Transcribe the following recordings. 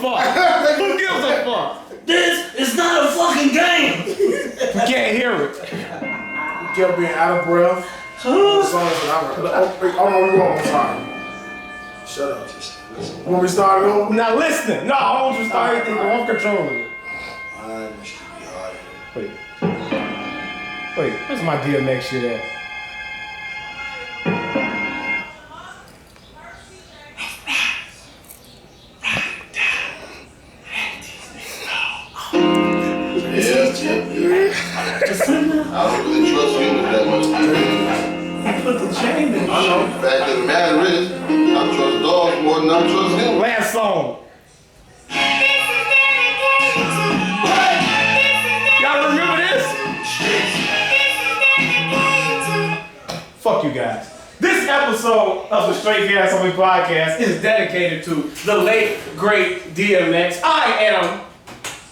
fuck? Who gives a fuck? This is not a fucking game. You can't hear it. You kept being out of breath. The song is I'm sorry. Shut up. Want me to start over? Now listen. No, I want you to start anything. I'm controlling it. Wait, where's my DMX shit at? I don't really trust humans that much. Put the chain in. I know. The fact of the matter is, I trust dogs more than I trust humans. Last song. Y'all remember this? Fuck you guys. This episode of the Straight Gas Only Podcast is dedicated to the late, great DMX. I am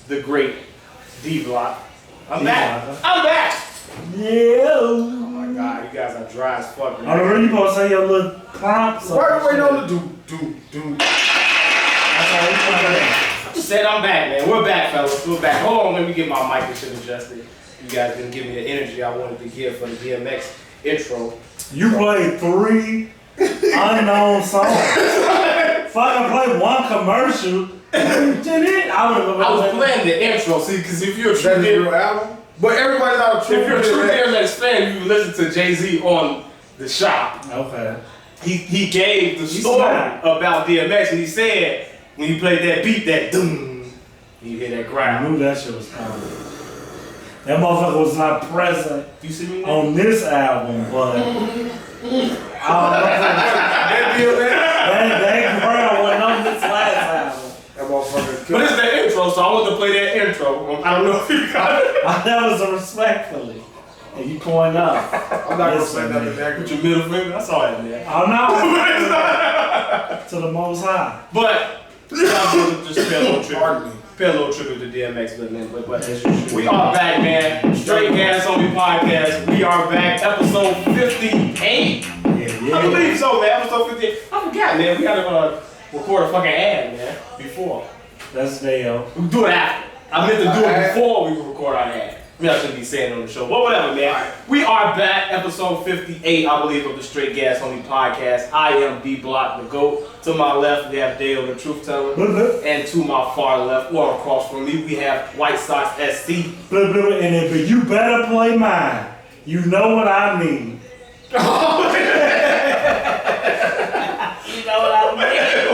the great Dblock. I'm back. I'm back. Yeah. Oh my God, you guys are dry as fuck. I don't know, you supposed to say your little prompts. Why are we waiting on the do? That's all we I just said I'm back, man. We're back, fellas. We're back. Hold on, let me get my mic and shit adjusted. You guys didn't give me the energy I wanted to give for the DMX intro. You played 3 unknown songs. Fucking play 1 commercial. I was playing the intro, see, because if you're a true real album, but everybody's not a true. If you're a true DMX fan, you listen to Jay-Z on The Shop. Okay. He gave the story about DMX, and he said when he played that beat, that doom, you hear that I ground. knew that shit was coming. That motherfucker was not present You see me? on this album, but that ground wasn't on this last album. That motherfucker. But it's the intro, so I want to play that intro. I don't know if you got it. That was a respectfully. And you point up. I'm not gonna say nothing there. With your middle finger, I saw it, man. I'm not to the Most High. But just pay a little tribute. Pay a little tribute to DMX, man. But we are back, man. Straight Gas Only Podcast. We are back. Episode 58. Yeah. I believe so, man. Episode 58. I forgot, man. We gotta record a fucking ad, man. Before. That's Dale. We do it after. I meant to do it before we record our ad. I shouldn't be saying it on the show, but whatever, man. We are back, episode 58, I believe, of the Straight Gas Only Podcast. I am Dblock, the GOAT. To my left, we have Dale, the Truth Teller. And to my far left, or across from me, we have WhitesoxSC. And you better play mine. You know what I mean. You know what I mean?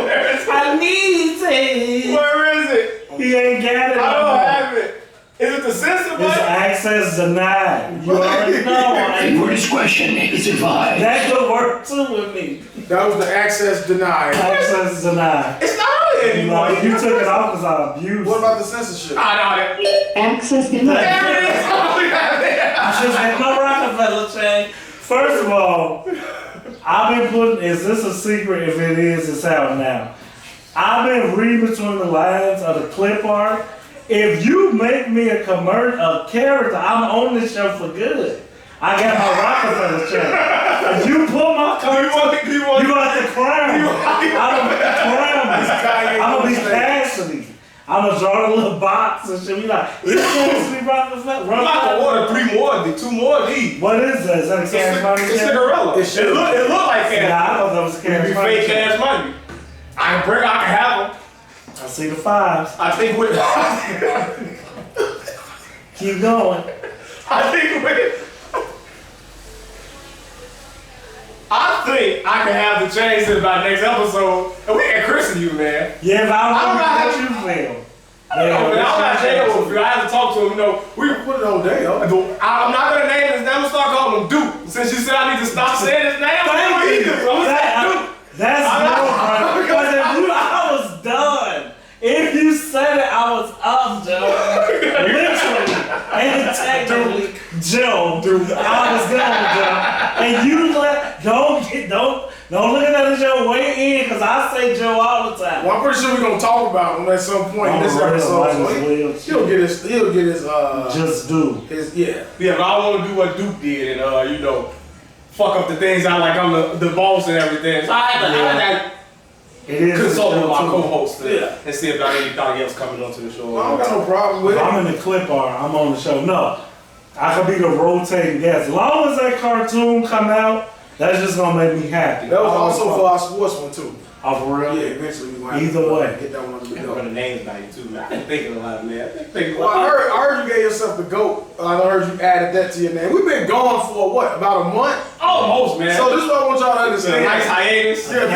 Where is it? I need it. Where is it? He ain't got it. I don't have it. Is it the censor button? It's access denied. You already know. Your discretion is advised. That could work too with me. That was the access denied. Access denied. It's not on there anymore. You took it off because I abused. What about the censorship? I know that. Access denied. There it is. Oh, we got it there. I should have no Rockefeller chain. First of all, I've been putting, is this a secret? If it is, it's out now. I've been reading between the lines of the clip art. If you make me a character, I'm on this show for good. I got my Rockefeller chain. If you put my character, you got the crown. I'm gonna be Cassidy. I'm gonna draw the little box and shit. We like, it's Cassidy Rockefeller. I'm about to order 2 more of these. What is that? Is that a Cash Money? It's Cinderella. It look like Cash Money. Yeah, I thought that was Cash Money. Money. Fake Cash Money. I can have them. I see the 5s. I think with Keep going. I think I can have the chains in by next episode, and we can christen you, man. Yeah, but I don't know how you feel. I don't know how Dale will feel. I have to talk to him. You know, we put it on Dale. I'm not gonna name his name. I'm gonna start calling him Duke. Since you said I need to stop saying his name, That's more because if I was done. If you said it, I was up, Joe. Literally and technically, Joe. Dude, I was done, Joe. And you don't look at that as your way in, because I say Joe all the time. Well, I'm pretty sure we're gonna talk about him at some point in this episode. So he'll get his just do. Yeah, but I want to do what Duke did and fuck up the things I like. I'm the boss and everything. So I had to It is consult with my too. co-host and see about anybody else coming onto the show. I don't got no problem with If it. I'm in the clip art, I'm on the show. No, I could be the rotating guest. As long as that cartoon come out, that's just gonna make me happy. That was also for our sports one too. Oh, for real? Yeah, eventually we might Either way. get that one under the I'm belt. gonna name value too, man. I've been thinking a lot, man. I've been thinking a Well, lot. I heard you gave yourself the GOAT. I heard you added that to your name. We've been gone for what, about a month? Almost, man. So this is what I want y'all to It's a understand. nice hiatus. Yeah,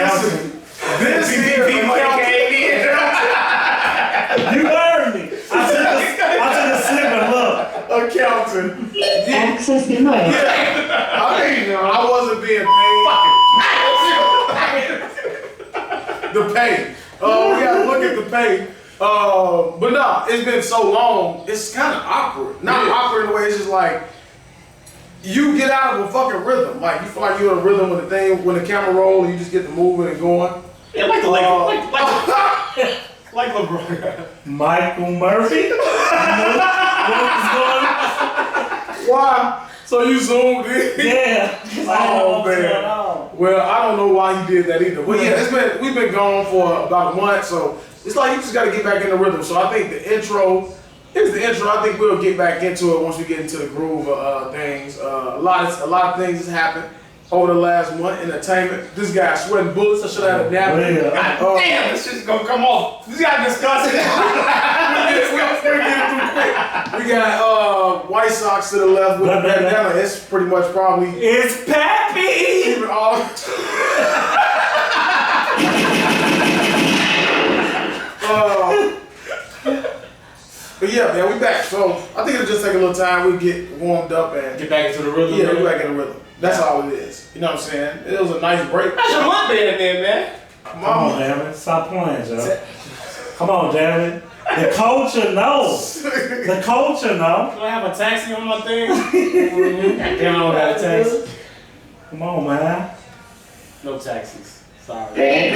this here, People came in. You heard me. I took a sip and look. accountant. Access denied. Yeah, I mean, I wasn't being paid. The pay. We gotta look at the pay. But nah, it's been so long, it's kind of awkward. Not awkward in a way, it's just like, you get out of a fucking rhythm. Like, you feel like you're in a rhythm when the camera rolls, and you just get the moving and going. Yeah, like LeBron. Michael Murphy. You know what was going on? Why? So you zoomed in? Yeah. Oh, man. Well, I don't know why he did that either. But yeah, we've been gone for about a month, so it's like you just got to get back in the rhythm. So I think the intro. Here's the intro. I think we'll get back into it once we get into the groove of things. A lot of things has happened over the last month. Entertainment. This guy's sweating bullets. I should have had a nap. God damn, this shit's gonna come off. We gotta discuss it. We'll get it through quick. We got White Sox to the left with the bandana. It's pretty much probably It's Pappy. even all. But yeah, man, we back. So I think it'll just take a little time. We get warmed up and Get back into the rhythm. yeah, man. we back in the rhythm. That's all it is. You know what I'm saying? It was a nice break. How's your month been there, man? Come on, damn it. Stop playing, Joe. Come on, damn it. The culture knows. The culture knows. Do I have a taxi on my thing? Damn, I don't got a taxi. Come on, man. No taxis. Sorry.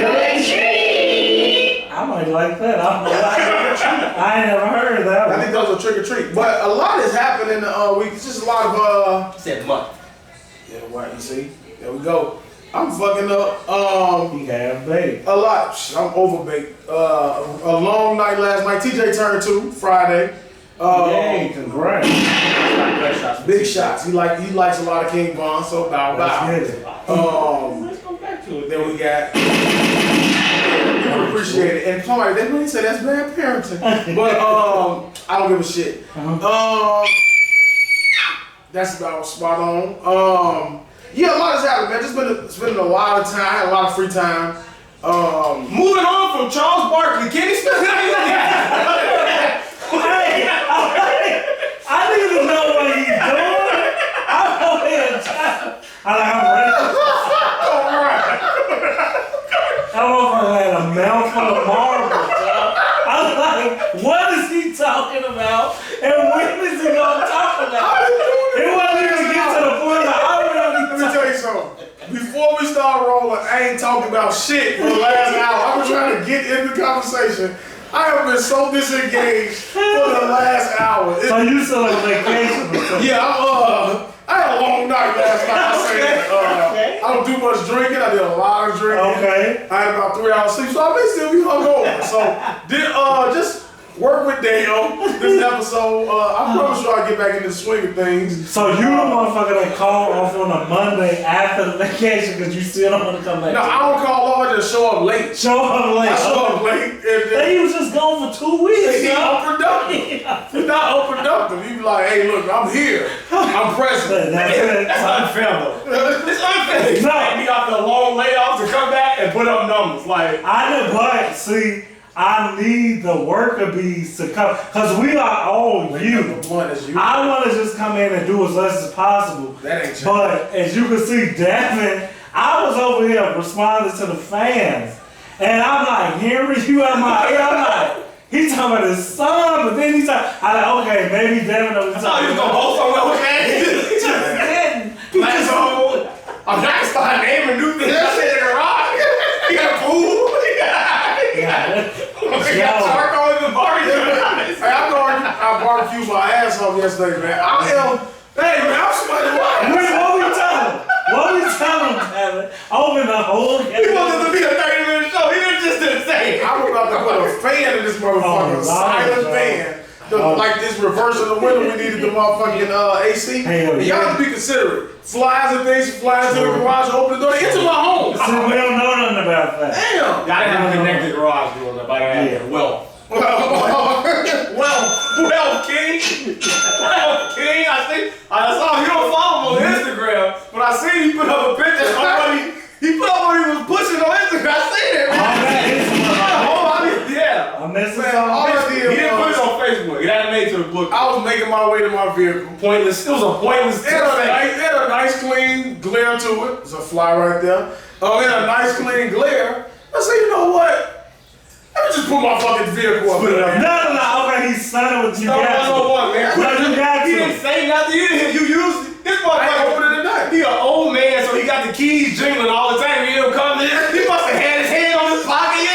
I might like that. I don't know why. I ain't never heard of that I one. think that was a trick or treat. But a lot has happened in the week. It's just a lot of I said month. yeah, right, you see? There we go. I'm fucking up. He had baked. A lot. I'm overbaked. A long night last night. TJ turned 2 Friday. Yay, congrats. Big shots. He likes a lot of King Von, so bow Let's bow. get it. Let's go back to it. Then we got. I appreciate it. And somebody they really say that's bad parenting, but I don't give a shit. That's about spot on. Yeah, a lot has happened, man. Just been spending a lot of time. I had a lot of free time. Moving on from Charles Barkley, Kenny Smith. I didn't even know what he's doing. I'm over here I'm ready. I'm over here like a mouthful of marbles. I was like, what is he talking about? And when is he gonna talk about? It wasn't even get to the point that I Let me tell you something. Before we start rolling, I ain't talking about shit for the last hour. I was trying to get in the conversation. I have been so disengaged for the last hour. So you still on vacation or something? Yeah, I had a long night last night. I say that. I don't do much drinking. I did a lot of drinking. Okay. I had about 3 hours sleep, so I may still be hungover. So just work with Dale this episode. I promise you I'll get back into the swing of things. So you the motherfucker that called off on a Monday after the vacation because you still don't want to come back? No, I don't call off. I just show up late. Show up late. I show up late. And Then he was just gone for 2 weeks. he's unproductive. He's not unproductive. You be like, hey, look, I'm here. I'm present. That's it. That's unfair, though. It's unfair. You No. take me off the long layoffs to come back and put up numbers. Like, I know, but see, I need the worker bees to come because we are all you. The blunt is you. I want to just come in and do as less as possible. That ain't true. But as you can see, Devin, I was over here responding to the fans, and I'm like hearing you out my ear. I'm like, he's talking about his son, but then he's like, I'm like, okay, maybe Devin knows. I thought you was gonna go somewhere with that. He just didn't. He Like, just- so, I'm trying to start naming new things. I said in the garage. You got a pool. You got charcoal in the barbecue. Hey, I barbecued my ass off yesterday, man. Hey, man, I'm sweating. What we telling him? What we telling him, Devin? Open the whole. He wanted to be a 30-minute show. He just didn't say it. I'm about to put a fan in this motherfucker. Silent fan. Like this reverse of the window, we needed the motherfucking AC. And y'all have to be considerate. Flies and things, flies to the garage, open the door, into my home. See, we don't know nothing about that. Damn. Y'all didn't have a connected garage door. Nobody had it. Well, King. King. I saw you don't follow him on Instagram, but I seen he put up a picture of what he put up what he was pushing on Instagram. I seen it, man. Yeah. I'm missing Man, something. all I did He didn't put it on Facebook. It hadn't made it to the book. I was making my way to my vehicle. Pointless. It was a pointless. It had a nice clean glare to it. There's a fly right there. Oh, it had a nice clean glare. I said, you know what? Let me just put my fucking vehicle up there. No. Okay, he's signing with you. No, man. No, you got He didn't to. say nothing. You used this I motherfucker. ain't opening it up. He an old man, so he got the keys jingling all the time. He didn't come in. He must have had his hand on his pocket.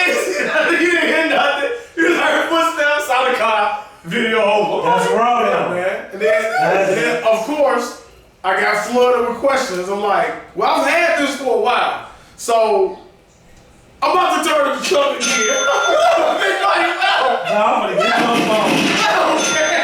You didn't hear nothing. You just heard footsteps out of the car. Video over. That's wrong, Man. And then, of course, I got flooded with questions. I'm like, well, I've had this for a while. So, I'm about to turn the truck again. No, I'm gonna get your phone.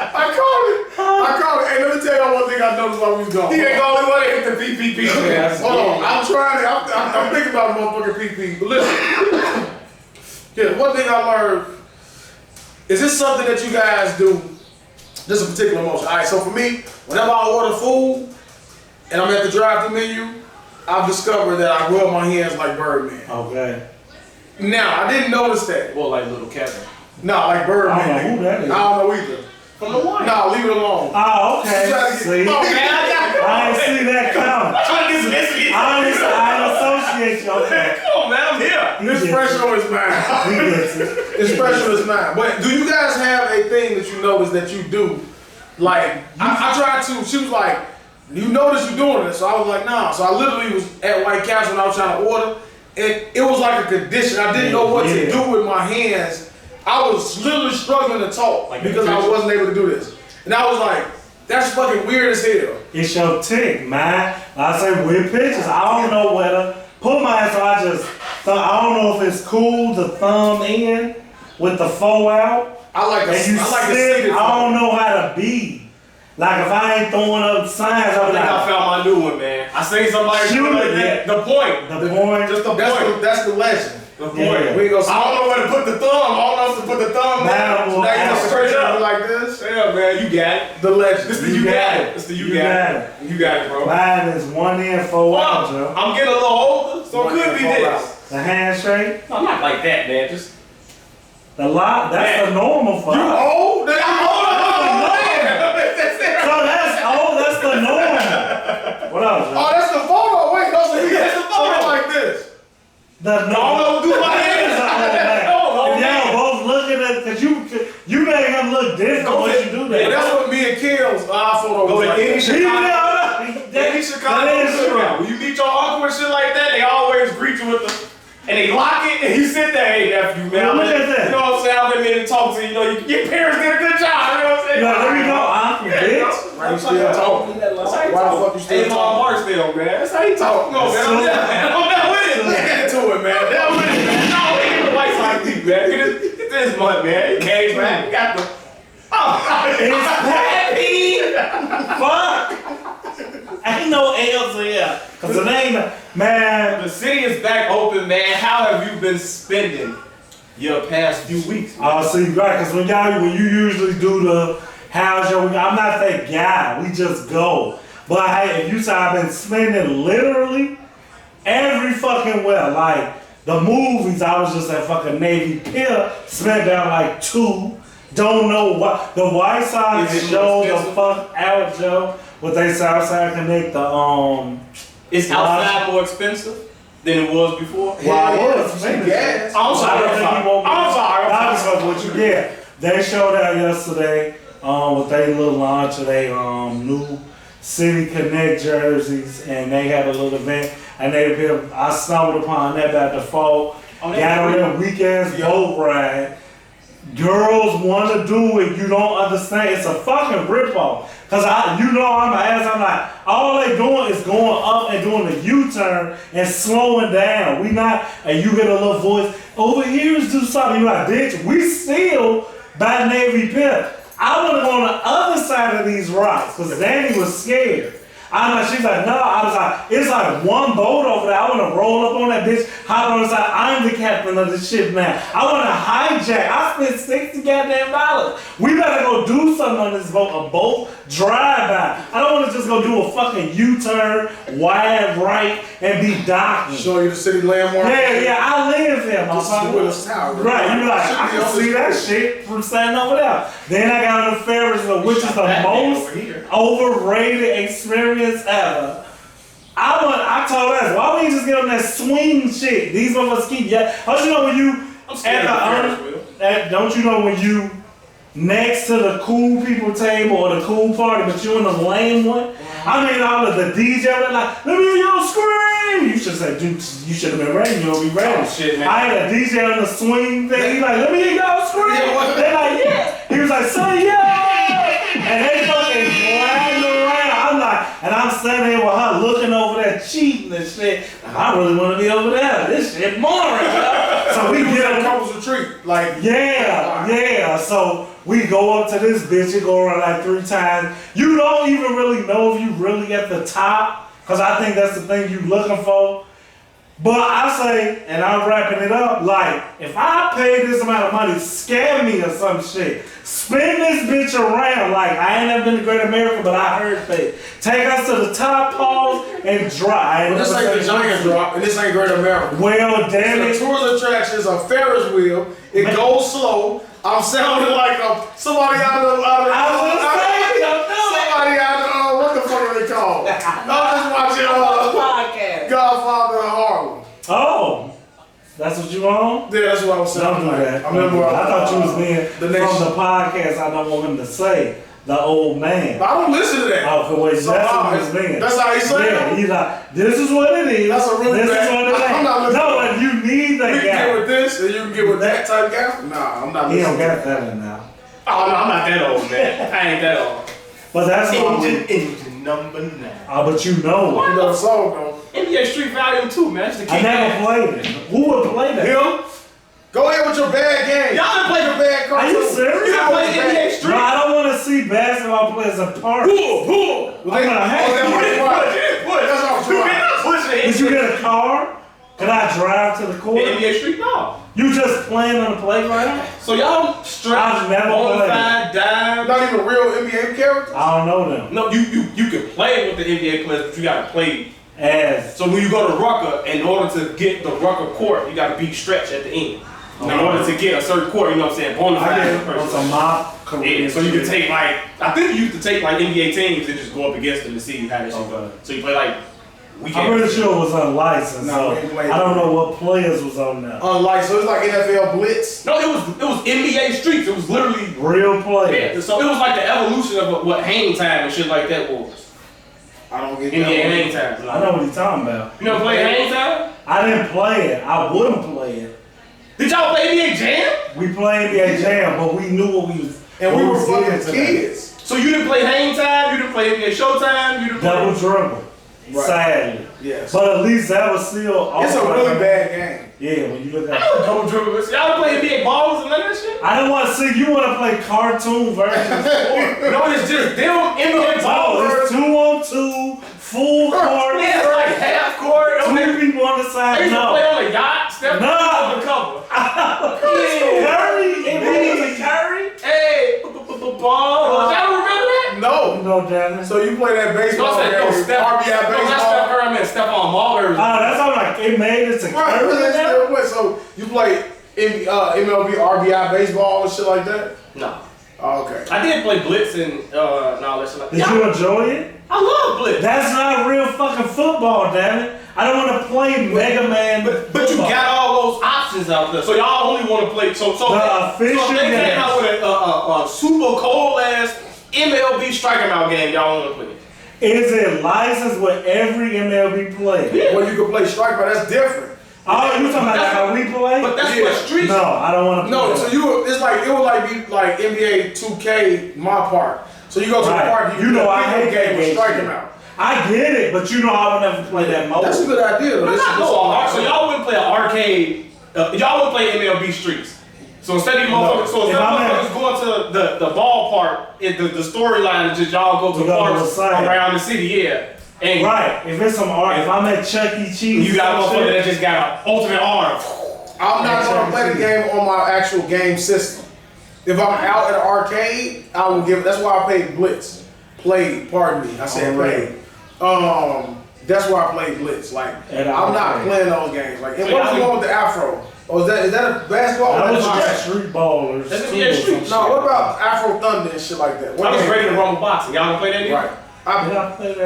I called it. Hey, let me tell y'all one thing I noticed while we was gone. He ain't the only one that hit the PPP, man. Hold on, I'm trying to, I'm thinking about motherfucking PP, but listen. Yeah, one thing I learned, is this something that you guys do, this is a particular emotion. All right, so for me, whenever I order food, and I'm at the drive-thru menu, I've discovered that I rub my hands like Birdman. Okay. Now, I didn't notice that. Well, like little Kevin. No, like Birdman. I don't know who that is. I don't know either. From the one. No, leave it alone. Oh, okay. See? Oh, man, I didn't see that coming. I'm trying to dismiss you. I associate you. Okay. Come on, man. I'm here. This pressure is mine. He gets it. This pressure is mine. But do you guys have a thing that you notice that you do? Like, I tried to, she was like, you notice you doing this? So I was like, nah. So I literally was at HIGHatus when I was trying to order, and it was like a condition. I didn't know what to do with my hands. I was literally struggling to talk because I wasn't able to do this. And I was like, that's fucking weird as hell. It's your tick, man. I say weird pictures. I don't know where to put mine, so I don't know if it's cool to thumb in with the foe out. I like to see it. I don't know how to be. Like if I ain't throwing up signs, I I'm think I like, found my new one, man. I seen somebody do it like that. The point. the point. Just the point. That's the legend. The point. Yeah. We ain't gonna I don't know where to put the thumb. I don't know if to put the thumb down. Now, Now you That's just straight straight up. up like this. Yeah, man, you got it. The legend. This the you got it. This the you got it. You got it, bro. Mine is 1 in, 4 out, Joe. I'm getting a little older, so it could be this. The handshake, No, not like that, man. Just the lot, that's Man. the normal for us. Oh, I'm older. So that's the normal. What else, Joe? Oh, that's the photo. Wait, no, so That's the photo. like this. The I don't know, do my hands. If y'all both looking at, cause you make him look different when you do Well, that. that's what me and Kale's photo Go was to like. any He Chicago. Any Chicago that is true. cookout. When you meet your uncle and shit like that, they always greet you with the, and they lock it, and you sit there, hey nephew, man. Look at that. You know what I'm saying? I've been meaning to talk to you. You know, your parents did a good job. You know what I'm saying? Yo, there we go, uncle, bitch. Why you still talking? That's how you Why the talk. fuck you still Hey, Mom talking? Barksdale, man. That's how you talk. No, man. I'm down with it. Let's get into it, man. Down with it, man. No, we get the White Sox deep, man. Get this month, man. He came back. We got the. It's Pappy. Fuck. Ain't no L's here. Cause the name, man. The city is back open, man. How have you been spending your past few weeks? Oh, see, right, cause when you usually do the house show, I'm not that guy. We just go. But hey, if you say I've been spending literally every fucking well, like the movies, I was just at fucking Navy Pier, spent down like 2. Don't know what the White Sox Is it show more the fuck out, Joe. What they Southside Connect Is outside more expensive than it was before? Well, it was Gas. I'm sorry. I'm sorry. What you get? They showed out yesterday with their little launch of their new City Connect jerseys, and they had a little event. And I stumbled upon that by default. Got on a weak ass boat ride. girls want to do it. You don't understand. It's a fucking ripoff. Cause I'm an ass. I'm like, all they doing is going up and doing the U-turn and slowing down. We not, and you get a little voice over here is do something. You like, bitch, we still by Navy Pier. I want to go on the other side of these rocks because Danny was scared. She's like, no. I was like, it's like one boat over there. I want to roll up on that bitch, hop on the side. I'm the captain of the ship now. I want to hijack. I spent $60 goddamn. We better go do something on this boat. A boat drive-by. I don't want to just go do a fucking U-turn, wide right, and be docking. Show you the city landmark. Yeah, I live here, motherfucker. Right, you be like, I can see that shit from standing over there. Then I got on the Ferris wheel, which is the most overrated experience ever. I told us, why don't you just get on that swing shit? These motherfuckers keep don't you know when you don't you know when you next to the cool people table or the cool party, but you in the lame one? I mean, all of the DJ were like, let me hear your scream. You should say, dude, you should have been ready. You don't be ready. Oh, shit, man. I had a DJ on the swing thing. He's like, let me hear y'all scream. They're like, yeah. He was like, say yeah. And they fucking gliding around. I'm like, and I'm standing here with her looking over there cheating and shit. I really want to be over there. This shit boring. So we get a couples retreat. Like, yeah. So we go up to this bitch, you go around like 3 times. You don't even really know if you really at the top, because I think that's the thing you looking for. But I say, and I'm wrapping it up, like, if I pay this amount of money, scam me or some shit. Spin this bitch around. Like, I ain't never been to Great America, but I heard that. Take us to the top pause and drop. This ain't the giant drop, and this ain't Great America. Well, damn it. The tourist attractions a Ferris wheel. It goes slow. I'm sounding like somebody out of what the fuck are they called? I'm just watching Godfather of Harlem. Oh, that's what you on? Yeah, that's what I was saying. Don't do that. I thought you was being from the podcast. I don't want him to say the old man. I don't listen to that. Oh, wait, so that's what he's being. That's how he's saying. Yeah, he's like, this is what it is. That's a really this bad. is what it is. I'm not listening. No, and you need that guy. You can get with this, and you can get with that type guy. Nah, I'm not. He listening. don't got that in now. Oh no, I'm not that old, man. I ain't that old. But that's engine number 9. Oh, but you know it. You know the song though. NBA Street Volume 2, man. That's the I never played it. Who would play that? Him. Go ahead with your bad game. Y'all done played your bad cartoon. Are you serious? You done played NBA Street? No, I don't want to see basketball players apart. Who? I'm gonna have Did you get a car? Can I drive to the court? NBA Street, no. You just playing on the playground? So y'all straight I've never played. Not even real NBA characters? I don't know them. No, you can play with the NBA players, but you gotta play as. So when you go to Rucker, in order to get the Rucker court, you gotta beat Stretch at the end. In order to get a certain court, you know what I'm saying? Bonafide person. On my career. Yeah, so you can take I think you used to take NBA teams and just go up against them to see how they should go. So you play I'm pretty sure it was unlicensed, so I don't know what players was on there. Unlicensed, so it's like NFL Blitz? No, it was NBA Streets. It was literally real players. Yeah, so it was like the evolution of what Hang Time and shit like that was. I don't get NBA Hang Time. I know what he's talking about. You never play Hang Time? I didn't play it. I wouldn't play it. Did y'all play NBA Jam? We played NBA Jam, but we knew what we was. And we were fucking kids. So you didn't play Hang Time? You didn't play NBA Showtime? You didn't play Double Dribble. Right. Sadly. Yes. But at least that was still. It's a really bad game. Yeah, when you look at it. Double Dribble. Y'all play NBA Balls and none of that shit? I don't want to see. You want to play cartoon versions. No, it's just them NBA Balls. It's 2-on-2, full court. Yeah, it's like half court. 2 people on the side. They used to play on a yacht. Step on the cover. Curry. Curry. Hey, ball. Y'all remember that? No. No, Jasmine. So you play that baseball game? RBI baseball. No, not Steph Curry. I meant Stephon Marbury. That's all like it made it to Curry. So you play MLB RBI baseball and shit like that? No. Oh, okay. I did play Blitz and all that shit like that. Did you enjoy it? I love Blitz. That's not real fucking football, damn it. I don't want to play Mega Man. But you got all those options out there. So y'all only want to play. So they came out with a super cold ass MLB strike out game. Y'all want to play. Is it licensed with every MLB player? Yeah. Well, you can play strike, but that's different. Oh, you talking about how we play? But that's Yeah. what streets. No, I don't want to play. No, so it's like it would like be like NBA 2K my park. So you go to the park, You know I hate game that and strike shit. them out. I get it, but you know I would never play that mode. That's a good idea. Though. So y'all wouldn't play an arcade. Y'all wouldn't play MLB Streets. So instead of you motherfuckers, going to the ballpark, the storyline is just y'all go to parks around the city, yeah. And right. If it's some art, if I'm at Chuck E. Cheese, you got a motherfucker that just got an ultimate arm. I'm not going to play the game on my actual game system. If I'm out at an arcade, I will give. That's why I played Blitz. Played, pardon me. I said played. That's why I played Blitz. Like I'm not playing those games. Like, and what's going with the Afro? Oh, is that a basketball? That was just street ballers. No, what about Afro Thunder and shit like that? I was ready to rumble boxing. Y'all don't play that either? Right.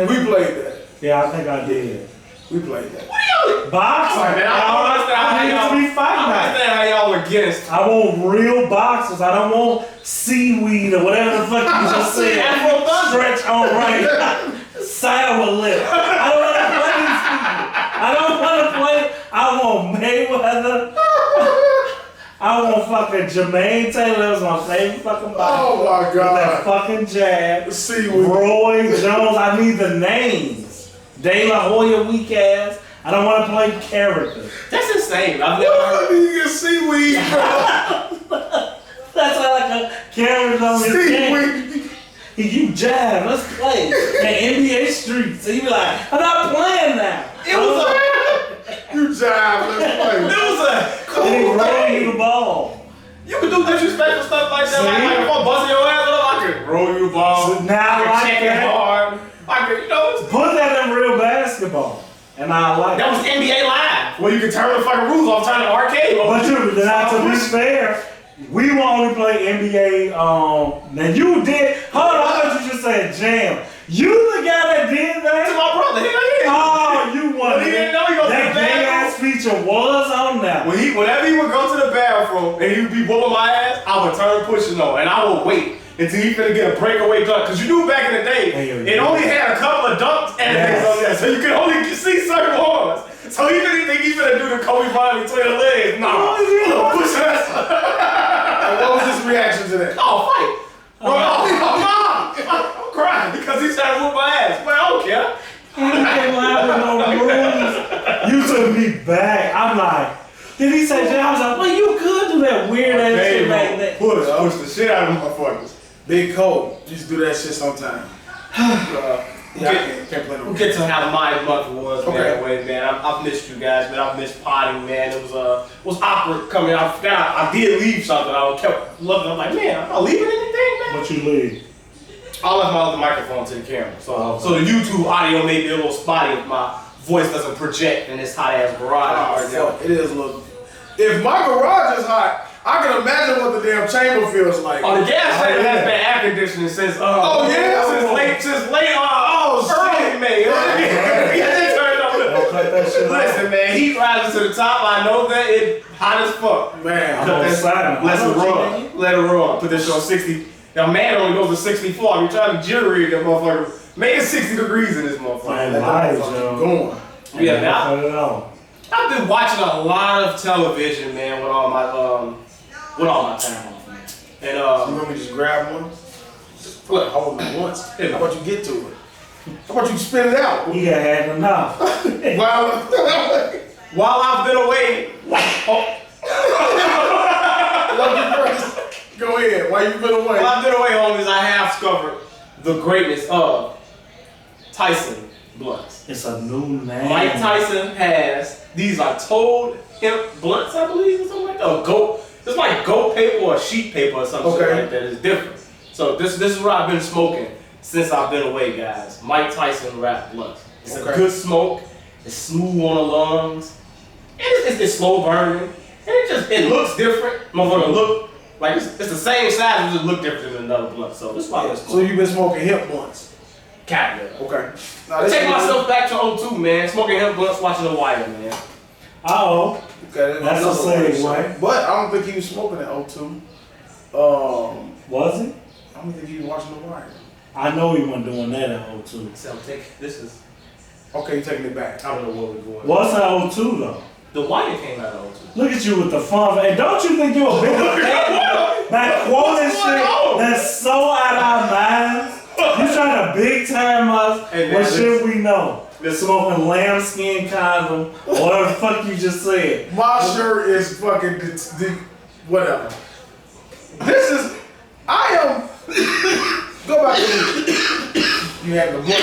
We played that. Yeah, I think I did. We played that. What are y'all? Boxing. Man, I don't understand how y'all against. I want real boxers. I don't want seaweed or whatever the fuck you just said. Afro Thunder. Stretch on right. Sour lip. I don't want to play these people. I don't want to play. I want Mayweather. I want fucking Jermaine Taylor. That was my favorite fucking boxer. Oh my god. That fucking jab. Seaweed. Roy Jones. I need the names. De La Hoya weak ass. I don't want to play characters. That's insane. I've never heard. You get seaweed, bro. That's like a character on his game. Seaweed. You jab, let's play. The NBA streets. So you be like, I'm not playing now. It was You jive, let's play. It was a cool They roll thing. you the ball. You can do disrespectful stuff like that. See? Like if I'm busting your ass up, I can roll you the ball. So now I I can check it can hard. I can, put that in real basketball. And I like that it. was NBA Live. Where you can turn the fucking rules off, turn the arcade mode. But to be fair, we will only play NBA. Now you did. Hold on, I thought you just said jam. You the guy that did To that? my brother, hell yeah. Oh, you won. He didn't know he was that gay ass feature was on that. Whenever he would go to the bathroom and he would be whooping my ass, I would turn pushing on and I would wait until he finna get a breakaway dunk. Cause you knew back in the day, it only had a couple of dunks and things on there, so you could only see certain ones. So he didn't think he finna do the Kobe Bryant between the legs. Nah, push ass. What was his reaction to that? Oh, fight. I'm crying because he's trying to whoop my ass. But I don't care. You came out with no rules. You took me back. I'm like, did he say that? I was like, well, you could do that weird ass shit like that. Push the shit out of motherfuckers. J.cole used to do that shit sometime. Can't play no We'll get to how my month was, man. Okay. Wait, man. I've missed you guys, man. I've missed potting, man. It was awkward coming out. I did leave something. I kept looking. I'm like, man, I'm not leaving anything, man. What you leave? I left my other microphone to the camera. So the YouTube audio may be a little spotty if my voice doesn't project in this hot ass garage. fuck. It is a little. If my garage is hot, I can imagine what the damn chamber feels like. Oh, the gas chamber has been air conditioning since since late early May. Don't cut that shit off. Listen, man, heat rises to the top. I know that it's hot as fuck. Man, I'm on silent. Let it run. Let it run. Put this shit on 60. Now, man only goes to 64. I'm trying to jury that motherfucker. Make it 60 degrees in this motherfucker. Man, lies, yo. going. Yeah, man. Cut it off. I've been watching a lot of television, man, with all my time off, man. And You want me to just grab one? Just put it, hold it once. How about you get to it? How about you spit it out? We got had enough. while I've been away, Go ahead. Why you been away? while I've been away, homies, I have discovered the greatness of Tyson blunts. It's a new name. Mike Tyson has these are toad hemp blunts, I believe, or something like that. Or goat. It's like goat paper or sheep paper or something like that. It's different. So this is what I've been smoking since I've been away, guys. Mike Tyson wrapped blunts. It's a good smoke. It's smooth on the lungs. And it's slow burning. And it looks different. Motherfucker look like it's the same size, it just look different than another blunt. So this is why So you've been smoking hemp blunts? Kinda. Okay. I take myself back to 02, man. Smoking hemp blunts, watching The Wire, man. Oh, Okay, that's the same way. But I don't think he was smoking at 02. Was it? I don't think he was watching The Wire. I know he wasn't doing that at 02. So this is, Okay, you're taking it back. I don't know where we're going. What's at 02 though? The Wire came out of 02. Look at you with the fun. And don't you think you're a big fan? That quoting shit that's so out of our minds. You trying to big time us with shit we know. Smoking lambskin condom, or whatever the fuck you just said. My shirt is fucking whatever. This is, I am, go back to me. You had the book.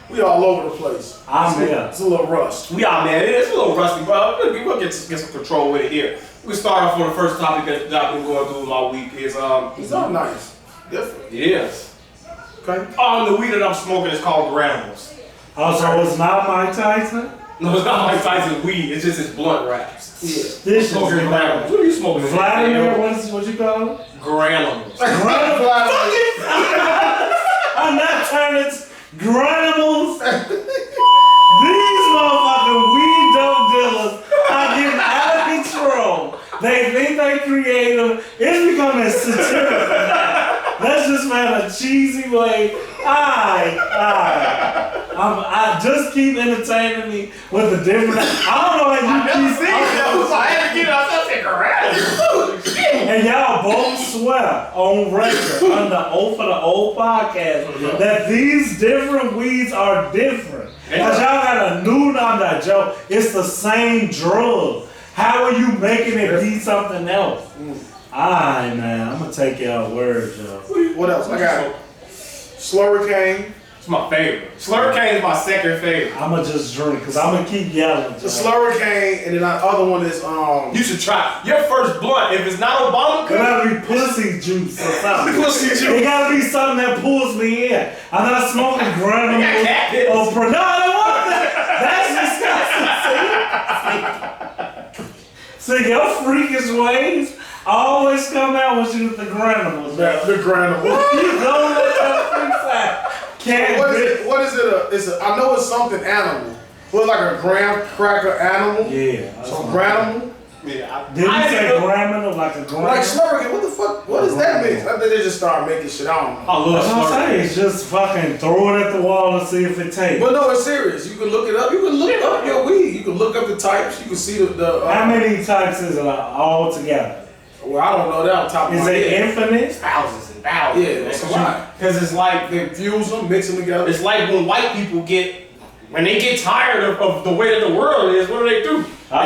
We all over the place. I'm here. It's a little rust. We are, man. It's a little rusty, but we'll get some control with it here. We start off on the first topic that I've been going through my week is It's all nice. Different. Yes. Okay. The weed that I'm smoking is called Granimals. Oh, so it's not Mike Tyson? No, it's not Mike Tyson weed. It's just his blunt wraps. Yeah. This is Smoking Granimals. What are you smoking? Vladimir, what you call it? Granimals. I'm not turning Granimals. These motherfucking weed dope dealers are getting out of control. They think they creative. It's becoming satirical now. Let's just find a cheesy way. I just keep entertaining me with the different. I don't know how you keep. I had to get it off. I said, And y'all both swear on record on the O for the Old podcast that these different weeds are different. Because y'all got a new, I'm not joke. It's the same drug. How are you making it be something else? Alright, man. I'm going to take y'all words, yo. What else? I got Slurricane. It's my favorite. Slurricane is my second favorite. I'm going to just drink because I'm going to keep yelling. The Slurricane, and then the other one is You should try your first blunt. If it's not Obama, It gotta be pussy juice or something. Pussy juice. It gotta be something that pulls me in. I'm not smoking Granimals or no, I don't want that. That's disgusting. See, your freakish ways always come out with you with the Granimals. the Granimals. You don't let your freaks out. Can't What is it? I know it's something animal. What, like a graham cracker animal? Yeah. So Granimal? Yeah. Did you say Granimal like a Granimal? Like Slurricane, what the fuck? What does that mean? I think they just start making shit. I don't know. I love That's what I'm saying. Slurricane. It's just fucking throw it at the wall and see if it takes. But no, it's serious. You can look it up. You can look up your weed. You can look up the types. You can see the How many types is it all together? Well, I don't know that on top of Is my it head. infinite? Thousands and thousands. Yeah, that's a lot. Because it's like They fuse them, mix them together. it's like when white people when they get tired of the way that the world is, what do? They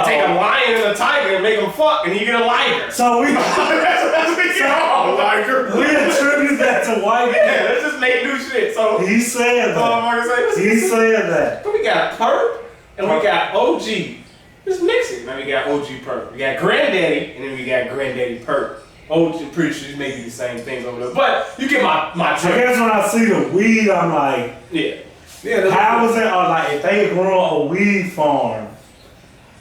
take a lion and a tiger and make them fuck, and you get a liger. So we That's what they get on, liger. we attribute that to white people. Yeah, let's just make new shit. So He said that. motherfuckers say, He said that. we got Perp and we got OG. Just mix it. Now we got OG Perp. We got Granddaddy and then we got Granddaddy Perp. OG, pretty sure these may be the same things over there. But you get my I trick. guess when I see the weed, I'm like, Yeah. Yeah, how is it? Or like, if they grow a weed farm,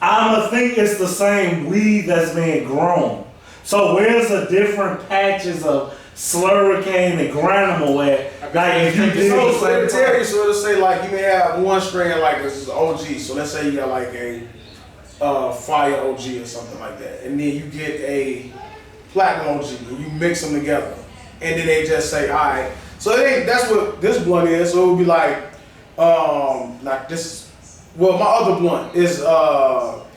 I'ma think it's the same weed that's being grown. So where's the different patches of Slurricane and Granimal at? Like if you did So the it'll same tell you, so it'll say like you may have one strain like this is OG. So let's say you got like a fire OG or something like that, and then you get a platinum OG and you mix them together, and then they just say, all right. So it ain't, that's what this blunt is. So it would be like this. Well, my other blunt is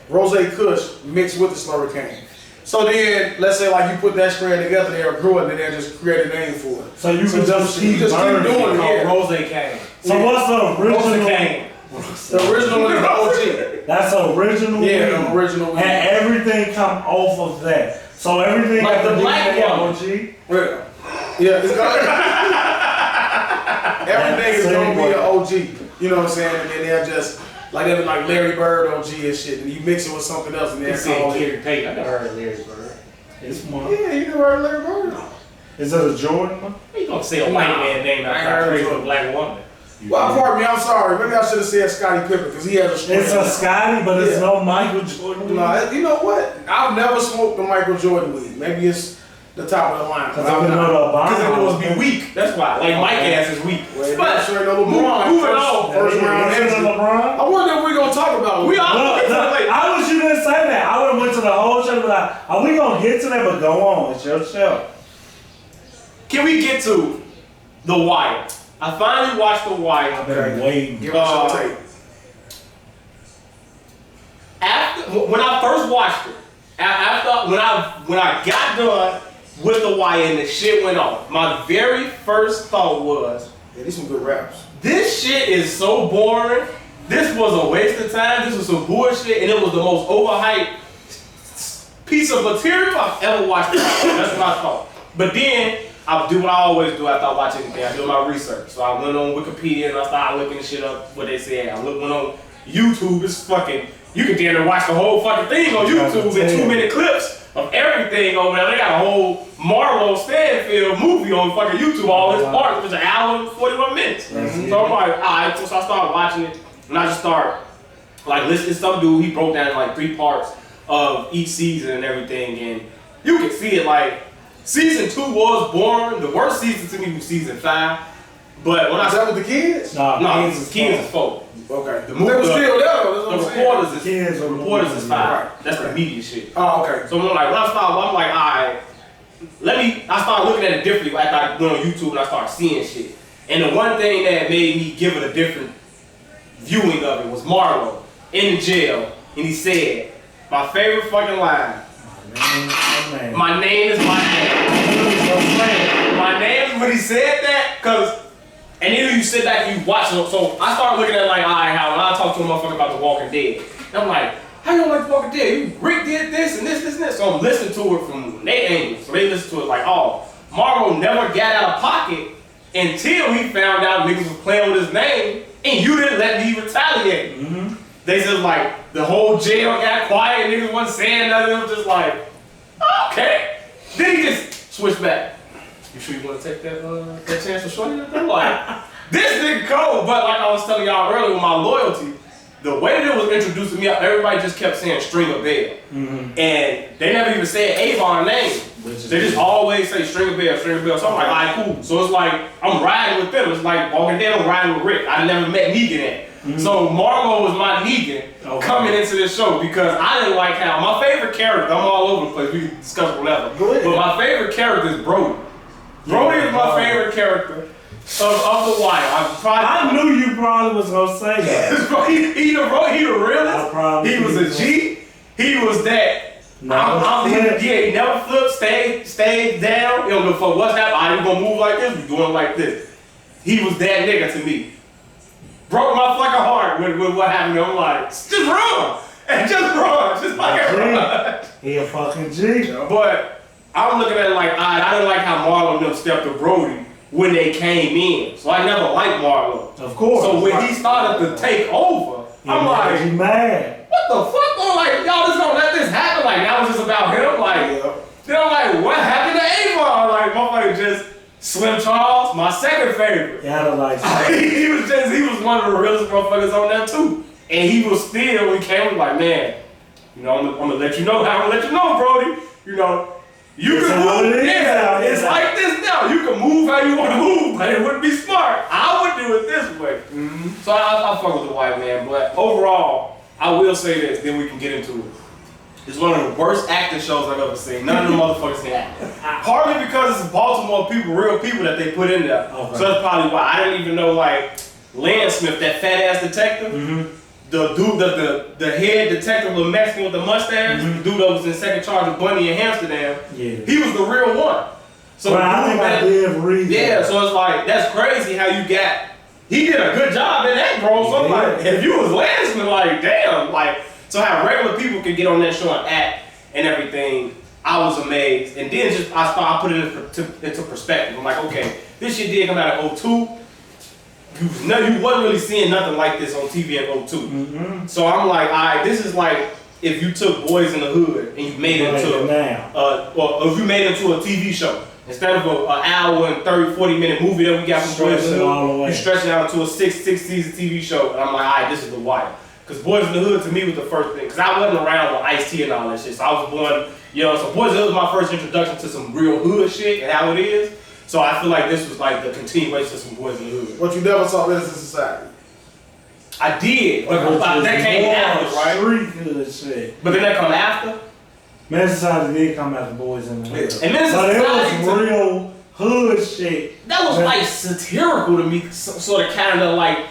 Rose Kush mixed with the Slurricane. So then, let's say like you put that strain together, they'll grow it, and then just create a name for it. So you can just keep burning doing it. Yeah. Rose cane. So what's the Rose original? cane. The original is the OG. That's original Yeah, weed. the original weed. And everything come off of that. So everything Like got the black DNA one. OG. Yeah, it's everything is gonna be an OG. You know what I'm saying? And then they'll just like they'll be like Larry Bird OG and shit, and you mix it with something else, and They then said call it. Gary Payton. I never heard of Larry Bird. It's one. Yeah, you never heard of Larry Bird? Is it a Jordan one? You gonna say a white man name I ain't after heard a crazy of it. black woman? Well, pardon me, I'm sorry. Maybe I should have said Scottie Pippen because he has a strain. It's a Scotty, but it's Yeah. no Michael Jordan. weed. No, you know what? I've never smoked the Michael Jordan weed. Maybe it's the top of the line. Because I know the Obama. Because it was be weak. That's why. Like Mike ass is weak. But But sure no LeBron. moving on. First round Is it exit. LeBron? I wonder if we're gonna talk about We it. all Look, I wish you didn't say that. I would have went to the whole show and be like, are we going to get to that? But go on. It's your show. Can we get to The Wire? I finally watched The Wire. I've been waiting. Give us your take. when I first watched it, when I got done with the wire and the shit went off, my very first thought was, yeah, these some good raps. This shit is so boring. This was a waste of time. This was some bullshit, and it was the most overhyped piece of material I've ever watched. That's what I thought. But then I do what I always do after I watch anything. I do my research. So I went on Wikipedia and I started looking shit up what they said. I went on YouTube. It's fucking, you can damn near watch the whole fucking thing on YouTube in 2-minute clips of everything over there. They got a whole Marlo Stanfield movie on fucking YouTube, all his parts, which is an hour and 41 minutes. So I'm like, alright, so I started watching it, and I just start like listening to some dude, he broke down like 3 parts of each season and everything, and you can see it like, season 2 was boring. The worst season to me was season 5. But when Is that with the kids? No, kids is 4. Okay. The movie, they were still there, though. the reporters is 5. Right. That's the media shit. Oh, okay. So when I started, I'm like, alright, I started looking at it differently after I went on YouTube and I started seeing shit. And the one thing that made me give it a different viewing of it was Marlo in the jail, and he said, my favorite fucking line, my name is my name. My name is when he said that, cause, and then you sit back and you watch it. So I started looking at it like, alright, how when I talk to a motherfucker about The Walking Dead, and I'm like, how you don't like The Walking Dead? Rick did this and this and this. So I'm listening to it from their angle. So they listen to it like, oh, Marlo never got out of pocket until he found out niggas was playing with his name, and you didn't let me retaliate. They just like, the whole jail got quiet, niggas wasn't saying nothing. It was just like, okay. Then he just switched back. You sure you want to take that chance for shorty? I'm like, this nigga cold. But like I was telling y'all earlier with my loyalty, the way that it was introduced to me, everybody just kept saying Stringer Bell. And they never even said Avon's name. They just always say Stringer Bell, Stringer Bell. So I'm like, alright, cool. So it's like, I'm riding with them. It's like Walking Dead, I'm riding with Rick. I never met Negan at. So Marlo was my Negan coming into this show because I didn't like how, my favorite character, I'm all over the place, we can discuss whatever. But my favorite character is Brody. Brody is my favorite character of The Wire. I knew you probably was gonna say that. he the realist. He was a G. He was that. He never flipped, stayed down. He don't give a fuck what's happening. I ain't gonna move like this. We doing like this. He was that nigga to me. Broke my fucking heart with what happened. I'm like, just run, and just run, just fucking run. He a fucking G. But I'm looking at it like, I didn't like how Marlo and them stepped to Brody when they came in. So I never liked Marlo. Of course. So when he started to take over, I'm like, you mad? what the fuck? I'm like, y'all just gonna let this happen? Like, that was just about him? Like, then I'm like, what happened to Avon? Like, motherfucker just, Slim Charles, my second favorite. Yeah, like he was one of the realest motherfuckers on there too. And he was still, when he came, like, man, you know, I'm gonna let you know how I'm gonna let you know, Brody. You know, you can move. Yeah, it's like this now. You can move how you want to move, but it wouldn't be smart. I would do it this way. So I fuck with the white man, but overall, I will say this, then we can get into it. It's one of the worst acting shows I've ever seen. None of them motherfuckers can act. Partly because it's Baltimore people, real people that they put in there. Okay. So that's probably why. I didn't even know, like, Lance Smith, that fat ass detective, the dude, the head detective, the Mexican with the mustache, the dude that was in second charge of Bunny in Amsterdam, he was the real one. So I think I did read that. Yeah, so it's like, that's crazy how you got, he did a good job in that, bro. So like, if you was Lance Smith, like, damn, like, so how regular people can get on that show and act and everything, I was amazed. And then just I put it into perspective. I'm like, okay, this shit did come out of 02. You wasn't really seeing nothing like this on TV in 02. So I'm like, all right, this is like if you took Boys in the Hood and you made it into or if you made it into a TV show. Instead of an hour and 30, 40-minute movie that we got from Boys in the Hood, you stretch it out to a six season TV show. And I'm like, all right, this is The Wire. Because Boys in the Hood to me was the first thing. Because I wasn't around with Ice-T and all that shit. So I was born, you know, so Boys in the Hood was my first introduction to some real hood shit and how it is. So I feel like this was like the continuation of some Boys in the Hood. But you never saw this in Society? I did, but that came after, right? Street hood shit. But then that come after? Men's Society did come after Boys in the Hood. And Men's Society, it was to real hood shit. That was like satirical to me, sort of kind of like,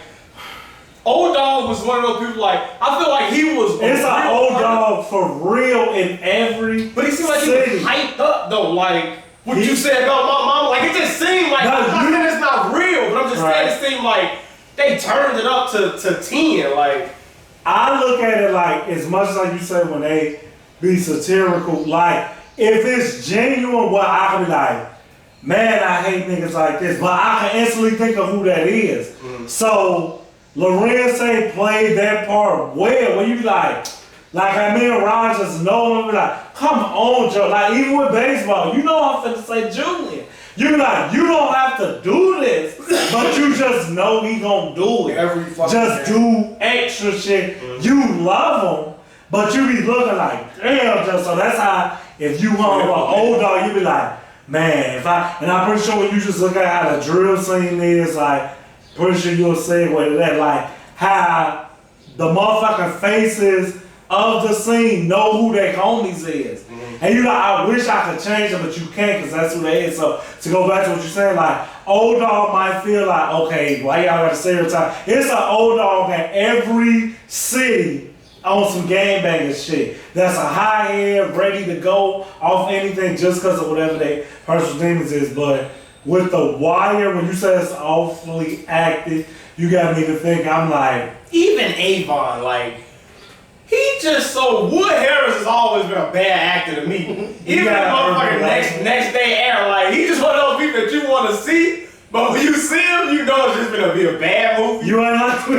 Old Dog was one of those people like, I feel like he was. It's an Old Dog for real in every But he seemed like city. he was hyped up though, like what you said about my mom. Like it just seemed like, I'm not saying it's not real, but I'm just saying it seemed like they turned it up to 10. Like, I look at it like, as much as like you say when they be satirical, like if it's genuine, well, I can be like, man, I hate niggas like this, but I can instantly think of who that is. So Lorenzo played that part well, where you be like I mean, Rogers know him, be like, come on, Joe. Like even with baseball, you know I'm finna say Julian. You be like, you don't have to do this, but you just know he gonna do it. Just do extra shit. You love him, but you be looking like, damn, Joe. So that's how, if you want an Old Dog, you be like, man, and I'm pretty sure when you just look at how the drill scene is, like, pretty sure you'll segue to that, like, how the motherfucking faces of the scene know who their homies is. And you like, I wish I could change them, but you can't because that's who they is. So to go back to what you're saying, like, Old Dog might feel like, okay, why y'all got to stereotype? It's an Old Dog in every city on some gangbanging shit. That's a high head, ready to go off anything just because of whatever their personal demons is. But with The Wire, when you say it's awfully acted, you got me to think, I'm like, even Avon, like, he just so Wood Harris has always been a bad actor to me. Even that motherfucking next day air, like he just one of those people that you want to see, but when you see him, you know it's just gonna be a bad movie. You ain't like to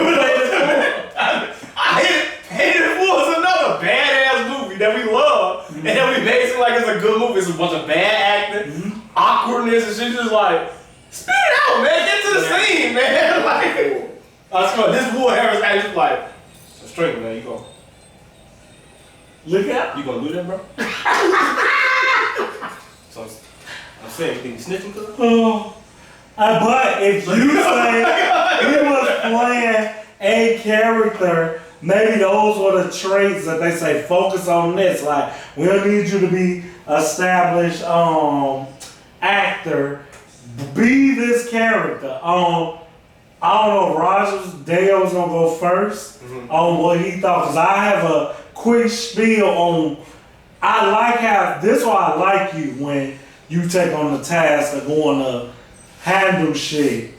I Hated It was another badass movie that we love, and then we base it like it's a good movie. It's a bunch of bad acting, awkwardness, and shit. Just like spit it out, man. Get to the scene, man. Like I swear, this Wood Harris actually like straight, man. You go. Look out. You gonna do that, bro? So I'm saying, you think you snitching to them? But if you say he was playing a character, maybe those were the traits that they say focus on this. Like we don't need you to be established actor. Be this character. I don't know if Rogers Dale's gonna go first on what he thought, because I have a quick spiel on. I like how this is why I like you when you take on the task of going to handle shit.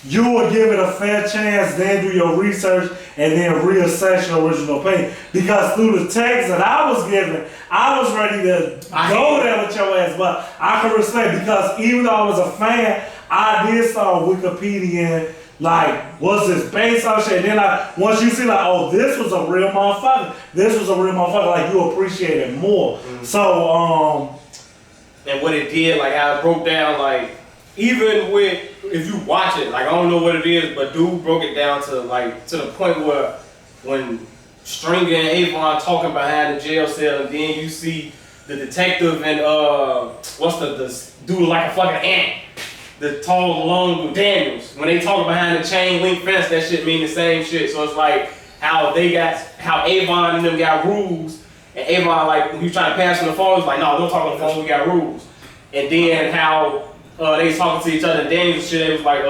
You will give it a fair chance, then do your research, and then reassess your original opinion. Because through the text that I was given, I was ready to go there with your ass, but I can respect, because even though I was a fan, I did start Wikipedia. Like, was this based on shit? And then once you see like, oh, this was a real motherfucker. This was a real motherfucker. Like, you appreciate it more. So, and what it did, like how it broke down, like even with, if you watch it, like I don't know what it is, but dude broke it down to like, to the point where when Stringer and Avon talking behind the jail cell, and then you see the detective and what's the dude like a fucking ant. The tall, long dude, Daniels, when they talk behind the chain link fence, that shit mean the same shit. So it's like how Avon and them got rules, and Avon, like when he was trying to pass on the phone, he's like, no, don't talk on the phone, we got rules. And then how they was talking to each other, and Daniels shit, they was like,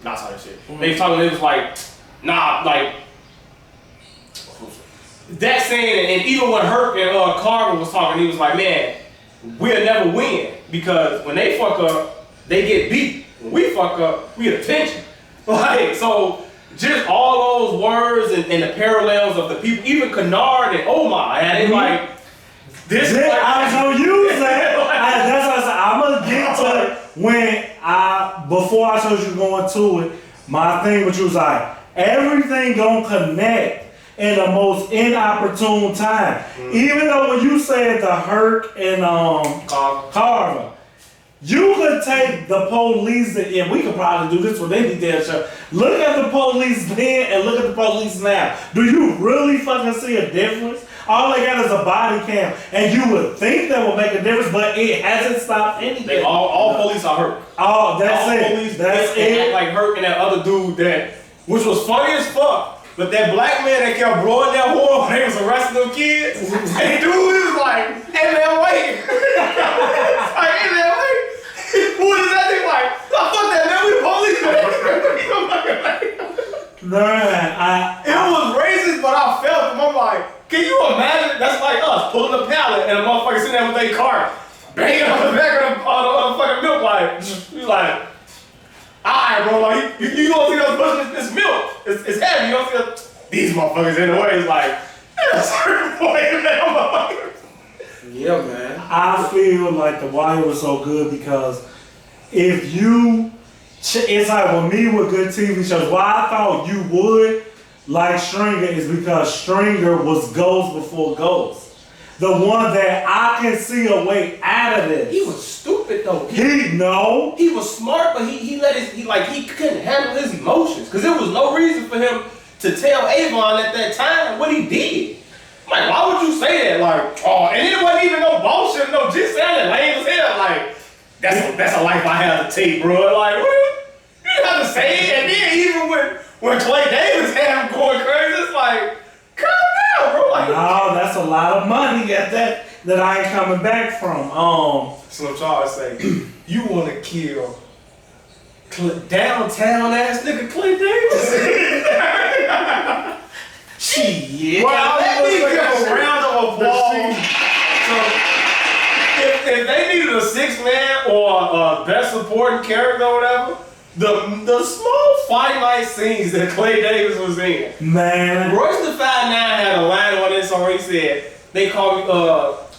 not talking shit. They was talking, they was like, nah, like that saying, and even when Herc and Carver was talking, he was like, man, we'll never win, because when they fuck up, they get beat. When we fuck up, we get attention. Like, so just all those words and the parallels of the people, even Kennard and Omar, and they like, this is like, I was gonna use that. That's what I said. I'm gonna get to it when before I told you going to it, my thing which was like, everything gonna connect in the most inopportune time. Even though when you said the Herc and Carver, you could take the police, and we could probably do this with any damn show. Look at the police then and look at the police now. Do you really fucking see a difference? All they got is a body cam, and you would think that would make a difference, but it hasn't stopped anything. All police are Herc. Oh, that's all it. Police that's it. it. Like Herc and that other dude which was funny as fuck. But that black man that kept blowing that horn when they was arresting them kids, and dude was like, hey man, wait. Like, hey man, wait. What is that thing like? Oh, fuck that man, we the police, man. Nah, play cart, banging on the back of the fucking milk pipe. He's like, alright, bro, like, you gonna see us pushing this milk. It's heavy, you don't see us. These motherfuckers in the way. It's like, that's a certain point in that motherfucker. Yeah, man. I feel like The Wire was so good because if you, it's like with me with good TV shows, why I thought you would like Stringer is because Stringer was Ghost before Ghost. The one that I can see a way out of this. He was stupid though. He was smart, but he couldn't handle his emotions. Cause there was no reason for him to tell Avon at that time what he did. Like, why would you say that? Like, oh, and it wasn't even no bullshit, no just sounding lame as hell. Like, that's a life I have to take, bro. Like, what? You didn't have to say it. And then even when Clay Davis had him going crazy, it's like, calm down, bro. Like, no, that's a lot of money at that I ain't coming back from. Slim Charles say, you want to kill downtown ass nigga Clay Davis? Shit. Well, let me give a round of applause. So, if they needed a 6-man or a best supporting character or whatever, the small finite scenes that Clay Davis was in. Man. Royce the 5'9" had a line on this song. He said, they call me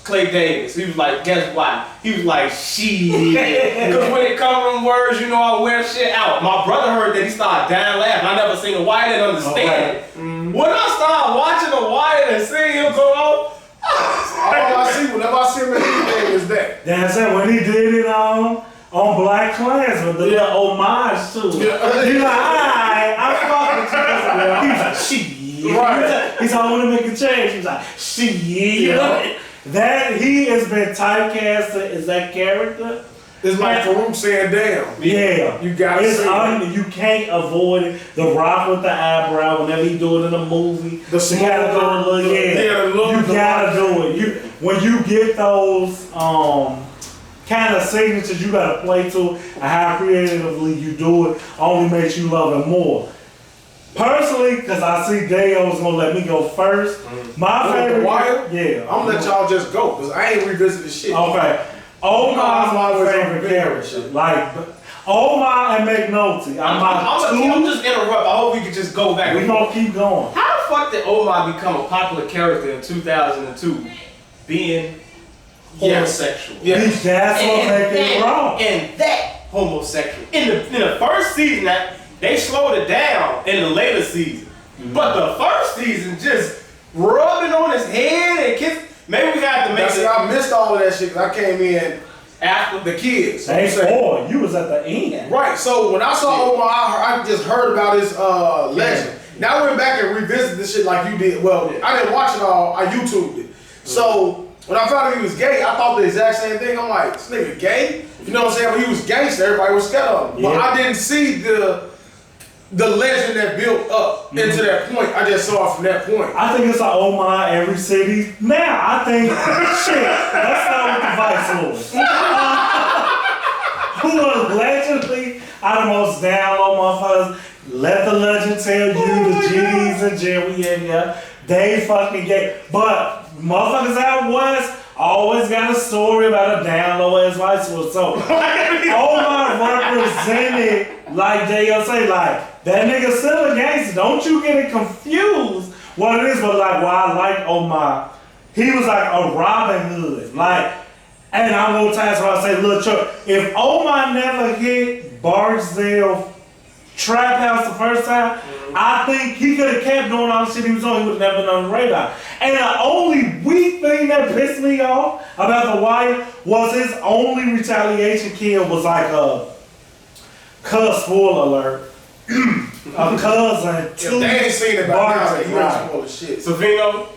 Clay Davis. He was like, guess why? He was like, shit. Because when it comes from words, you know I wear shit out. My brother heard that, he started dying laughing. I never seen a Wire and understand. Okay. When I started watching the Wire and seeing him go off, all I see whenever I see him in anything is that. That's it. When he did it on Black Klansman, the little homage to it. He's like, alright, I fuck with you. He's like, shit. Right. He's like, I want to make a change. He's like, shit. Yeah. That he has been typecasted as that character. It's like Farouk saying, damn. Yeah. You got it. You can't avoid it. The Rock with the eyebrow, whenever he do it in a movie. The small, you gotta do it. When you get those kind of signatures, you gotta play to and how creatively you do it only makes you love it more. Personally, because I see Dayo's gonna let me go first. My favorite. Wire? Yeah. I'm gonna let y'all just go because I ain't revisited shit. Okay. Omar's my favorite character. Like Omar and McNulty. I'm just interrupt. I hope we can just go back. We gonna keep going. How the fuck did Omar become a popular character in 2002? Being homosexual. Yes. That's what makes it wrong. And that homosexual. In the first season, that they slowed it down in the later season. But the first season just rubbing on his head and kissing. Maybe we got to make it. I missed all of that shit because I came in after the kids. Boy, you was at the end. Right. So when I saw Omar, I just heard about his legend. Now I went back and revisited this shit like you did. Well, I didn't watch it all. I YouTubed it. So when I found out he was gay, I thought the exact same thing. I'm like, this nigga gay? You know what I'm saying? When he was gangster, everybody was scared of him. But I didn't see the legend that built up into that point. I just saw it from that point. I think it's an Omar every city. Now, I think, shit, let's start with the Vice Lord. Who was allegedly out of most down low motherfuckers. Let the legend tell you the G's and Jerry in here. They fucking gay. But motherfuckers out west always got a story about a down low ass Vice Lord. So, Omar represented, like J.cole say, like, that nigga still a gangster. Don't you get it confused what it is, but like why I like Omar. He was like a Robin Hood. Like, and I'm gonna tell you I say, look, Chuck, if Omar never hit Barksdale Trap House the first time, I think he could have kept doing all the shit he was on. He would have never been on the radar. And the only weak thing that pissed me off about The Wire was his only retaliation kill was like a spoiler alert. A cousin. If they ain't seen it by now, they ain't full of shit. Savino?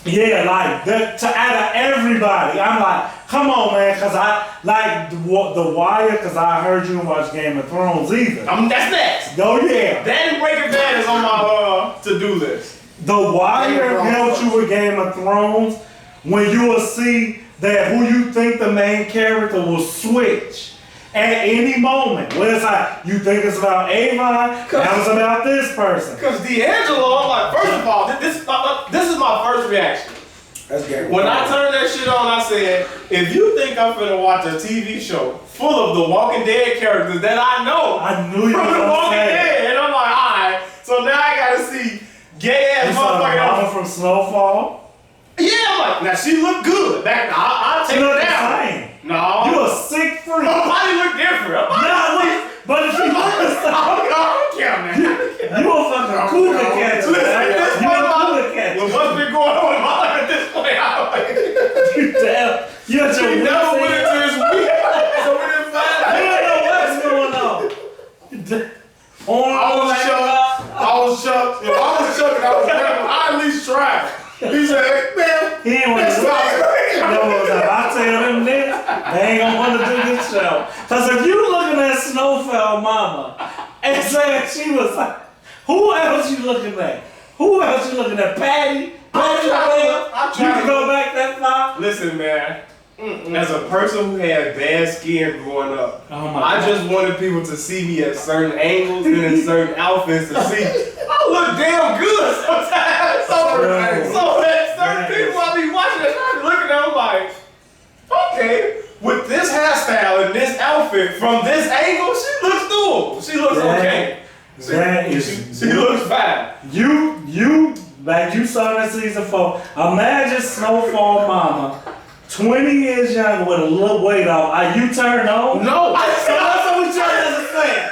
Yeah, like out of everybody, I'm like, come on, man, because I like the Wire, because I heard you didn't watch Game of Thrones either. That's next. Oh yeah. That and Breaking Bad is on my to-do list. The Wire helped you with Game of Thrones when you will see that who you think the main character will switch at any moment. Where it's like, you think it's about Avon, that was about this person. Because D'Angelo, I'm like, first of all, this is my first reaction. That's gay. When I turned that shit on, I said, if you think I'm finna watch a TV show full of the Walking Dead characters that I know I knew you from were the gonna Walking say it. Dead, and I'm like, alright, so now I gotta see gay ass You saw the motherfucker. mama from Snowfall? Yeah, I'm like, now she look good. I'll take She her look the down. same. No. You a sick freak. Her body look different. But if you look the same, I don't care, man. you a fucking cougar catcher. Listen, at this You point, a cougar catcher. with what's been going on in my life at this point, I'm like, You damn. You at your he never went wits' into end. his week, so we didn't find out. You don't know what's going on. I was shocked. If I was shocked and I was ready, I at least tried. He said, hey, man, He ain't want to do it. I tell them this, they ain't gonna want to do this show. Cause if you looking at Snowfall Mama and saying she was like, who else you looking at? Who else you looking at? Patty? Patty I'm You can go back that far? Listen, man. As a person who had bad skin growing up, Oh my I God. just wanted people to see me at certain angles and in certain outfits to see I look damn good sometimes. So that certain people I be watching that I be looking at, I'm like, okay, with this hairstyle and this outfit from this angle, she looks doable. She looks okay. That is She looks fine. You like you saw that season 4. Imagine Snowfall Mama, 20 years younger with a little weight off. Are you turned on? no. So that's what we trying to say.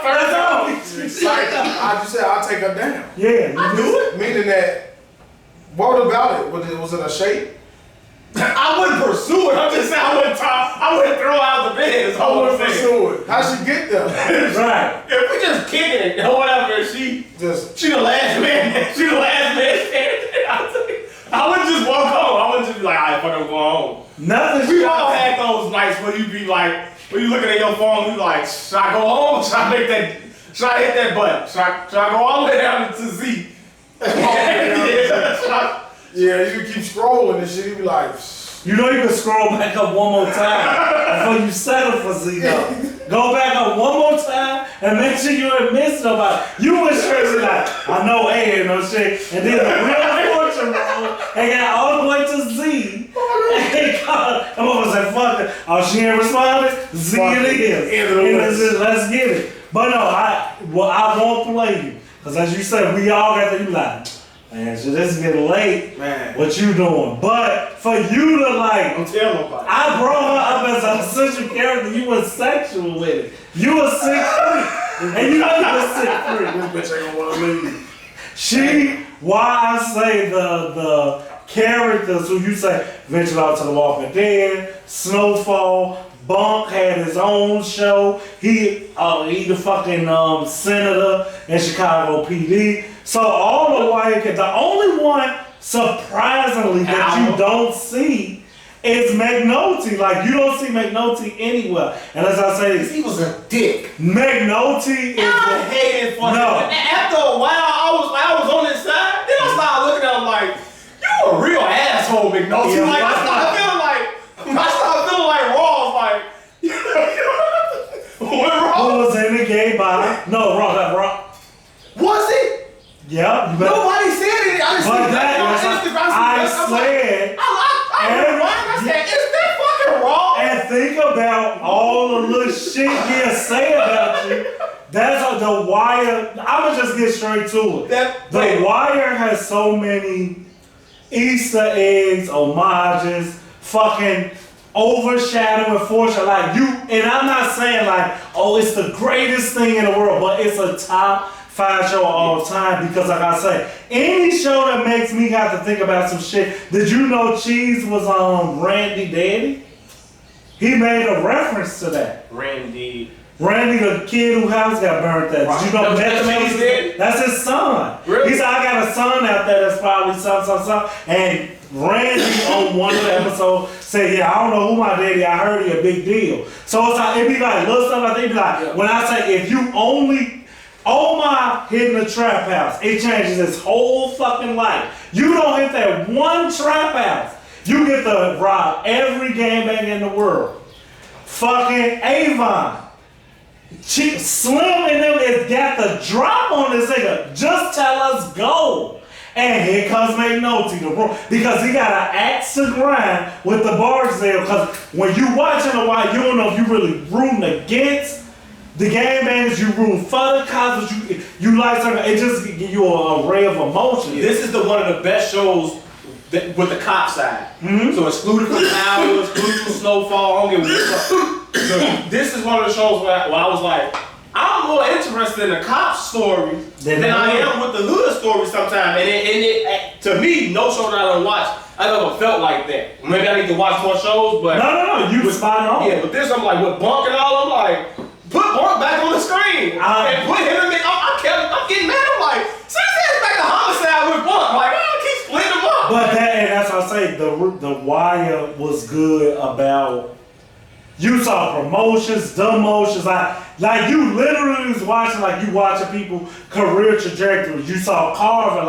That's all we I just said, I'll take her down. Yeah, you do it. Meaning that, what about it? Was it a shape? I wouldn't pursue it. I'm just saying I wouldn't throw out the bed. Is I all I'm wouldn't saying. pursue it. How'd she get there? Right. If we just kicking it or whatever, she the last man. She the last man standing. I wouldn't just walk home. I wouldn't just be like, alright, fuck, I'm going home. Nothing. We all had those nights where you be like, when you looking at your phone, you like, should I go home? Should I make that? Should I hit that button? Should I go all the way down to Z? Yeah, you can keep scrolling and shit. You be like, You know you can scroll back up one more time before you settle for Z though. Go back up one more time and make sure you ain't miss nobody. You was straight like, I know A and no shit. And then the real fortune roll and got all the way to Z. And they called, I'm over said, fuck it. Oh, she ain't responded? Z Fuck it it. is. End of the And list. it's just, let's get it. But no, I won't play you. Because as you said, we all got to be like, man, so this is getting late. man. What you doing? But for you to like, Don't tell nobody. I brought her up as a central character. You was sexual with it. You was sick freak. And you know you was sick freak. This bitch ain't gonna wanna leave. She, why I say the characters who you say ventured out to the Walking Dead, Snowfall, Bunk had his own show. He the fucking senator in Chicago PD. So all the white kids, the only one surprisingly that you don't see is McNulty. Like you don't see McNulty anywhere. And as I say, He was a dick. McNulty is I hated fucking. No. After a while, I was on his side. Then I started looking at him like, you a real asshole, McNulty. Yeah, Like I started feeling like Raw. Like, what who Raw? was in the gay bar. No, wrong, that wrong. Was it? Yeah, you better. Nobody said it. I just But seen that on is, Instagram. I said, I said, is that fucking Raw? and think about all the little shit he'll say about you. That's what The Wire, I'ma just get straight to it. The Wire has so many Easter eggs, homages, fucking overshadowing fortune. Like you, and I'm not saying like, oh, it's the greatest thing in the world, but it's a top 5 show of all time because like I say, any show that makes me have to think about some shit. Did you know Cheese was on Randy Daddy? He made a reference to that. Randy, the kid whose house got burnt that. Right. You know, That's what he did? That's his son. Really? He said, I got a son out there that's probably some. And Randy on one of the episodes said, yeah, I don't know who my daddy, I heard he a big deal. So it's like, it'd be like little stuff like that. It'd be like, when I say, if you only, Omar hitting the trap house, it changes his whole fucking life. You don't hit that one trap house, you get to rob every gangbang in the world. Fucking Avon. Slim and them has got the drop on this nigga. Just tell us go. And here comes McNulty, because he got an axe to grind with the Barksdale. Because when you watching a while, you don't know if you really rooting against the game managers, you root for the cops, you like something. It just give you an array of emotions. This is one of the best shows with the cop side. So excluded from Power, excluded from Snowfall. I don't give a fuck. So this is one of the shows where I was like, I'm more interested in the cop story than I am with the hood story sometimes. And it, to me, no show that I don't watch, I never felt like that. Maybe I need to watch more shows, but no, you spot on. Yeah, but this I'm like with Bunk and all. I'm like, put Bunk back on the screen and put him in. I'm getting mad. I'm like, send his ass back to homicide with Bunk. Like, I keep splitting them up. But that's what I say. The Wire was good about. You saw promotions, demotions, like you literally was watching like you watching people career trajectories. You saw Carver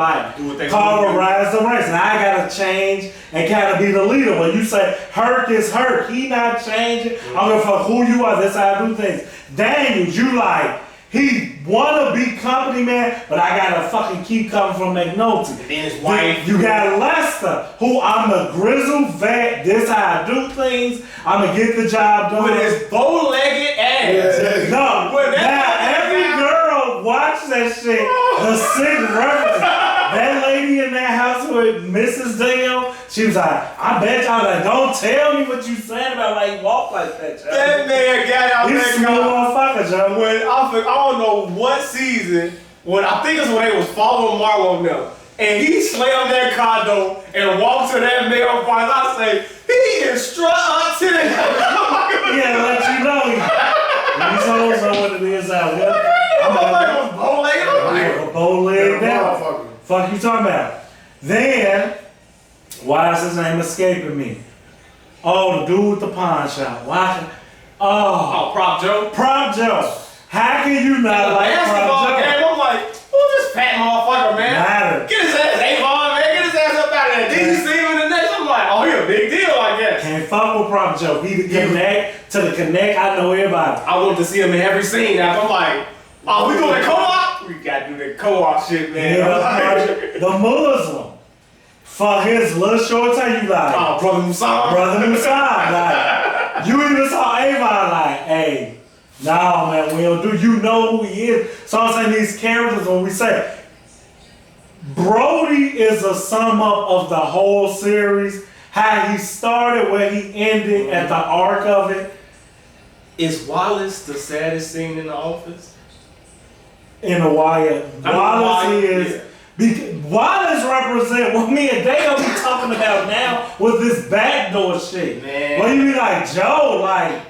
Carver rise the ranks, and I gotta change and kind of be the leader. When you say Herc is Herc, he not changing. I don't give a fuck who you are. That's how I do things. Daniels, you like he wanna be company man, but I gotta fucking keep coming from McNulty. And then his wife. You got Lester, who I'm the grizzled vet. This how I do things. I'ma get the job done. With his bow-legged ass. No, now every girl watch that shit. The sick reference. That lady in that house with Mrs. Dale, she was like, I bet y'all like, don't tell me what you saying about like walk like that, y'all. That man got out He's there. small motherfucker, y'all. When I don't know what season, I think it's when they was following Marlo now. And he slammed that car door and walked to that male part. I say, he is strut to the Yeah, let you know. These hoes know what it is out here. I'm like, bow-legged. Bow-legged down. Fuck you talking about? Then, why is his name escaping me? Oh, the dude with the pawn shop. Why? Oh, Prop Joe. Prop Joe. How can you not like basketball Prop Joe? game, I'm like, who's this fat motherfucker, man? Matter. Get his ass, Avon, man. Get his ass up out of there. Did you see him in the next? I'm like, oh, he a big deal, I guess. Can't fuck with Prop Joe. He the connect to the connect. I know everybody. I want to see him in every scene now. I'm like, oh, we doing the co-op? We got to do the co-op shit, man. Yeah, the Muslim. For his little short time, you like, oh, Brother Musan. Brother Musan. Like, you even saw Avon like, hey, no, man, we don't do. You know who he is. So I'm saying these characters, when we say Brody is a sum up of the whole series, how he started, where he ended, at the arc of it. Is Wallace the saddest scene in The Office? In The Wire, Wallace is. Wallace represent what me and Dale be talking about now with this backdoor shit. Man. Well, you be like Joe, like,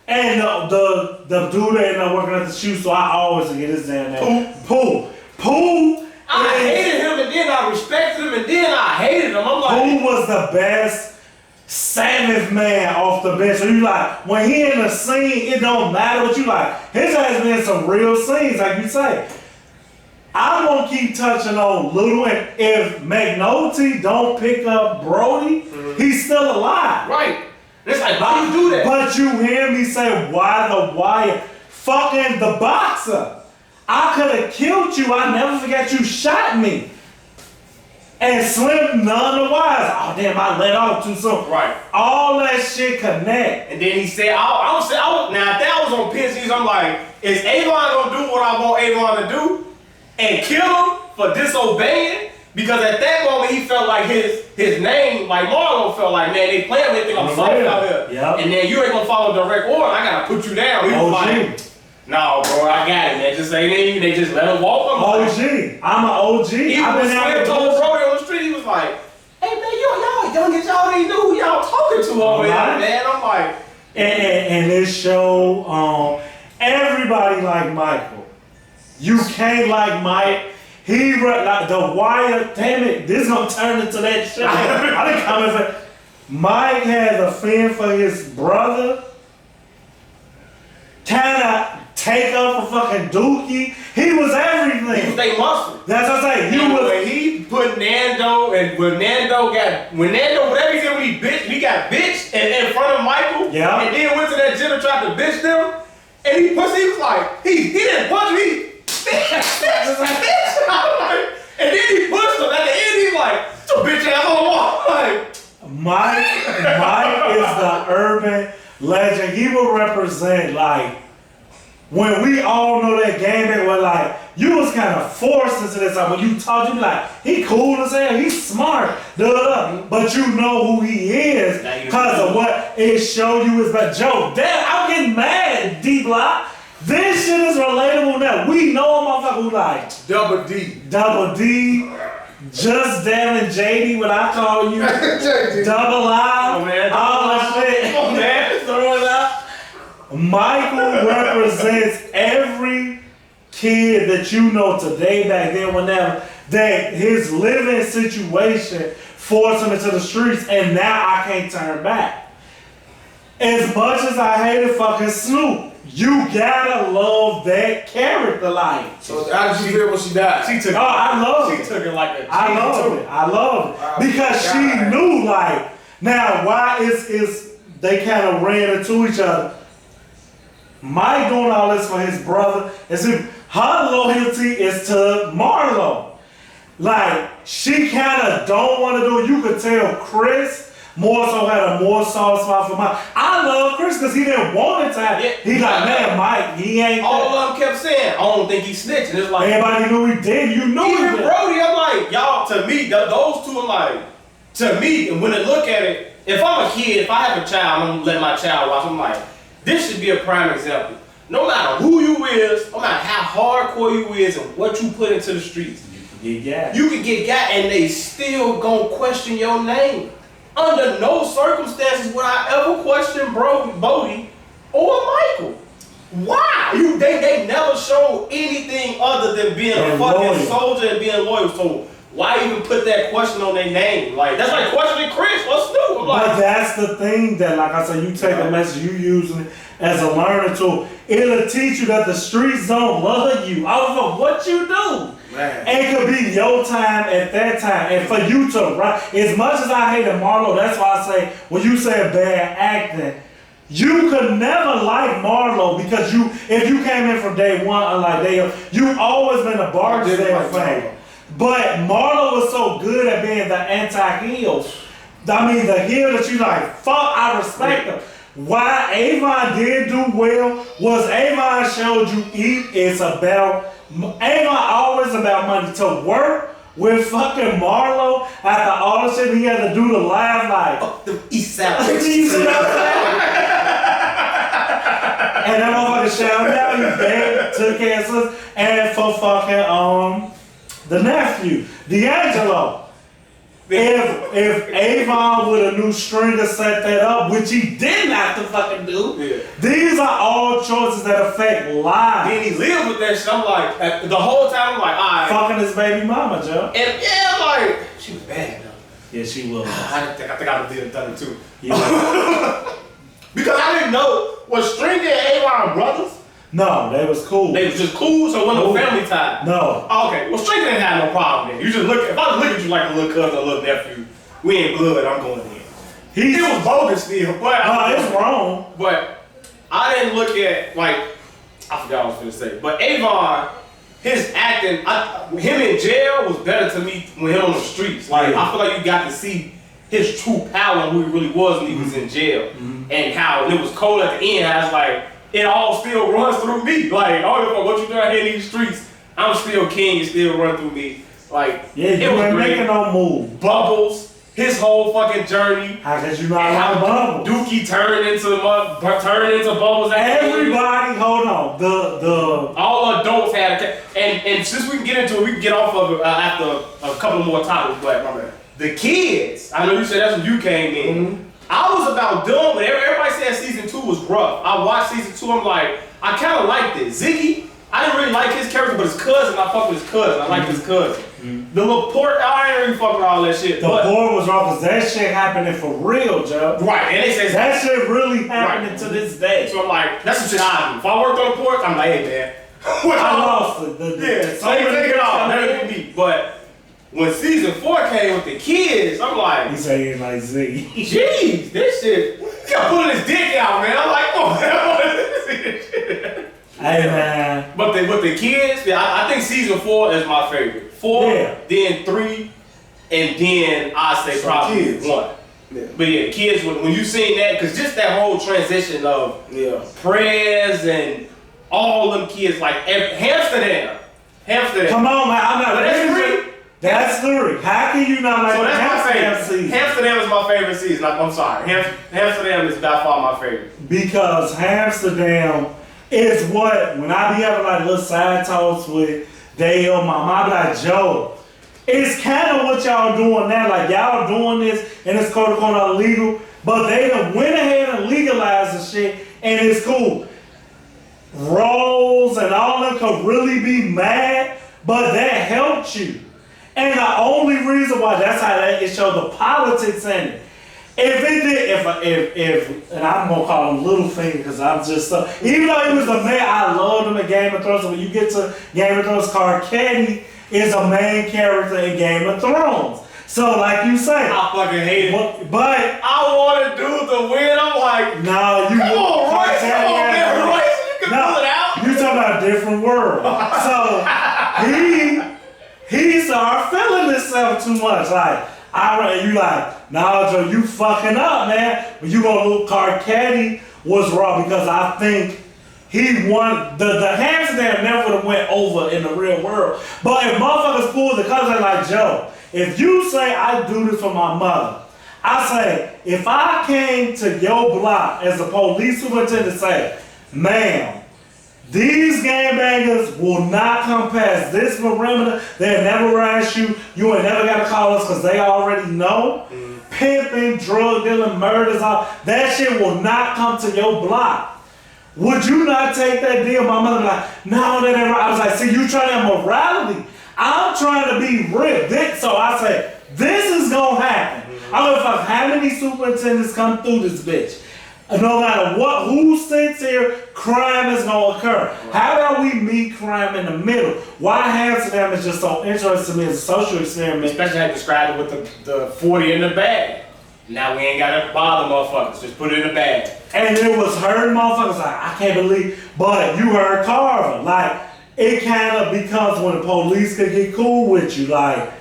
and the dude that ended up working at the shoe, so I always get his damn name. Pooh. I hated him and then I respected him and then I hated him. I'm like, Pooh was the best seventh man off the bench. So you like, when he in the scene, it don't matter what you like. His ass been in some real scenes, like you say. I won't keep touching on Little, and if McNulty don't pick up Brody, he's still alive. right. It's like, why you do that? But you hear me say, why the Wire? Fucking the boxer. I could have killed you. I never forget you shot me. And Slim none the wise. Oh damn, I let off too soon. Right. All that shit connect. And then he said, now if that was on Pisces, I'm like, is Avon gonna do what I want Avon to do? And kill him for disobeying? Because at that moment he felt like his name, like Marlon felt like, man, they playing with me, think I'm soft out here. Yep. And then you ain't gonna follow direct order, I gotta put you down. He was like, no, bro, I got it, man. Just ain't in. They just let him walk him. OG. I'm an OG. He I've was been out scared there. told Brody on the street, he was like, hey man, y'all ain't know who y'all talking to over here, man. I'm like, And this show, everybody like Michael. You can't like Mike. He like The Wire. Damn it, this gonna turn into that show. I didn't come in for. Mike had a fin for his brother. Kinda take up for fucking Dookie. He was everything. he was they muscle. That's what I say. When he put Nando and when Nando whatever he did when he got bitched in front of Michael. Yeah. And then went to that gym and tried to bitch them. And he was like, he didn't punch me. Bitch. And then he pushed him. At the end, he's like, "Your bitch ass on the wall." Like, Mike is the urban legend. He will represent like when we all know that game that where like you was kind of forced into this. Like when you talk, you be like, he cool as hell, he's smart, but you know who he is because of what it showed you is but Joe. Damn, I'm getting mad, Dblock. This shit is relatable now. We know a motherfucker who like Double D, Just Damn and JD, what I call you, Double I, all that shit. Come on, man, throw it out. Michael represents every kid that you know today, back then, whenever, that his living situation forced him into the streets, and now I can't turn back. As much as I hated fucking Snoop, you gotta love that character life. So how did you feel when she died? She took. Oh, I love it. She took it like a. I love it because she knew like now why is they kind of ran into each other. Mike doing all this for his brother. As if her loyalty is to Marlo. Like she kind of don't want to do it. You could tell Chris more so had a more soft spot for Mike. I love Chris because he didn't want it to happen. He like, man, Mike, he ain't. All of them kept saying, I don't think he's snitching. It's like everybody knew he did. You knew even he did. Brody, I'm like, y'all, to me, those two are like, to me, and when I look at it, if I'm a kid, if I have a child, I'm gonna let my child watch. I'm like, this should be a prime example. No matter who you is, no matter how hardcore you is and what you put into the streets, you can get got and they still gonna question your name. Under no circumstances would I ever question Bodie or Michael. Why? They never showed anything other than being a fucking soldier and being loyal. So why even put that question on their name? Like that's like questioning Chris. What's new? But that's the thing that, like I said, you take a message, you using it as a learning tool. It'll teach you that the streets don't love you. I don't know what you do. Man. It could be your time at that time. And for you to write, as much as I hated Marlo, that's why I say, when you say bad acting, you could never like Marlo because if you came in from day one, unlike you always been a Barksdale fan. But Marlo was so good at being the anti-heel. I mean, the heel that you like, fuck, I respect him. Why Avon did do well was Avon showed you it's about, Avon always about money. To work with fucking Marlo after all the shit he had to do to live like, fuck the East Side. You see what I'm saying? And that motherfucker shouted out, you dead, took answers, and for fucking, the nephew, D'Angelo. If Avon with a new stringer set that up, which he didn't have to fucking do, these are all choices that affect lives. Then he lived with that shit. I'm like, the whole time I'm like, alright. Fucking his baby mama, Joe. And yeah, I'm like, she was bad though. Yeah, she was. I think I would have done it too. Because I didn't know, was Stringer and Avon brothers? No, they was cool. They was just cool, so it wasn't no family tie. No. Okay, well, Stringer didn't have no problem then. You just look, if I look at you like a little cousin or a little nephew, we ain't blood, I'm going in. It was bogus still, but it's wrong. But I didn't look at, like, I forgot what I was going to say, but Avon, his acting, him in jail was better to me when him on the streets. Like, I feel like you got to see his true power and who he really was when he was in jail. And how it was cold at the end, I was like, it all still runs through me. Like, I don't know what you doing here in these streets. I'm still king, it still run through me. Like, yeah, you ain't making no move. Bubbles, his whole fucking journey. How could you not like Bubbles? Dookie turned into Bubbles. Everybody, hold on. All adults had and since we can get into it, we can get off of it after a couple more topics. But the kids, I know you said that's when you came in. I was about done with everybody said season 2 was rough. I watched season 2, I'm like, I kind of liked it. Ziggy, I didn't really like his character, but his cousin, I fucked with his cousin. I liked his cousin. The little port, I ain't really fucking with all that shit. The port was wrong because that shit happening for real, Joe. Right, and they say that shit really happening to this day. So I'm like, that's some shit I do. If I worked on the port, I'm like, hey man. I lost it. Take it off. That'd be me. But when season 4 came with the kids, I'm like, he said he ain't like Z. Jeez, this shit. He got pulling his dick out, man. I'm like, oh man, I want to see this shit. Hey man. But with the kids, I think season 4 is my favorite. 4, Yeah. then 3, and then I say probably Kids. 1. Yeah. But yeah, kids, when you seen that, because just that whole transition of prayers and all them kids, like Amsterdam. Come on, man. I'm not But that's 3. That's 3. How can you not like So that's my Amsterdam favorite. season? Amsterdam is my favorite season. I'm sorry. Amsterdam is by far my favorite. Because Amsterdam is what, when I be having like little side talks with Dale, my mom, I be like, Joe, it's kind of what y'all doing now. Like, y'all doing this, and it's quote unquote illegal, but they done went ahead and legalized the shit, and it's cool. Rose and all them could really be mad, but that helped you. And the only reason why that's how it showed the politics in it. If it did, if and I'm gonna call him Littlefinger because I'm just even though he was a man, I loved him in Game of Thrones. So when you get to Game of Thrones, Carcetti is a main character in Game of Thrones. So like you say, I fucking hate it. But I want to do the win. I'm like, no, you come on, Royce. Come on, man, Royce. You can pull it out. You talking about a different world. So he started feeling himself too much. Like, you like, nah, Joe, you fucking up, man. But you gonna look, Carcetti was wrong because I think he won. The Amsterdam never would have went over in the real world. But if motherfuckers pull the colors, they're like, Joe, if you say I do this for my mother, I say, if I came to your block as a police superintendent and say, ma'am, these gangbangers will not come past this perimeter. They'll never harass you. You ain't never got to call us because they already know. Pimping, drug dealing, murders, all that shit will not come to your block. Would you not take that deal? My mother be like, no, that ain't right. I was like, see, you trying to have morality. I'm trying to be real. So I say, this is going to happen. I don't give a fuck how many superintendents come through this bitch. No matter who sits here, crime is gonna occur. How about we meet crime in the middle? Why Amsterdam is just so interesting to me as a social experiment. Especially I described it with the 40 in the bag. Now we ain't gotta bother motherfuckers. Just put it in the bag. And it was hurting motherfuckers like, I can't believe, but you heard Carver. Like, it kind of becomes when the police could get cool with you. Like,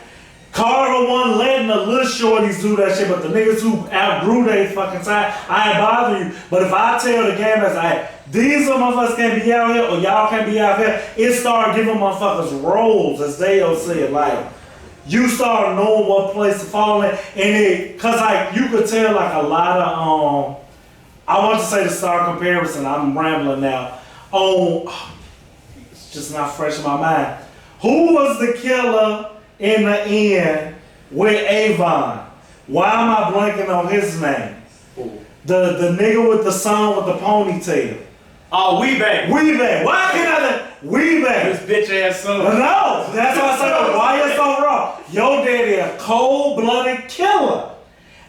Carver wasn't letting the little shorties do that shit, but the niggas who outgrew their fucking time, I ain't bother you. But if I tell the game that's like, these motherfuckers can't be out here or y'all can't be out here, it started giving motherfuckers roles, as Dale said. Like, you start knowing what place to fall in, and it, cause like you could tell like a lot of I want to say the star comparison. I'm rambling now. It's just not fresh in my mind. Who was the killer in the end with Avon? Why am I blanking on his name? Ooh. The nigga with the son with the ponytail. Oh, Weebang. Why can't I? This bitch ass son. No, that's why I said why you so wrong. Your daddy a cold-blooded killer,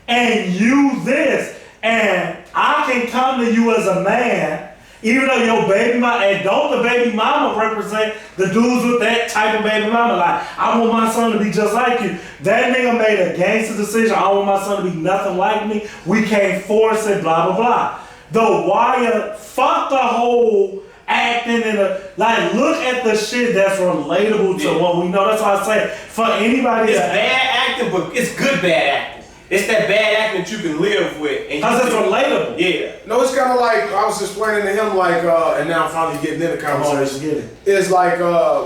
and you this, and I can come to you as a man. Even though your baby mama, and don't the baby mama represent the dudes with that type of baby mama? Like, I want my son to be just like you. That nigga made a gangster decision. I want my son to be nothing like me. We can't force it, blah, blah, blah. The Wire, fuck the whole acting and like, look at the shit that's relatable to what we know. That's why I say, for anybody It's bad acting, but it's good bad acting. It's that bad acting that you can live with. Because it's relatable. Yeah. No, it's kind of like, I was explaining to him, like, and now I'm finally getting in the conversation. Get it. It's like,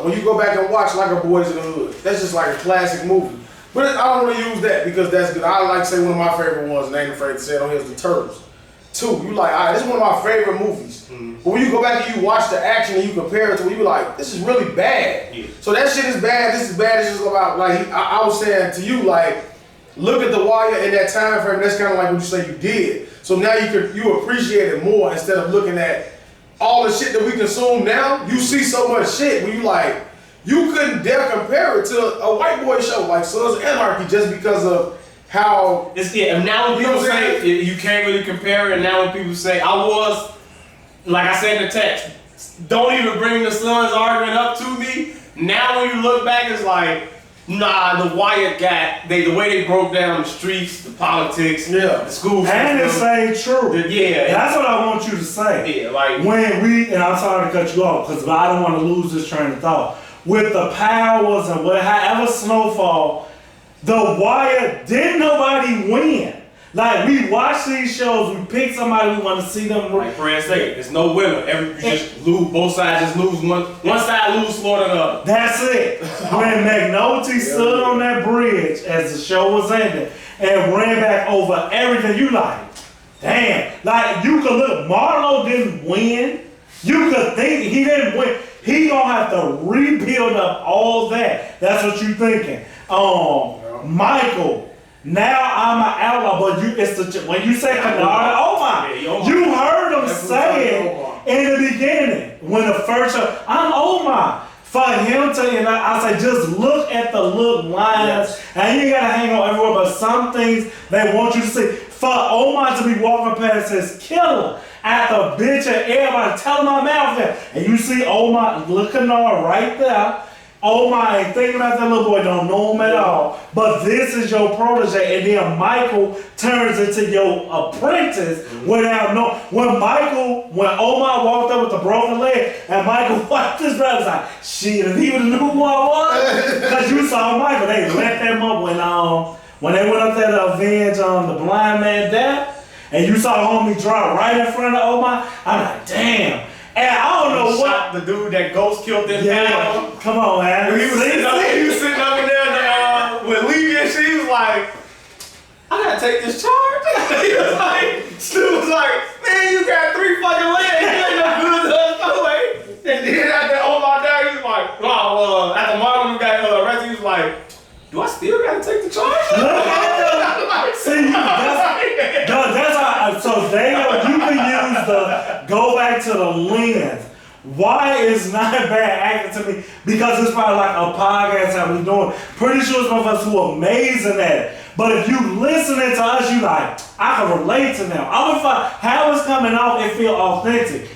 when you go back and watch, like, a Boys in the Hood, that's just like a classic movie. But I don't really use that because that's good. I like to say one of my favorite ones, and I ain't afraid to say it on here, is The Turtles. 2, you like, all right, this is one of my favorite movies. But when you go back and you watch the action and you compare it to it, you be like, this is really bad. Yeah. So that shit is bad, this is bad, it's just about, like, I was saying to you, like, look at The Wire in that time frame. That's kind of like what you say you did. So now you appreciate it more instead of looking at all the shit that we consume now. You see so much shit where you like, you couldn't dare compare it to a white boy show like Sons of Anarchy just because of how it's and now when people say you can't really compare it, and now when people say like I said in the text, don't even bring the Sons argument up to me. Now when you look back, it's like, nah, The Wire got the way they broke down the streets, the politics, the school system. And it say true. Yeah. That's what I want you to say. Yeah, like when and I'm sorry to cut you off because I don't want to lose this train of thought. with the powers and however Snowfall, The Wire, didn't nobody win. Like, we watch these shows, we pick somebody, we want to see them. Like Fran said, there's no winner. You just lose, both sides just lose. One side lose slower than the other. That's it. When McNulty stood on that bridge as the show was ending and ran back over everything, you like, damn. Like, you could look, Marlo didn't win. You could think he didn't win. He gonna have to rebuild up all that. That's what you thinking. Michael. Now I'm an outlaw, but when you say Kennard, Omar, you heard him say it in the beginning when the first show. I'm Omar. For him to, and I say, just look at the look lines, and you gotta hang on everywhere. But some things they want you to see. For Omar to be walking past his killer at the bitch and everybody telling my mouth there, and you see Omar, look Kennard right there. Omar ain't thinking about that little boy, don't know him at all. But this is your protege, and then Michael turns into your apprentice without knowing. When Omar walked up with the broken leg, and Michael wiped his breath, was like, shit, if he would have knew who I was. Because you saw Michael, they let them up when they went up there to avenge the blind man death, and you saw homie drop right in front of Omar. I'm like, damn. And I don't know what the dude that Ghost killed in town. Come on, man. He was sitting up in there with Levy and she was like, I gotta take this charge. He was like, Stu was like, man, you got 3 fucking legs. You ain't no good to us, no way. And then after Omar died, he was like, after Marlon got arrested, he was like, do I still gotta take the charge? See, that's how. So Daniel, you can use go back to the lens. Why is not bad acting to me? Because it's probably like a podcast that we doing. Pretty sure some of us who are amazing at it. But if you listening to us, you like, I can relate to them. I would find how it's coming off, it feel authentic.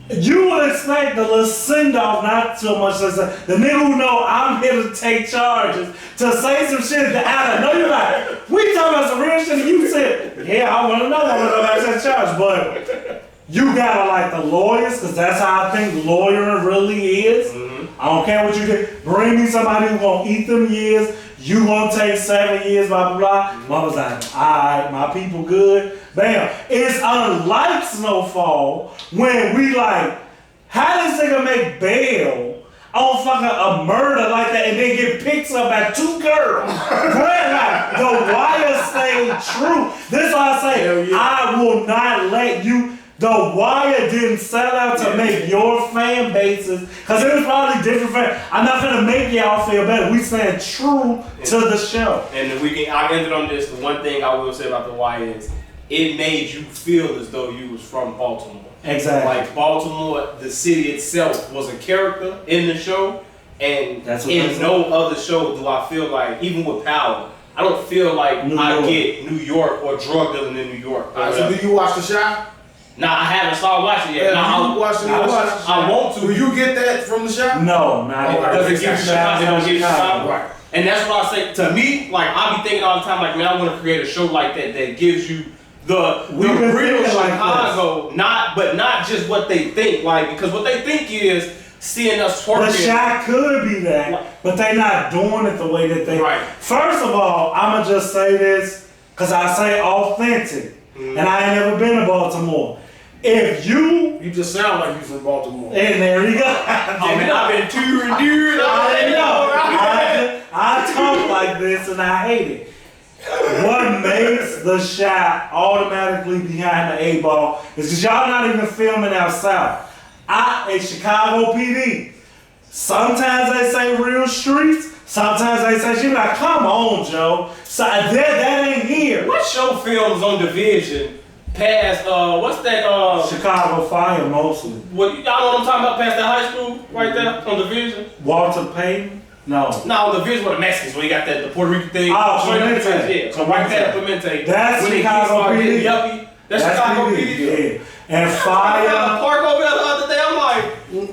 You would expect the little send-off, not so much as the nigga who know I'm here to take charges, to say some shit that I know you're like, we talking about some real shit, and you said, yeah, I want to know about that charge, but you gotta like the lawyers, because that's how I think lawyering really is. I don't care what you do. Bring me somebody who gonna eat them years, you gonna take 7 years, blah, blah, blah. Mama's like, alright, my people good. Bam. It's unlike Snowfall when we like, how does nigga make bail on fucking a murder like that and then get picked up by 2 girls? Like, the Wire stayed true. This is why I say, I will not let you. The Wire didn't set out to make your fan bases, because it was probably different fans. I'm not gonna make y'all feel better. We stand true to the show. And I ended on this. The one thing I will say about The Wire is, it made you feel as though you was from Baltimore. Exactly. Like Baltimore, the city itself was a character in the show, and in no other show do I feel like, even with Power, I don't feel like I get New York or drug dealing in New York. So do you watch The Shop? Nah, I haven't started watching yet. I want to. Will you get that from The Shop? No, not does it give you Chicago? Right. And that's what I say. To me, like, I be thinking all the time, like, man, I want to create a show like that that gives you the real Chicago, but not just what they think, like, because what they think is seeing us twerking. The shot could be that, but they not doing it the way that they. Right. First of all, I'ma just say this, cause I say authentic, and I ain't never been to Baltimore. If you just sound like you from Baltimore. And there you go. I mean, I've been touring, dude. I talk like this and I hate it. What makes the shot automatically behind the 8 ball is because y'all not even filming out south. In Chicago PD, sometimes they say real streets, sometimes they say shit like, come on, Joe. So that ain't here. What show films on Division past, what's that, Chicago Fire mostly. What, y'all know what I'm talking about past that high school right there on Division? Walter Payton? No, on Division with the Mexicans where you got that the Puerto Rican thing. Oh, Clemente. Yeah, so right there, Clemente. That's when Chicago PD. Yuppie. That's Chicago PD. Yeah. And Fire. I park over there the other day. I'm like,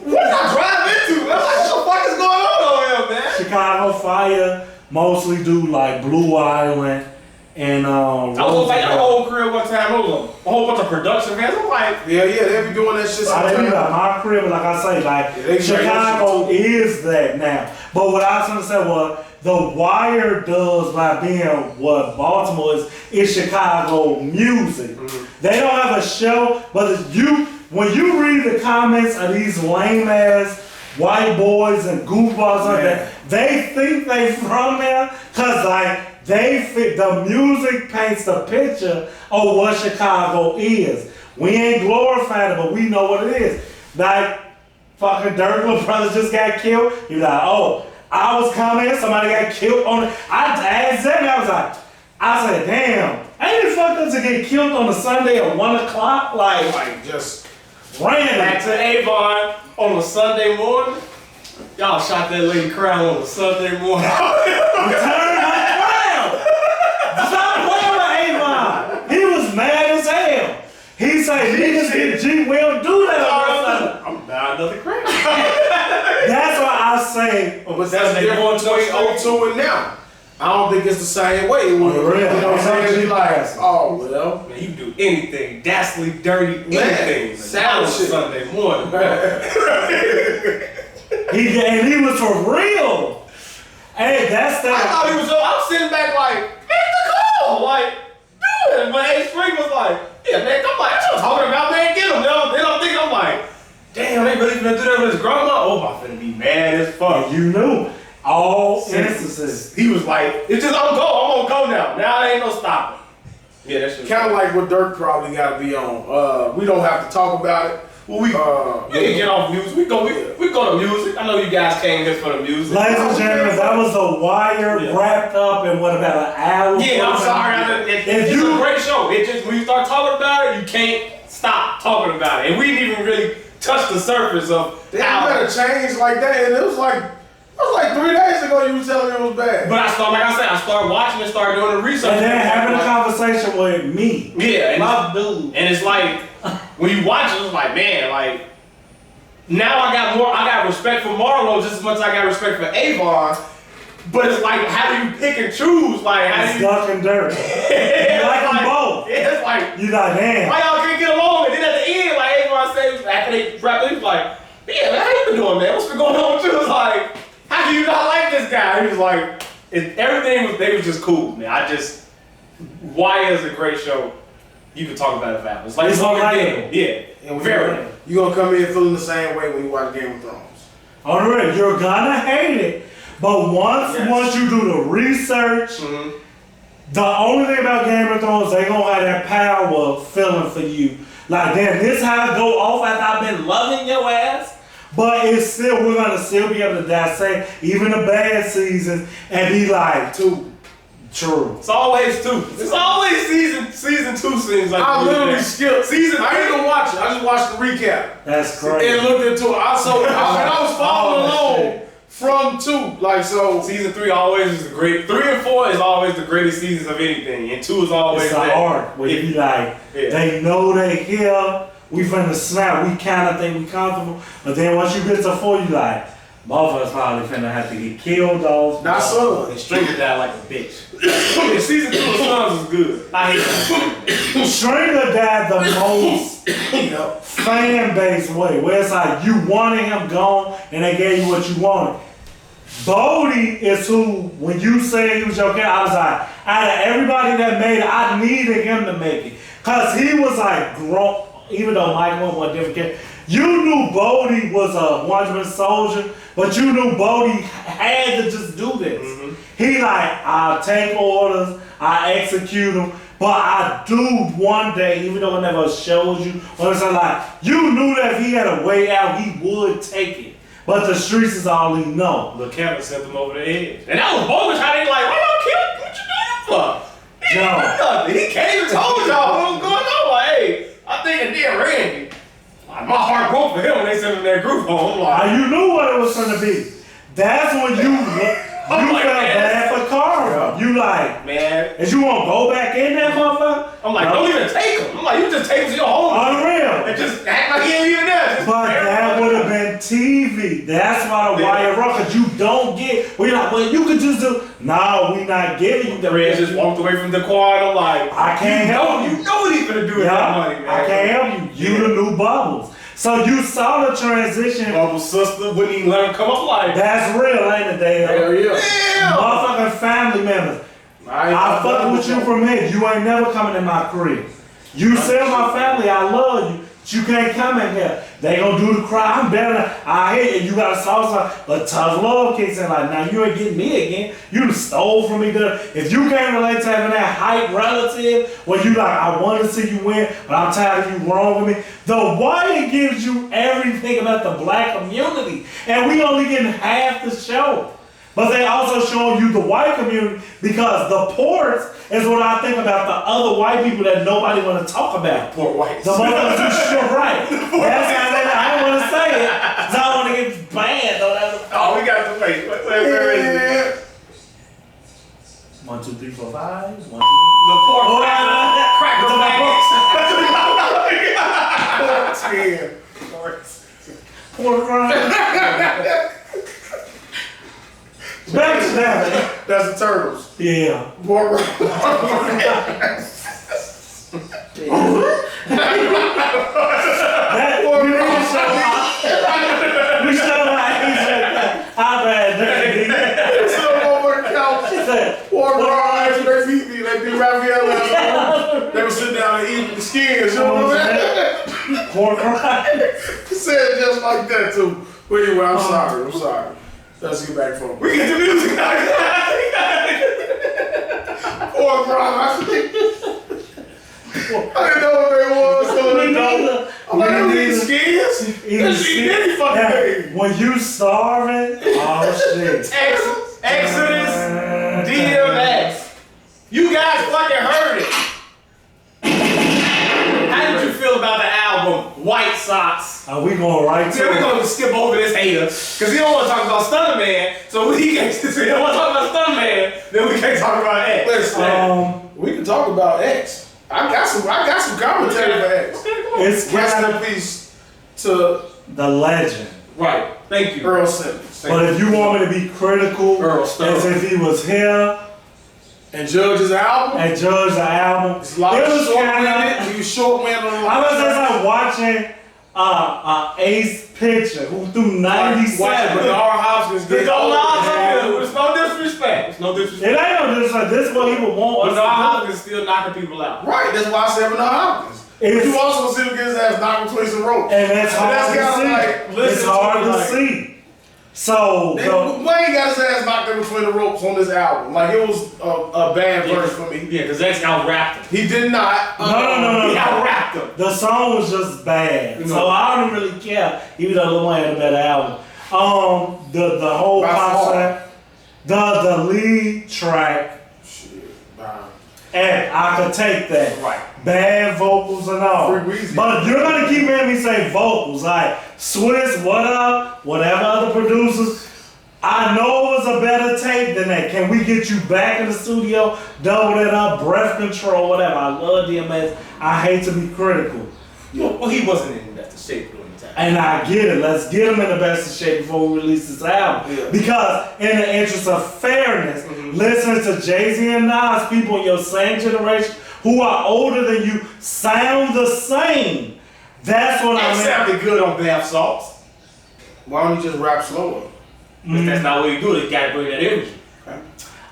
what did I drive into? I'm like, what the fuck is going on over here, man? Chicago Fire mostly do like Blue Island and I was like, that whole crib one time, it was a whole bunch of production fans. I'm like, yeah, they be doing that shit I sometimes. mean, like my crib, like I say, like Chicago is that now. But what I was gonna say was The Wire does by being what Baltimore is Chicago music. They don't have a show, but when you read the comments of these lame ass white boys and goofballs like that, they think they from there because like they fit the music paints the picture of what Chicago is. We ain't glorifying it, but we know what it is. Like fucking Durk, little brother just got killed. You like, oh, I was coming, somebody got killed on it. I asked them, I said, damn, ain't it fucked up to get killed on a Sunday at 1 o'clock? Like just ran back to Avon on a Sunday morning. Y'all shot that lady crown on a Sunday morning. Return my crown! Stop playing with Avon! He was mad as hell. He said, niggas G will do that on Sunday. I'm buying another crown. That's why I say, but that's the difference between 02 and now. I don't think it's the same way. You know what I'm saying? It's like, oh, well. Man, you can do anything. Dastardly, dirty, anything. Salad shit. Sunday morning. he was for real. Hey, that's that. I thought he was, I was sitting back like, make the call. Like, do it. But A-Spring was like, yeah, man, I'm like, that's what I'm talking about, man. Get him. They don't think I'm like, damn, they really finna do that with his grandma? Oh, I'm finna be mad as fuck. You knew. All instances. He was like, it's just, I'm gonna go now. Now there ain't no stopping. Yeah, that's kind of like what Durk probably got to be on. We don't have to talk about it. Well, we can get off music. We go to music. I know you guys came here for the music. Ladies and gentlemen, that was The Wire wrapped up in what, about an hour? Yeah, I'm sorry. It's a great show. It just, when you start talking about it, you can't stop talking about it. And we didn't even really touch the surface of how. They better change like that, and it was like 3 days ago you were telling me it was bad. But I started watching and started doing the research. And then having a conversation with me. Yeah, and my dude. And it's like, when you watch it, it's like, man, like, now I got respect for Marlo just as much as I got respect for Avon. But it's like, how do you pick and choose? Like, how do you... Duck and Durk. You like them both. Yeah, it's like... You like, damn. Why y'all can't get along? And then at the end, like, Avon said, after they wrapped it, he was like, yeah, man, how you been doing, man? What's been going on with you? It's like, how can you not like this guy? He was like, they was just cool, man. Why is a great show? You can talk about it for hours. Like, it's like yeah. And very. You gonna come in feeling the same way when you watch Game of Thrones. Alright, you're gonna hate it. But once you do the research, the only thing about Game of Thrones, they gonna have that power feeling for you. Like, damn, this how it go off after I've been loving your ass. But it's still, we're gonna still be able to dissect even the bad seasons and be like, true. It's always 2. It's always season 2 scenes like I literally skipped season 3. I didn't even watch it. I just watched the recap. That's crazy. And looked into it. I was following along from 2. Like, so season 3 always is the great. 3 and 4 is always the greatest seasons of anything, and 2 is always it's the art where you be like, they know they here. We finna snap, we kind of think we comfortable, but then once you get to 4, you like, motherfuckers probably finna have to get killed off. Not Son. And Stringer died like a bitch. And season 2 of Sons is good. I hate that. Stringer died the most fan base way, where it's like you wanted him gone and they gave you what you wanted. Bodie is who, when you said he was your character, I was like, out of everybody that made it, I needed him to make it. Cause he was like grown. Even though Mike went one different character, you knew Bodie was a 100% soldier, but you knew Bodie had to just do this. He like, I'll take orders, I execute them, but I do one day, even though it never shows you, but it's like, you knew that if he had a way out, he would take it. But the streets is all he know. Look, Kevin sent them over the edge. And that was bogus how they like, why y'all kill? What you doing for? He didn't do nothing. He came and told y'all what was going on. Like, hey, I think it did Randy. Like, my heart broke for him when they sent him that group home. Like, you knew what it was gonna be. That's when you felt bad for Carl. You like, man, and you won't go back in that motherfucker? I'm like, don't even take him. I'm like, you just take him to your home. Unreal. And just act like he ain't even there. But that would have been TV. That's why The Wire Rock, because you don't get We like, well, you could just do. No, we not giving you the Reds rest. just walked away from the quad. I'm like, I can't help you. You know what he's gonna do with that money, man. I can't help you. You the new Bubbles. So you saw the transition. Bubbles' sister wouldn't even let him come up like. That's real, ain't it, Dale? Hell yeah. Motherfucking family members. I fuck with you for me. You ain't never coming in my crib. You sell my family, I love you. But you can't come in here. They gonna do the cry. I'm better. I hate it. You got a salsa, but tough love kicks in. Like, now you ain't getting me again. You done stole from me. If you can't relate to having that hype relative, where you like, I want to see you win, but I'm tired of you wrong with me. The white gives you everything about the black community, and we only getting half the show. But they also showing you the white community because the ports is what I think about the other white people that nobody want to talk about. Poor whites. The motherfuckers who sure right. That's how I don't want to say it. Cause I don't want to get banned. Oh, we got to wait. Where is it? 1, 2, 3, 4, 5. 1, 2. The pork cracker Pork rind. Back to that. That's the turtles. Yeah. We showed how he's like that. I've had dirty. Still over the couch. Pork rinds, they beat me, they do ravioli. They were sitting down and eating the skins, you know what I'm saying? Pork rind. He said it just like that too. But anyway, I'm sorry. Let's get back from it. We get the music now. Pork rinds. I didn't know what they was, so they don't. I'm like, I'm eating skins? That's eating any fucking thing. When you starving, oh shit. Exodus, DMX. You guys fucking heard it. How did you feel about the album White Sox? Are we going right to Yeah, we're it? gonna skip over this hater because he don't want to talk about Stunner Man. So he can't. He don't want to talk about Stunner Man. Then we can't talk about X. Listen, we can talk about X. I got some commentary for X. It's Rest kind in of peace to the legend. Right. Thank you. Earl Simmons. But if you want me to be critical, Earl Stone. as if he was here And judge his album. and judge the album, It's a lot it of was short-winded. kinda, He was short-winded on the I was just like watching Ace Pitcher who threw watching 97. Bernard Hopkins get There's no old. It's no disrespect. It's no It disrespect. ain't no difference. This is what he would want us Bernard to Hopkins still knocking people out. Right, that's why I said Bernard Hopkins. do. But you also gonna see him get his ass knocked between some ropes. And that's hard that's to kinda see. like, It's listen hard to to like- see. So, Wayne got his ass knocked in between the ropes on this album. Like, it was a bad verse for me. Yeah, because X out-rapped him. He did not. No. He out-rapped him. The song was just bad, No. so I don't really care. Even though Lil Wayne had a better album. The whole By far. concept, the lead track, Shit. and I could take that. Right. Bad vocals and all. Free Weezy. But you're gonna keep hearing me say vocals, like Swiss, what up, whatever other producers. I know it was a better tape than that. Can we get you back in the studio, double that up, breath control, whatever. I love DMX. I hate to be critical. Well, he wasn't in that shape during the time. And I get it. Let's get him in the best of shape before we release this album. Yeah. Because in the interest of fairness, listening to Jay-Z and Nas, people in your same generation who are older than you, sound the same. That's what I X mean. sounded good on Bath Salts. Why don't you just rap slower? But that's not what he do. They gotta bring that energy.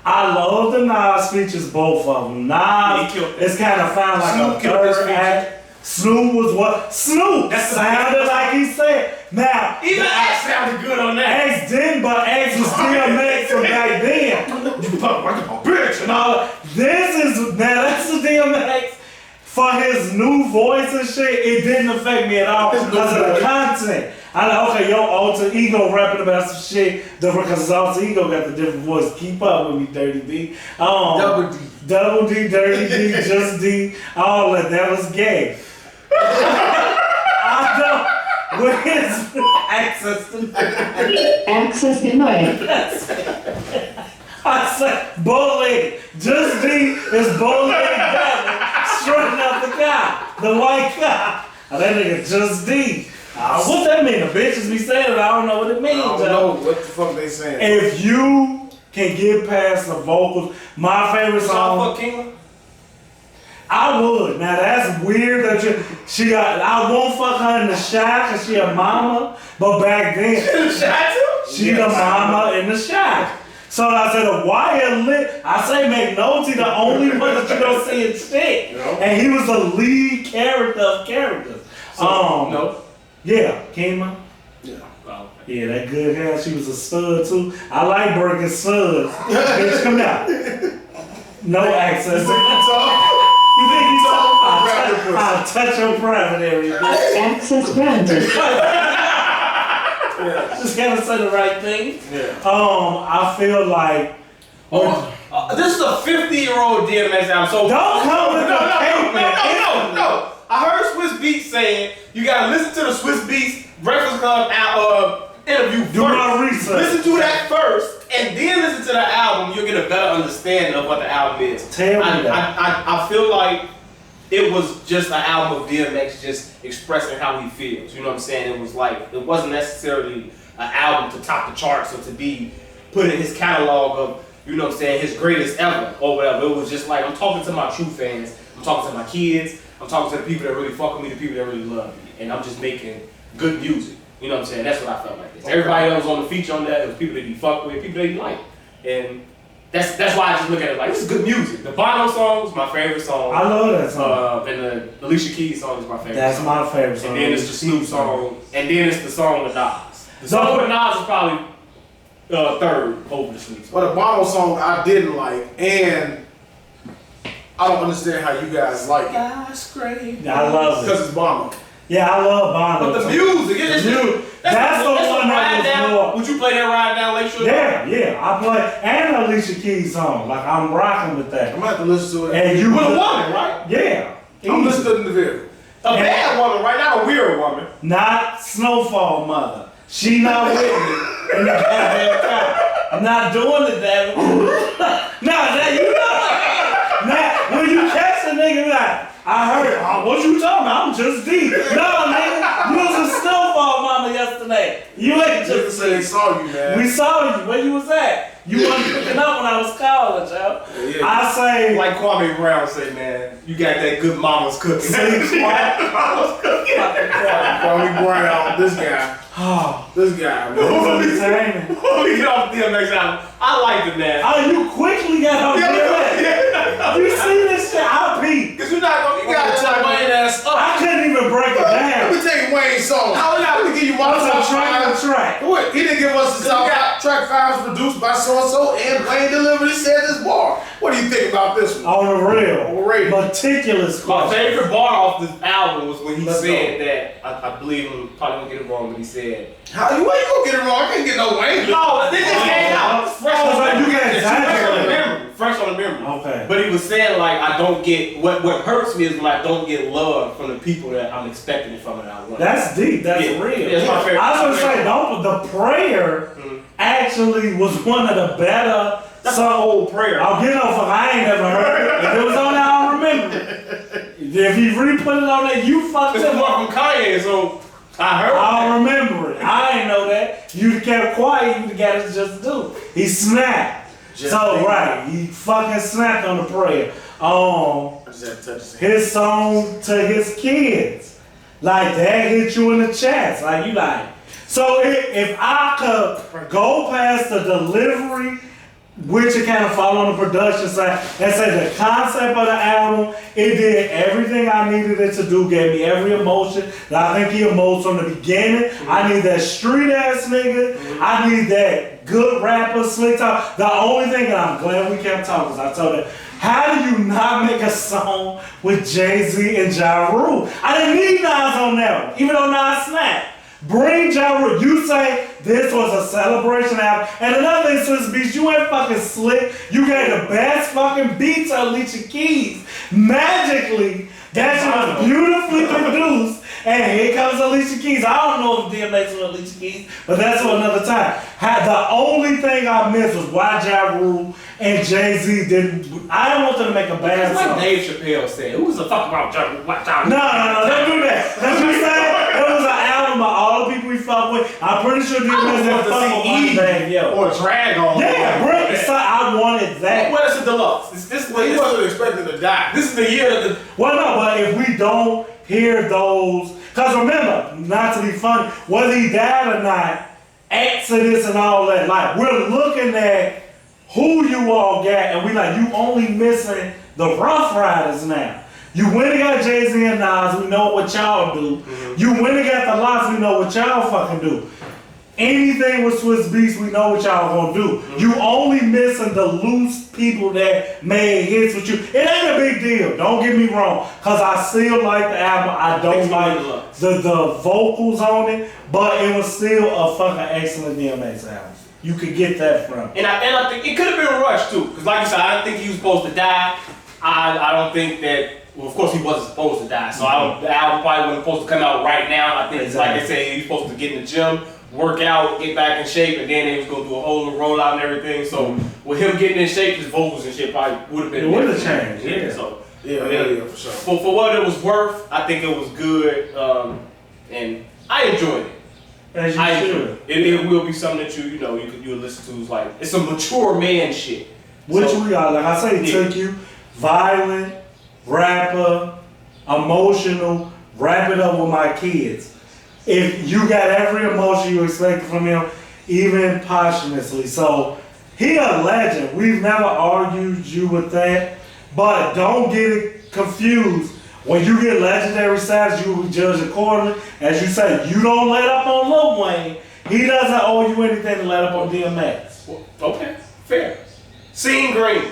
I love the Nas features, both of them. Yeah, he Nas, killed that. it's kind of found like Snoop a killed this third feature. act. Snoop was what? Snoop That's the- sounded like he said. Now, Even X sounded good on that. X didn't, but X was still made from back then. You fuck like a bitch and all. This is, now that's the DMX. For his new voice and shit, it didn't affect me at all because of the content. I like, okay, your alter ego rapping about some shit, different because his alter ego got the different voice. Keep up with me, Dirty D. Double D. Double D, Dirty D, Just D, all that was gay. I know, with his access to Access denied. I said, bully. Just D is bullying Devin, straighten up the guy, the white guy. Oh, that nigga Just D. What that mean? The bitches be saying it. I don't know what it means. I don't know what the fuck they saying. If you can get past the vocals, my favorite song. Fuck King? I would. Now that's weird that I won't fuck her in the shot because she a mama. But back then, she the mama in the shot. So I said a wire lit. I say McNulty the only one that you don't see in shit. And he was the lead character of characters. No. Yeah, Kima. Yeah. Oh, Yeah, that good hair. She was a stud too. I like Birkin studs. Bitch, come out. No access. You think you talking? I'll touch your private area. Access granted. Just gotta say the right thing. Yeah. I feel like. This is a 50-year-old DMX album. So Don't come with no. I heard Swiss Beats saying you gotta listen to the Swiss Beats Breakfast Club interview first. Do my research. Listen to that first, and then listen to the album. You'll get a better understanding of what the album is. Tell me that. I feel like it was just an album of DMX just expressing how he feels. You know what I'm saying? It wasn't necessarily an album to top the charts or to be put in his catalog of, you know what I'm saying, his greatest ever or whatever. It was just like, I'm talking to my true fans. I'm talking to my kids. I'm talking to the people that really fuck with me, the people that really love me. And I'm just making good music. You know what I'm saying? That's what I felt like this. Everybody that was on the feature on that, it was people that he fucked with, people that he liked. And that's why I just look at it like, this is good music. The Bono song is my favorite song. I love that song. And the Alicia Keys song is my favorite That's song. my favorite song. And then it's the Snoop song. And then it's the song with Nas. The song with Nas is probably third over the Snoop song. But the Bono song I didn't like, and I don't understand how you guys like it. That's great. I love it. Because it's Bono. Yeah, I love Bono. But the music, that's the one that was more. Would you play that Ride Down Lake Shore? Yeah, I play and Alicia Keys song. Like I'm rocking with that. I'm gonna have to listen to it. And you With a woman, right? Yeah. I'm listening to the video. A bad woman, right? Not a weird woman. Not Snowfall Mother. She not with me in the goddamn car. I'm not doing it that way. Now you know. Now when you catch a nigga like, I heard, what you talking about? I'm just deep. No, nigga, you was a Snowfall Mama yesterday. You ain't just say they saw you, man. We saw you. Where you was at? You wasn't picking up when I was calling, yo. Yeah. I say, Like Kwame Brown say, man, you got that good mama's cooking. Kwame Brown, this guy. This guy, man. entertaining. Before we get off DMX album, I liked it, man. Oh, you quickly got on DMX. You see this shit? I peeped. Because you gotta tell Wayne ass up. I couldn't even break it Let down. me take Wayne's song. How not to give you my What's top a track five? on track? What? He didn't give us the top five. Track 5 is produced by so-and-so, and Wayne delivered. He said this bar. What do you think about this one? On the real. Overrated. Meticulous My question. favorite bar off this album was when he Let's said that, I believe him, probably gonna get it wrong, but he said, How you gonna get it wrong? I can't get no Wayne. no, this just came out. Fresh on like the you can't memory. Fresh on the memory. Okay. But he was saying like, I don't get, what hurts me is when I don't get love from the people that I'm expecting it from, and I want. That's deep. That's Yeah. real. Yeah, it's my favorite. I was gonna say, the prayer actually was one of the better. That's an old prayer. I'll get no fuck. I ain't never heard it. If it was on there, I don't remember it. If he re-put it on there, you fucked It's it more up. from Kanye, so I heard I don't remember it. I ain't know that. You'd kept quiet, you'd got it just do. He snapped. He fucking snapped on the prayer. I just had to touch his hand. His song to his kids. Like that hit you in the chest. Like you like. So if I could go past the delivery, which it kind of fall on the production side, and say the concept of the album, it did everything I needed it to do, gave me every emotion that I think he emotes from the beginning. I need that street ass nigga. I need that good rapper, slick talk. The only thing, and I'm glad we kept talking, because I told her, how do you not make a song with Jay-Z and Ja Rule? I didn't need Nas on that one, even though Nas snapped. Bring Ja Rule. You say this was a celebration album. And another thing, Swiss Beats, you ain't fucking slick. You got the best fucking beats on Alicia Keys. Magically, that shit was beautifully produced. And here comes Alicia Keys. I don't know if DMX was Alicia Keys, but that's for another time. The only thing I missed was why Ja Rule and Jay-Z didn't. I don't want them to make a bad It's song. like Dave Chappelle said, who's the fuck about Ja Rule? No, don't do that. That's what I'm saying. It was an album of I'm pretty sure DMX I didn't want to fuck with see Moneybagg Yo. or Drag on. Yeah, bro. So I wanted that. What is the deluxe? This Well, he wasn't expecting to die. This is the year that the. Well, no, but if we don't hear those, because remember, not to be funny, whether he died or not, Exodus and all that, like, we're looking at who you all got, and we like, you only missing the Rough Riders now. You went and got Jay-Z and Nas, we know what y'all do. You went and got the Lots, we know what y'all fucking do. Anything with Swiss Beats, we know what y'all gonna do. You only missing the loose people that made hits with you. It ain't a big deal, don't get me wrong, because I still like the album. I don't like the vocals on it, but it was still a fucking excellent DMX album. You could get that from. And I think it could have been rushed too, because like you said, I don't think he was supposed to die. I don't think that. Well, of course he wasn't supposed to die, so the album probably wasn't supposed to come out right now. I think, like I said, he was supposed to get in the gym, work out, get back in shape, and then they was gonna do a whole little rollout and everything. So with him getting in shape, his vocals and shit probably would have been. It would have changed. Yeah. So Yeah, for sure. for what it was worth, I think it was good, and I enjoyed it. As you I enjoyed should. it. It will be something that you listen to. It's like it's some mature man shit. Which So, we are, like I say, took you violent, rapper, emotional, wrap it up with my kids. If you got every emotion you expected from him, even posthumously. So he a legend. We've never argued you with that, but don't get it confused. When you get legendary status, you will be judged accordingly. As you say, you don't let up on Lil Wayne. He doesn't owe you anything to let up on DMX. well, okay, fair. Seeing Green.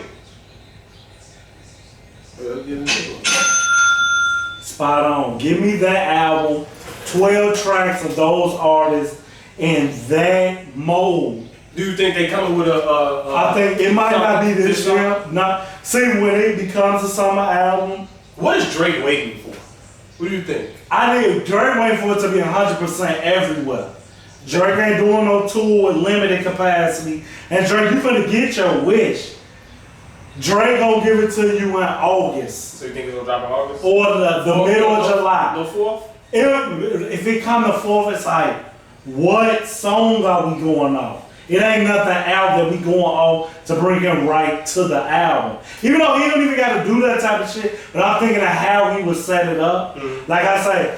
Well, get into it. Spot on. Give me that album, 12 tracks of those artists in that mode. Do you think they coming with I think it might not be this summer? year. Not, see, when it becomes a summer album, What is Drake waiting for? What do you think? I think Drake waiting for it to be 100% everywhere. Drake ain't doing no tour with limited capacity. And Drake, you finna get your wish. Drake gonna give it to you in August. So you think it's gonna drop in August? Or the middle of July. No 4th? If it come to 4th, it's like, what song are we going off? It ain't nothing out that we going off to bring him right to the album. Even though he don't even got to do that type of shit, but I'm thinking of how he would set it up. Like I say,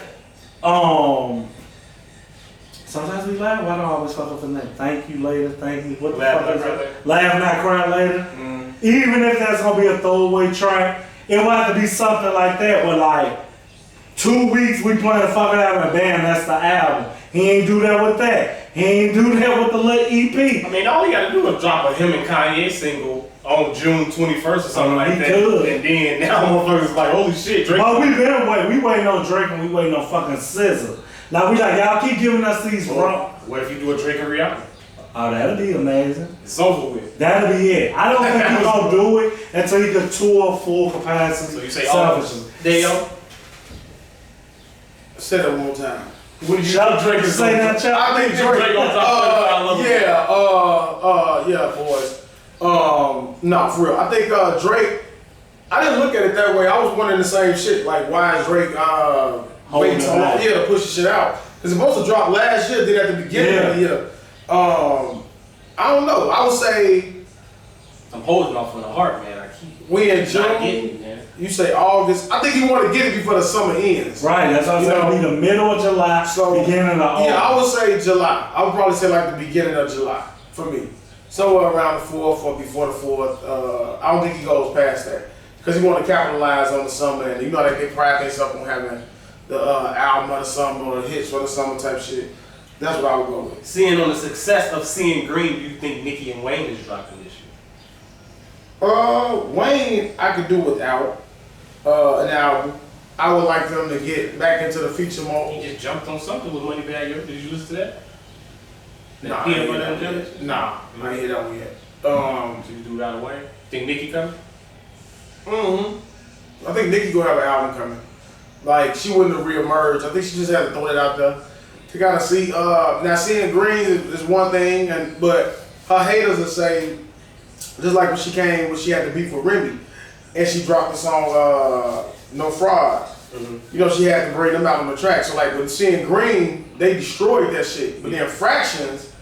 sometimes we laugh. Why do I always fuck up the name? Thank you later. Thank you. What the Laugh, fuck is not cry it? later. Laugh, not cry later. Even if that's gonna be a throwaway track, it will have to be something like that. Where like 2 weeks we playing a fucking album, and bam, that's the album. He ain't do that with that. He ain't do that with the little EP. I mean, all he gotta do is drop a him and Kanye single on June 21st or something like He that. could. And then now motherfuckers like, holy shit, Drake. But we been waiting. We waiting on Drake and we waiting on fucking SZA. Now we like, y'all keep giving us these wrong. What if you do a Drake and Rihanna? Oh, that'll be amazing. It's over with. That'll be it. I don't think he's gonna do it until he can tour full capacity. So you say selfishly. August. Dale, Say that one more time. what do you Shut up, Drake Drake. is Say gonna that, do? Chuck. I think Drake Drake gonna drop 35 Love. boys. No, for real. I think Drake. I didn't look at it that way. I was wondering the same shit. Like, why is Drake waiting so long? Yeah, to push the shit out. Because it's supposed to drop last year, then at the beginning of the year. I don't know. I would say I'm holding off on the heart, man. I keep we in not getting June. it, man. You say August. I think you want to get it before the summer ends. Right, that's what I'm You saying. know, It'll be the middle of July, So beginning of August. yeah, I would say July. I would probably say like the beginning of July for me. Somewhere around the 4th or before the 4th. I don't think he goes past that because he want to capitalize on the summer, and you know they pride themselves on having the album of the summer or the hits for the summer type shit. That's what I would go with. Seeing on the success of Seeing Green, do you think Nicki and Wayne is dropping this year? Wayne, I could do without an album. I would like them to get back into the feature He mode. just jumped on something with Moneybagg Yo. Did you listen to that? Nah, I Peanut ain't Butter hear and that Jelly? yet. Nah, I ain't hear that one yet. So you do that away? Think Nicki coming? I think Nicki gonna have an album coming. Like, she wouldn't have reemerged. I think she just had to throw it out there to kind of see. Now, Seeing Green is one thing, but her haters will say, just like when she had the beef with Remy, and she dropped the song No Fraud. you know, she had to bring them out on the track. So like with seeing Green, they destroyed that shit. But then Fractions,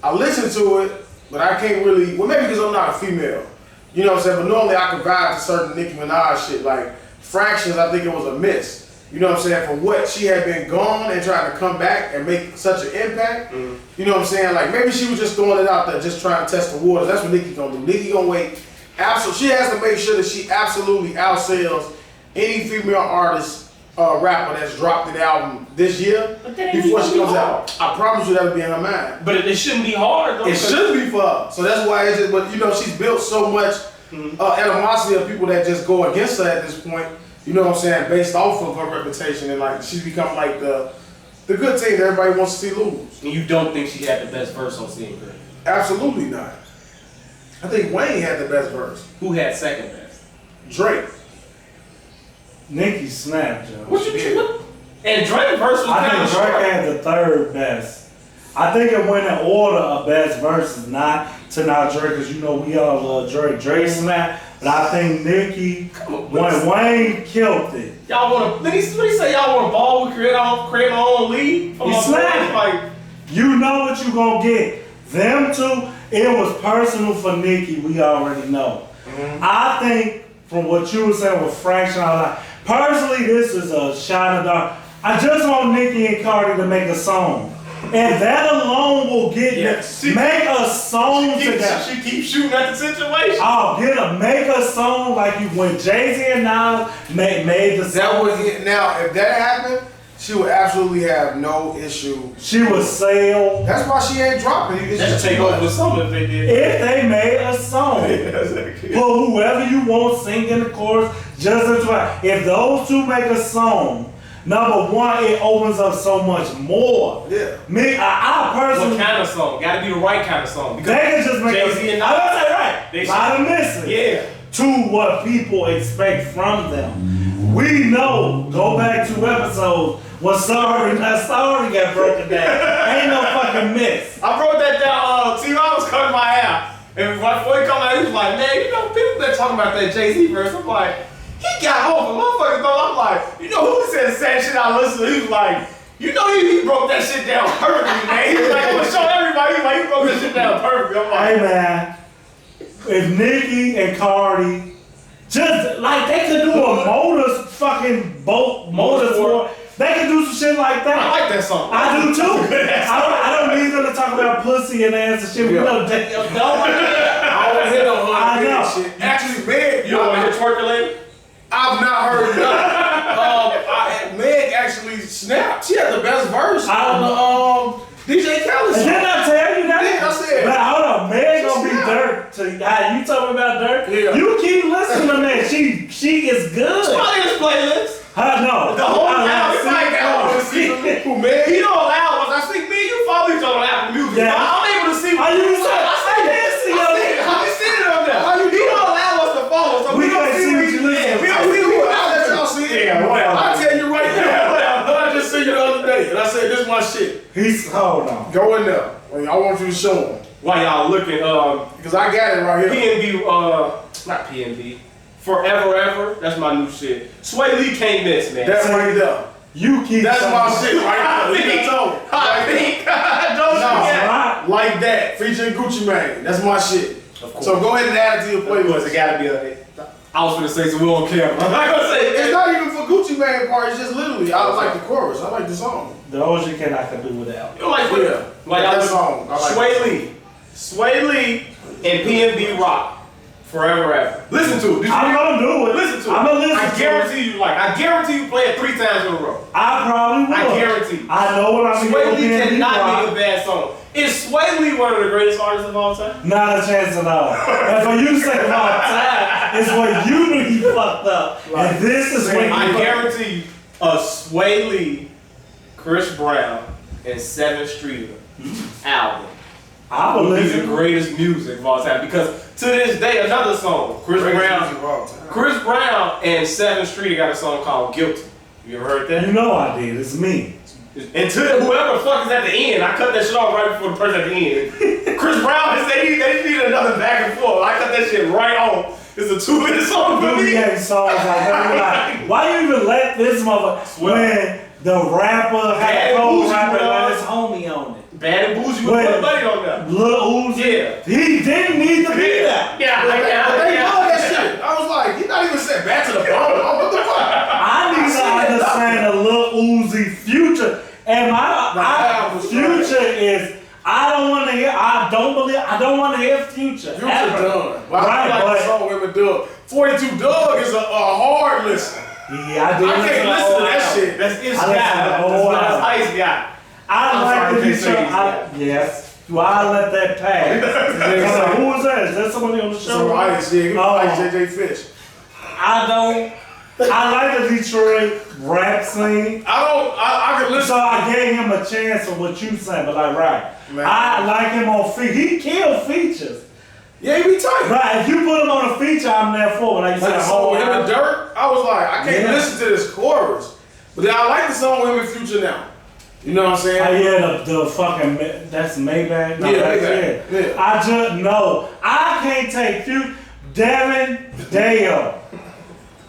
I listened to it, but I can't really, well maybe because I'm not a female. You know what I'm saying? But normally I can vibe to certain Nicki Minaj shit. Like Fractions, I think it was a miss. You know what I'm saying? For what she had been gone and trying to come back and make such an impact. You know what I'm saying? Like maybe she was just throwing it out there, just trying to test the waters. That's what Nicki gonna do. Nicki gonna wait. She has to make sure that she absolutely outsells any female artist, rapper that's dropped an album this year before she comes out. I promise you that'll be in her mind. But it shouldn't be hard though. It should be for her. So that's why it's just, but you know, she's built so much animosity of people that just go against her at this point. You know what I'm saying? Based off of her reputation, and like she's become like the good team that everybody wants to see lose. And you don't think she had the best verse on Seeing Green? Absolutely not. I think Wayne had the best verse. Who had second best? Drake. Nicki snapped, Joe. What you what? And Drake's verse was I kind think of Drake short. had the third best. I think it went in order of best verses, not to not Drake, because you know we all love Drake. Drake snapped, but I think Nicki, when Wayne killed it. Y'all want to? What he say? Y'all want to ball? We create our own league. He snapped. Like You know what you gonna get. Them two, it was personal for Nicki. We already know. I think from what you were saying with Fraction, I was like, personally, this is a shot in the dark. I just want Nicki and Cardi to make a song. And that alone will get make a song together. She keeps shooting at the situation. Oh, make a song like you when Jay-Z and Nas made the song. That was it. Now, if that happened, she would absolutely have no issue. She would sell. That's why she ain't dropping. It's That's just take too over much. something if they did. If they made a song, put whoever you want sing in the chorus, just as well. If those two make a song, number one, it opens up so much more. Yeah. I personally, What kind of song? Got to be the right kind of song. they can just make Jay-Z and Nas. I was say right. They Lot of missing. Yeah. To what people expect from them. We know. Go back 2 episodes when Sorry Not Sorry got broken down. Ain't no fucking miss. I wrote that down. T.I. was cutting my hair. And before he come out, he was like, man, you know, people been talking about that Jay-Z verse. I'm like, he got over. Motherfuckers thought, I'm like, you know who said the same shit I listened to? He was like, you know he broke that shit down perfectly, man. He was like, I'm gonna show everybody. He was like, he broke that shit down perfectly. I'm like, Hey man, if Nicki and Cardi just like they could do a motorsport, they could do some shit like that. I like that song. I do too. I don't need them to talk about pussy and ass and shit. We know that. I don't hear no I know. shit. Actually, Meg, You don't want to hear twerking lady? I've not heard none. Meg actually snapped. She had the best verse on DJ Khaled song. Didn't I tell you that? Yeah, I said. But hold on, Meg gonna be Durk. You talking about Durk? Yeah. You keep listening to that. She is good. Probably his playlist. No. The whole album. It's like that. Who, Meg? He don't allow us. I see me, you follow each other on Apple Music. Yeah. I'm able to see Are you I see it on there. He don't allow us to follow, so We we don't can't see see what what you you listen. listen We don't see who I'll let y'all see it. Yeah, whatever. I'll tell you right now. I just seen you the other day, and I said, this is my shit. Hold on. Go in there. I want you to show them. While y'all looking, Because I got it right here. PNB, not PNB, Forever Ever, that's my new shit. Sway Lee can't miss, man. That's right there. You keep That's my saying- shit right there. Don't No, like that. Featuring Gucci Mane. That's my shit. Of course. So go ahead and add it to your Playlist, playlist. it gotta be a. I was gonna say so we don't care. I'm not gonna say It's not even for Gucci Mane part. It's just literally, I like the chorus. I like the song. Those you cannot do without. You know, like Yeah. like that I song. I like Sway Lee, and PNB Rock. Forever Ever. Listen to it. I'm gonna do it. Listen to it. I'm gonna listen I to guarantee you play it 3 times in a row. I probably will. I guarantee you. I know what I'm Sway Lee gonna cannot make a bad song. Is Sway Lee one of the greatest artists of all time? Not a chance at all. And for you to say of all time, is when you knew he fucked up. And this is when I he guarantee you, a Sway Lee, Chris Brown, and 7th Street album I will would be the listen. greatest music of all time. Because to this day, another song, Chris Brown and 7th Street got a song called Guilty. You ever heard that? You know I did. It's me. And to whoever the fuck is at the end, I cut that shit off right before the person at the end. Chris Brown, they need another back and forth. I cut that shit right off. It's a 2-minute song for me. Yeah, songs like that. Like, why you even let this motherfucker when the rapper had a co-rapper let his homie on it? Bad and Bougie would put money on that. Lil Uzi, Yeah. he didn't need to be that. They love that shit. I was like, he's not even sent back to the bone. What the fuck? I need to understand a Lil Uzi Future. And my Future is, I don't want to hear, I don't want to hear Future. Future done. But Right, I like the song with Doug. 42 Doug is a hard listen. Yeah, I I did can't listen to that shit. That's his I guy. listen to the whole That's album. Ice guy. I like to be sure. sorry, Yes. Well, I let that pass. Like, who was that? Is that somebody on the show? So Ice, yeah, Ice JJ Fish. I like the Detroit rap scene. I can listen. So I gave him a chance of what you said, but like, right. Man. I like him on feature. He killed features. Yeah, he be tight. Right, if you put him on a feature, I'm there for it. Like you Like said, the song with him and Durk, I was like, I can't Yeah. listen to this chorus. But then I like the song with him and Future now. You know what I'm saying? Oh yeah, the fucking, that's Maybach? No, Yeah, that's Maybach. it. Yeah. I just, no, I can't take Future. Devin Dale.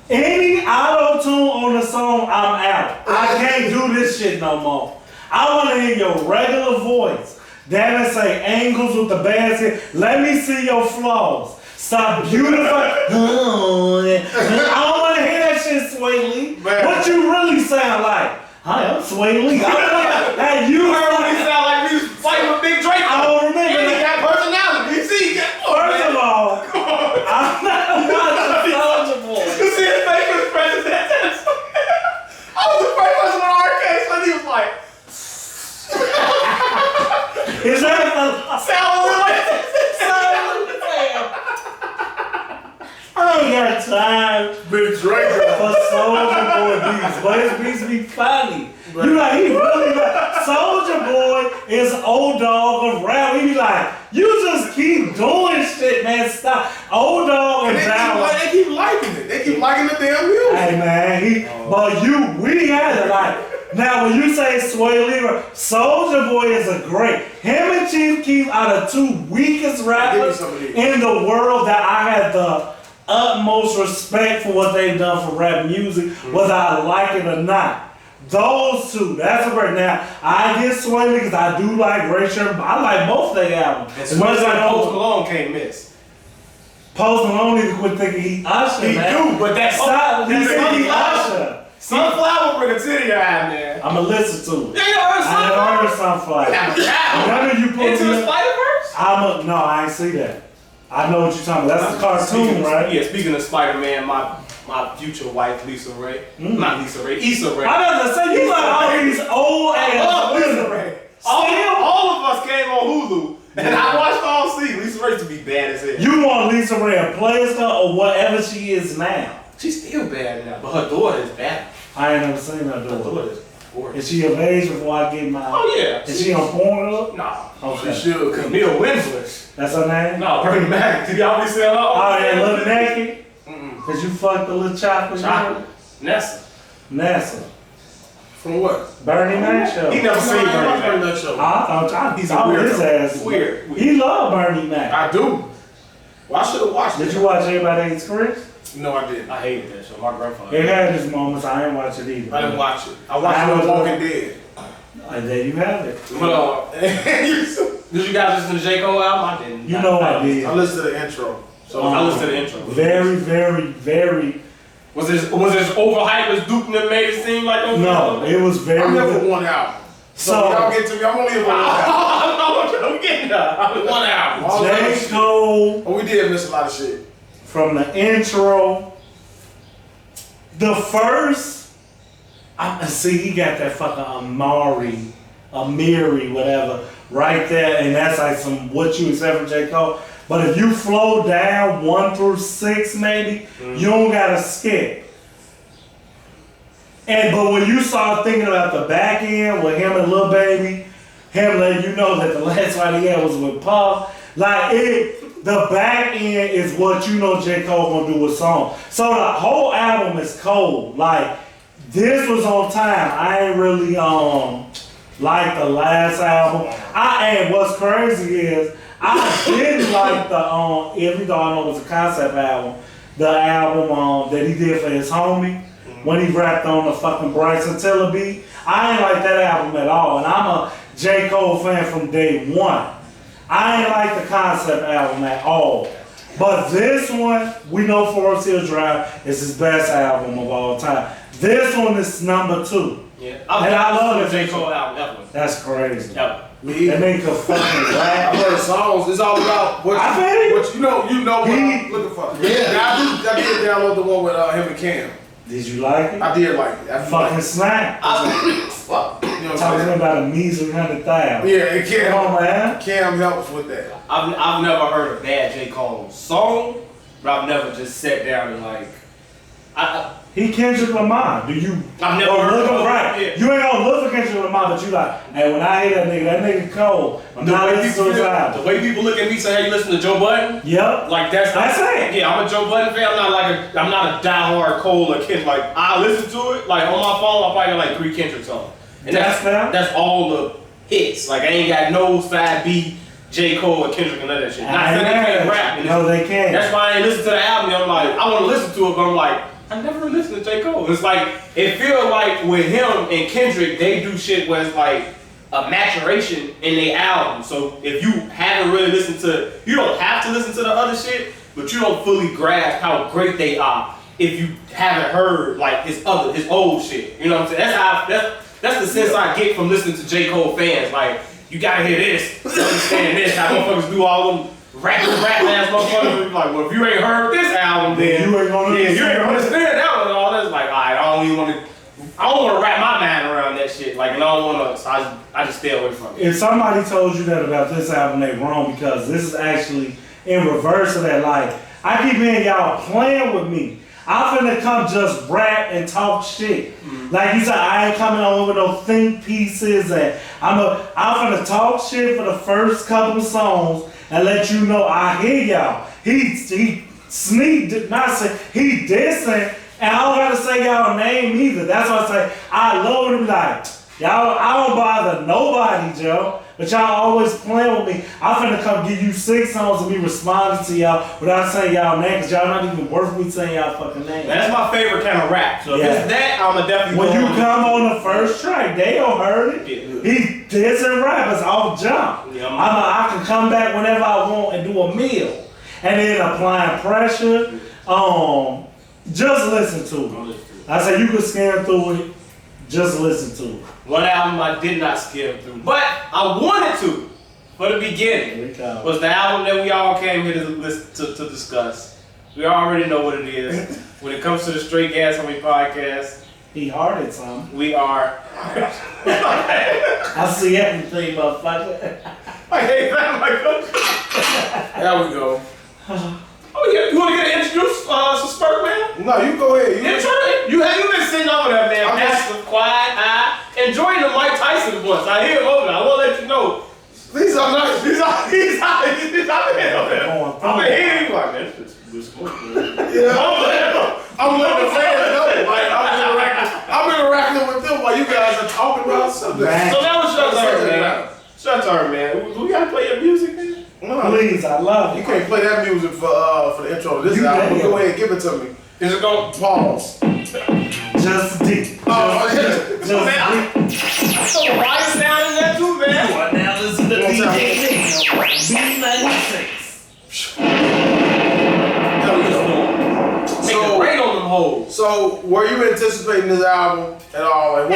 Any auto-tune on the song, I'm out. I can't do this shit no more. I want to hear your regular voice. Devin say angles with the basket. Let me see your flaws. Stop beautifying. I don't want to hear that shit, Sway Lee. Man. What you really sound like? Hi, I'm Sway Lee. Hey, you heard what he sound like he was fighting with Big Drake. I don't remember And he that. got personality. You see, First of all, I'm not watching Soulja Boy. you see his face was present that time. I was the first person on our case when he was like, Is that the sound like I don't got time Big Drake. for Soulja Boy beats, but his beats be funny. You like, he really like, Soulja Boy is old dog of rap. He be like, you just keep doing shit, man, stop. Old dog And and they down. keep liking it. They keep liking the damn music. Hey man, but we had it like, now when you say Sway Lee, Soulja Boy is a great. Him and Chief Keef are the two weakest rappers some of these. in the world that I had the utmost respect for what they've done for rap music, whether I like it or not. Those two, that's a great. Now, I get Sway Lee because I do like Ray Sherman, but I like both their albums. as much as like Post Malone can't miss. Post Malone need to quit thinking he Usher, He man. do, but that's Stop, he that's said he Sunflower. Usher. Sunflower bring a tear to your eye, man. I'ma listen to it. You ain't heard I Sunflower? heard Sunflower. None of you put Into me the up. Spider-Verse? No, I ain't see that. I know what you're talking about. That's a cartoon, right? Yeah, speaking of Spider-Man, my future wife, Lisa Ray. Not Lisa Ray, Issa Rae. I was gonna say, you like all these old I love ass. Lisa Ray. All of us came on Hulu, and I watched all season. Lisa Ray used to be bad as hell. You want Lisa Ray a player star or whatever she is now? She's still bad now, but her daughter is bad. I ain't never seen her Her do it. daughter is gorgeous. Is she of age before I get my? Oh yeah. Is she on Pornhub? Nah. Okay. She should. Camille Winslet. That's her name? No, Bernie Mac. Did y'all be saying her? Oh, yeah, look naked? Cause you fucked the little chocolate. Chocolate. Nessa. NASA. From what? Bernie Mac show. He never seen Bernie Mac. that show. He's a weirdo. his ass. Weird. He love Bernie Mac. I do. Well, I should have watched it. Did you watch Everybody Hates Chris? No, I didn't. I hated that show. My grandfather. It had its moments. I didn't watch it either. I didn't watch it. I watched The Walking Dead. There you have it. But did you guys listen to J.Cole album? I didn't. You know I did. I listened to the intro. So I listened to the intro. Very, very, very. Was this overhyped as Duke and made it seem like? No, it was very. I'm never good. one album. So So y'all get to me. I'm only a one album. I'm getting that. One album. All the other shit. J.cole Oh, we did miss a lot of shit. from the intro. The first. See, he got that fucking Amiri, whatever, right there, and that's like some what you expect from J. Cole. But if you flow down 1 through 6, maybe, you don't gotta skip. But when you start thinking about the back end with him and Lil Baby, him letting you know that the last fight he had was with Puff, like the back end is what you know J. Cole gonna do with song. So the whole album is cold. Like this was on time. I ain't really like the last album. And what's crazy is I didn't like the even though I know it was a concept album, the album that he did for his homie when he rapped on the fucking Bryson Tiller beat. I ain't like that album at all, and I'm a J.Cole fan from day one. I ain't like the concept album at all. But this one, we know Forest Hill Drive is his best album of all time. This one is number 2. Yeah. And I love it. J.Cole album ever. That's crazy. Ever. That nigga fucking rap. I heard songs. It's all about what I feel you. what you know what I'm looking for. Yeah. I did download the one with him and Cam. Did you like it? I did like it. I Fucking snap. Fuck. You know what I'm Talking saying? about a measly 100,000. Yeah, and Come on, man. Cam helps with that. I've never heard a bad J. Cole song, but I've never just sat down and like. He Kendrick Lamar. Do you? I've never heard look of him. right. Yeah. You ain't gonna look for Kendrick Lamar, but you like, hey, when I hear that nigga cold. I'm not listening to his The album. way people look at me say, "Hey, you listen to Joe Budden?" Yep. Like that's it. Yeah, I'm a Joe Budden fan. I'm not a diehard Cole or Kendrick. Like I listen to it. Like on my phone, I probably got like 3 Kendrick songs, and that's all the hits. Like I ain't got no side B, J. Cole or Kendrick and none of that shit. Not saying they can't rap. No, they can't. That's why I ain't listen to the album. I'm like, I want to listen to it, but I'm like, I never listened to J. Cole. It's like, it feels like with him and Kendrick, they do shit where it's like a maturation in their album. So if you haven't really listened to, you don't have to listen to the other shit, but you don't fully grasp how great they are if you haven't heard like his old shit. You know what I'm saying? That's the sense I get from listening to J. Cole fans. Like, you gotta hear this, understand this, how motherfuckers do all them rap ass motherfuckers. Like, well, if you ain't heard this album, then you ain't gonna you ain't understand that one and all that. It's like, alright, I don't want to wrap my mind around that shit. Like, and I don't want to, so I just stay away from it. If somebody told you that about this album, they wrong, because this is actually in reverse of that. Like, I keep hearing y'all playing with me. I'm finna come just rap and talk shit. Like you said, I ain't coming on with no think pieces, and I'm finna talk shit for the first couple of songs and let you know I hear y'all. He sneaked, not say he dissing, and I don't gotta say y'all name either. That's why I say I love it. Like y'all, I don't bother nobody, Joe. But y'all always playing with me. I'm finna come give you 6 songs and me responding to y'all without saying y'all name, because y'all not even worth me saying y'all fucking name. That's my favorite kind of rap. So if it's that, I'ma definitely. When you come on the first track, they don't heard it. Yeah. He dissing rappers off jump. Yeah, I can come back whenever I want and do a meal. And then applying pressure. Just listen to it. I say you can scan through it. Just listen to it. One album I did not skim through, but I wanted to. For the beginning, was the album that we all came here to discuss. We already know what it is. When it comes to the Straight Gas Homie podcast, he hearted some. We are. I see everything, motherfucker. I hate that, Michael. There we go. Oh yeah, you want to get introduced to Spurt, man? No, you go ahead. You been sitting over there, man. Passive, quiet, enjoying the Mike Tyson voice. I hear him over there. I want to let you know. These are nice. He's out here over there. I'm here. Like, man, this is smoke, man. Yeah. I'm letting the fans know. Like, I'm interacting with them while you guys are talking about something. So that was your turn, man. Your turn, man. Do we gotta play your music, man? Please, I love it. You can't play that music for the intro to this album. Go ahead, give it to me. Is it going to pause? Just deep. Oh, just so, man, so why is down in that too, man? You are now listening to DJ B96. Make it rain on them hoes. So, were you anticipating this album at all? Like,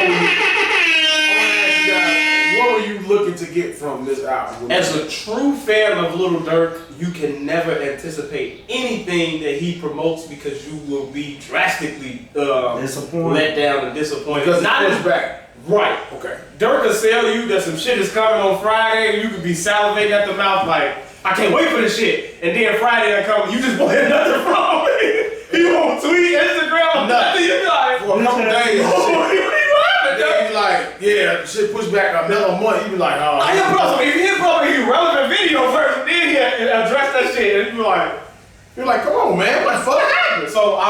what were you looking to get from this album? As a true fan of Lil Durk, you can never anticipate anything that he promotes because you will be drastically let down and disappointed. Because not his back. Right. Okay. Durk will sell you that some shit is coming on Friday and you could be salivating at the mouth like, I can't wait for this shit. And then Friday that comes, you just won't hear nothing from it. He won't tweet, Instagram, nothing. You be like, for a couple days. Then you like, yeah, shit pushed back another month. You be like, oh. He'll probably irrelevant video first, and then he address that shit. And you be like, you're like, come on, man, what the fuck happened? So I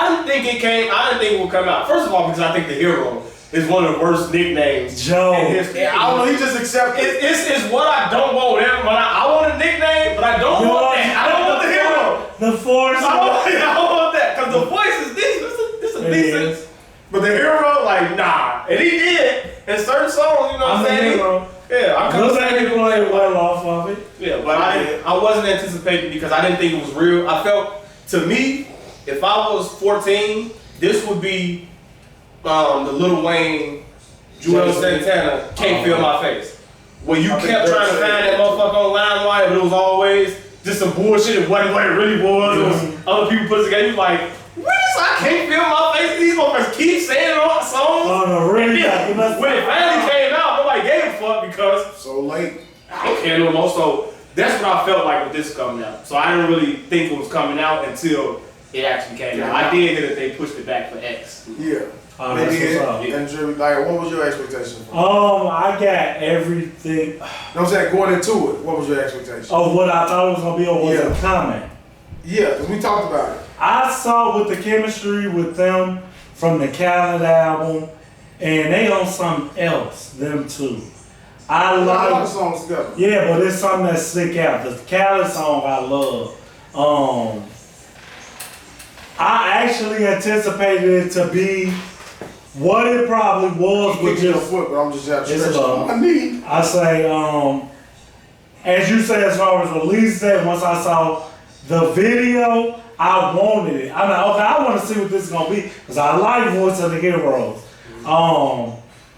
didn't think it would come out. First of all, because I think the hero is one of the worst nicknames. Joe. Yeah, I don't know, he just accepted it. It's what I don't want. I want a nickname, but I don't want that. I don't want the hero. The force. I don't want that because the voice is decent. It's a decent. But the hero, like, nah. And he did in certain songs, you know what I'm saying? I couldn't say he played well off of it. Yeah, but I wasn't anticipating because I didn't think it was real. I felt, to me, if I was 14, this would be the Lil Wayne, Joel Santana, Can't Feel My Face. Where you kept trying to find that motherfucker on LimeWire, but it was always just some bullshit. It wasn't what it really was. It was other people put it together. You like, what is I can't feel my face? These motherfuckers keep saying it on songs. Oh, no, really? When it finally came out, nobody gave a fuck because so late. I don't care no more. So that's what I felt like with this coming out. So I didn't really think it was coming out until it actually came out. I did that they pushed it back for X. Yeah. They did. And Drew, like, what was your expectation? I got everything. You know what I'm saying? Going into it, what was your expectation? Of what I thought it was gonna be, or was it comment? Yeah, because we talked about it. I saw with the chemistry with them from the Khaled album, and they on something else, them two. I A lot like of songs together. Yeah, but it's something that stick out. The Khaled song I love. I actually anticipated it to be what it probably was, which is foot, but I'm just out it's stretching my knee. I say, as you say, as far as release date, once I saw the video, I wanted it. I'm like, okay, I want to see what this is gonna be because I like Voice of the Heroes.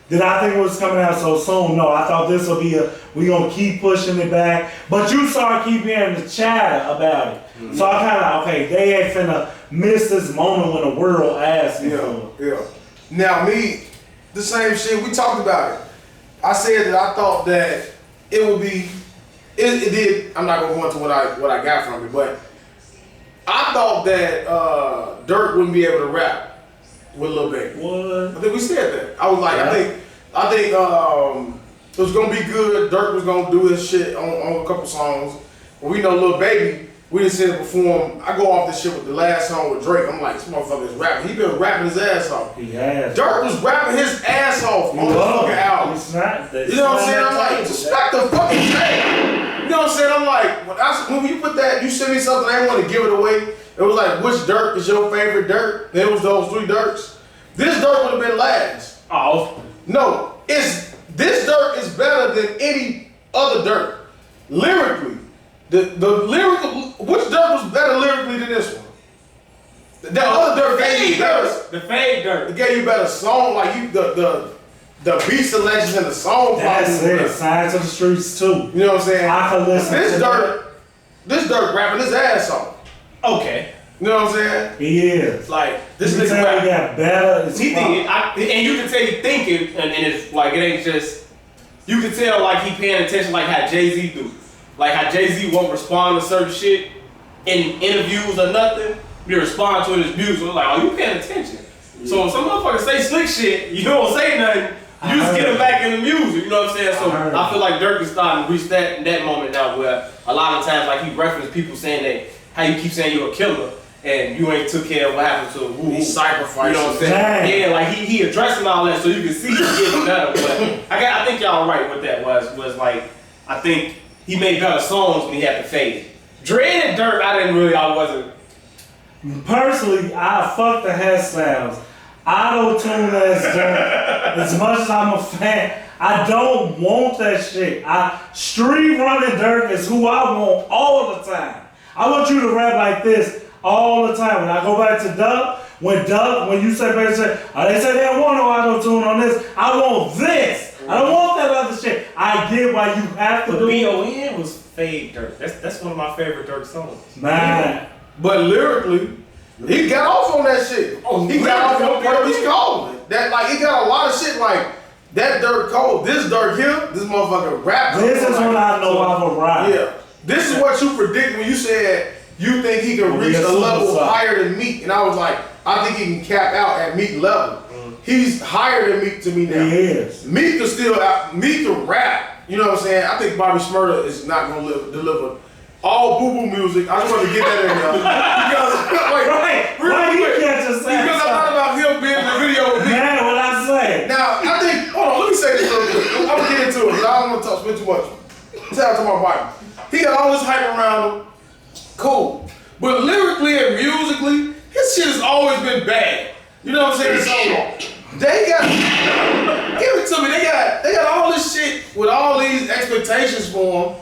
Did I think it was coming out so soon? No, I thought this would be we gonna keep pushing it back. But you keep hearing the chatter about it. Mm-hmm. So I kind of, okay, they ain't finna miss this moment when the world asks me for it. Yeah. Now me, the same shit, we talked about it. I said that I thought that it would be, it did, I'm not gonna go into what I got from it, but I thought that Durk wouldn't be able to rap with Lil Baby. What? I think we said that. I was like, yeah. I think it was gonna be good. Durk was gonna do his shit on a couple songs. But we know Lil Baby, we didn't see him perform. I go off this shit with the last song with Drake. I'm like, this motherfucker is rapping. He been rapping his ass off. He has. Durk was rapping his ass off on the fucking album. You know what I'm saying? I'm like, respect the fucking thing. You know what I'm saying? I'm like, when you put that, you sent me something, I didn't want to give it away. It was like, which Durk is your favorite Durk? And it was those three Durks. This Durk would have been last. Oh. No, this Durk is better than any other Durk. Lyrically. The lyrical, which Durk was better lyrically than this one? The other Durk gave you better. The fade Durk. It gave you better song, like you the beat selections and the song. That's it. Signs of the Streets too. You know what I'm saying? I can listen. This Durk rapping his ass off. Okay. You know what I'm saying? He is. Like, this nigga rap. He got better. He did. And you can tell he thinking, and it's like, it ain't just, you can tell like he paying attention like how Jay-Z do. Like how Jay-Z won't respond to certain shit in interviews or nothing. You respond to it in his music. Like, oh, you paying attention. So if some motherfucker say slick shit, you don't say nothing. You just get him back in the music. You know what I'm saying? So I feel like Durk is starting to reach that moment now where a lot of times like he referenced people saying that how you keep saying you're a killer and you ain't took care of what happened to Woo. He sacrificed. You know what I'm saying? Yeah, like he addressing all that so you can see he's getting better. But I think y'all right what that was like, I think he made better songs when he had to fade. Dread and Durk, I wasn't. Personally, I fuck the hairstyles. Auto-tune as Durk. As much as I'm a fan, I don't want that shit. Street running Durk is who I want all the time. I want you to rap like this all the time. When I go back to Duck, when you say, they say they don't want no auto-tune on this, I want this. I don't want that other shit. I get why you have to do it. B.O.N. was fade Durk. That's one of my favorite Durk songs. Man. But lyrically, he got off on that shit. He got off on Purdy's Cole. That like he got a lot of shit like that J.Cole. This Durk here, this motherfucker rap. This is when I know I'm a rap. Yeah. This is what you predict when you said you think he can reach a level higher than Meek. And I was like, I think he can cap out at Meek level. He's higher than Meek to me now. He is. Meek can still Meek can rap. You know what I'm saying? I think Bobby Shmurda is not gonna deliver all boo-boo music. I just want to get that in there. Because I thought about him being in the video with me. Man, what I say? Now, I think, hold on, let me say this real quick. I'm going to get into it, but I don't want to spend too much. Tell to my body. He got all this hype around him. Cool. But lyrically and musically, his shit has always been bad. You know what I'm saying? So they got, give it to me. They got all this shit with all these expectations for him,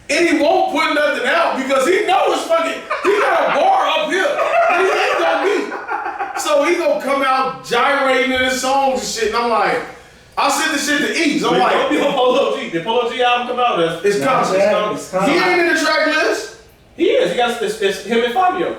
and he won't put nothing out because he knows fucking he got a bar up here and he ain't gonna meet. So he gonna come out gyrating in his songs and shit, and I'm like, I sent the shit to Ease. I'm like, don't be on Polo G. Did Polo G album come out? It's coming. He ain't in the track list. He is. He got it's him and Fabio.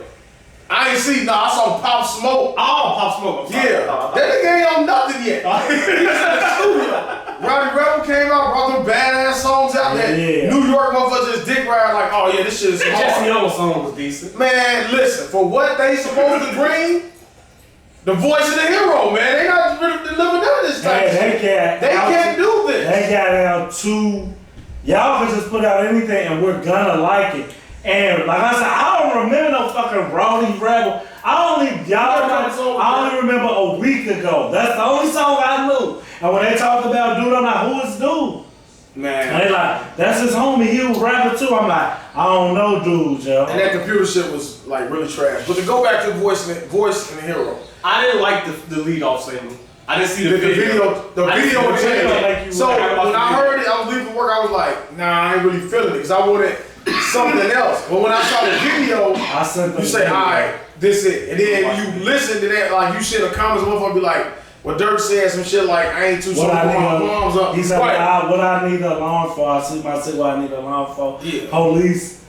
I ain't see. No, I saw Pop Smoke. Oh, Pop Smoke. Yeah, that nigga ain't on nothing yet. He's in the studio. Roddy Rebel came out, brought them badass songs out there. Yeah. New York motherfuckers just dick ride like, oh yeah, this shit is hard. Jesse Owens song was decent. Man, listen, for what they supposed to bring, the voice of the hero, man, they not delivering none of this type of shit. They can't do this. They got out two. Y'all can just put out anything and we're gonna like it. And like I said, I don't remember no fucking Roddy Rebel. I only remember a week ago. That's the only song I knew. And when they talked about dude, I'm like, who is dude? Man. And they like, that's his homie, he was rapper too. I'm like, I don't know dude, yo. And that computer shit was like really trash. But to go back to voice and the hero. I didn't like the lead off single. I didn't see the video. The video changed. So when I heard it, I was leaving work, I was like, nah, I ain't really feeling it. Because I wanted something else. But when I saw the video, you say, all right, this it. And then you listen to that, like you shit a comments, motherfucker be like, well, Durk said some shit like, I ain't too sure my arms up. He said, what I need an alarm for. I see my shit, what I need an alarm for. Yeah. Police.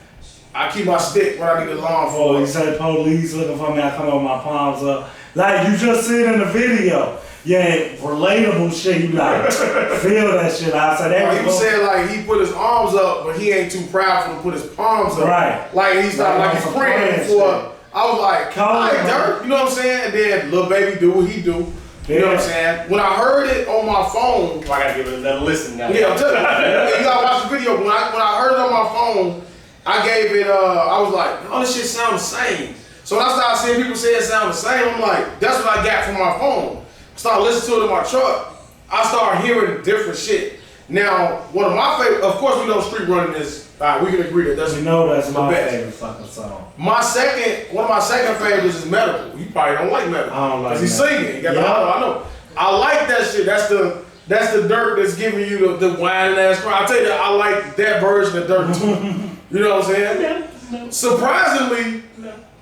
I keep my stick, what I need an alarm for. He said, police looking for me, I come with my palms up. Like, you just see it in the video. Yeah, relatable shit, you like, feel that shit. I said, he was saying like he put his arms up, but he ain't too proud for to put his palms up. Right. Like he's not like he's praying for. I was like, all right, Durk, you know what I'm saying? And then Lil Baby do what he do. You know what I'm saying? When I heard it on my phone, I gotta give it another listen now. Yeah, I'm telling you, you gotta watch the video. When I heard it on my phone, I gave it. I was like, oh, this shit sound the same. So when I started seeing people say it sound the same, I'm like, that's what I got from my phone. Started listening to it in my truck. I started hearing different shit. Now, one of my favorite, of course, we know Street Running is. We can agree that that's my favorite fucking song. One of my second favorites is Medical. You probably don't like Medical. I don't like Because he's singing. He got the auto, I know. I like that shit. That's the Durk that's giving you the whining ass cry. I tell you that I like that version of Durk too. You know what I'm saying? No. Surprisingly,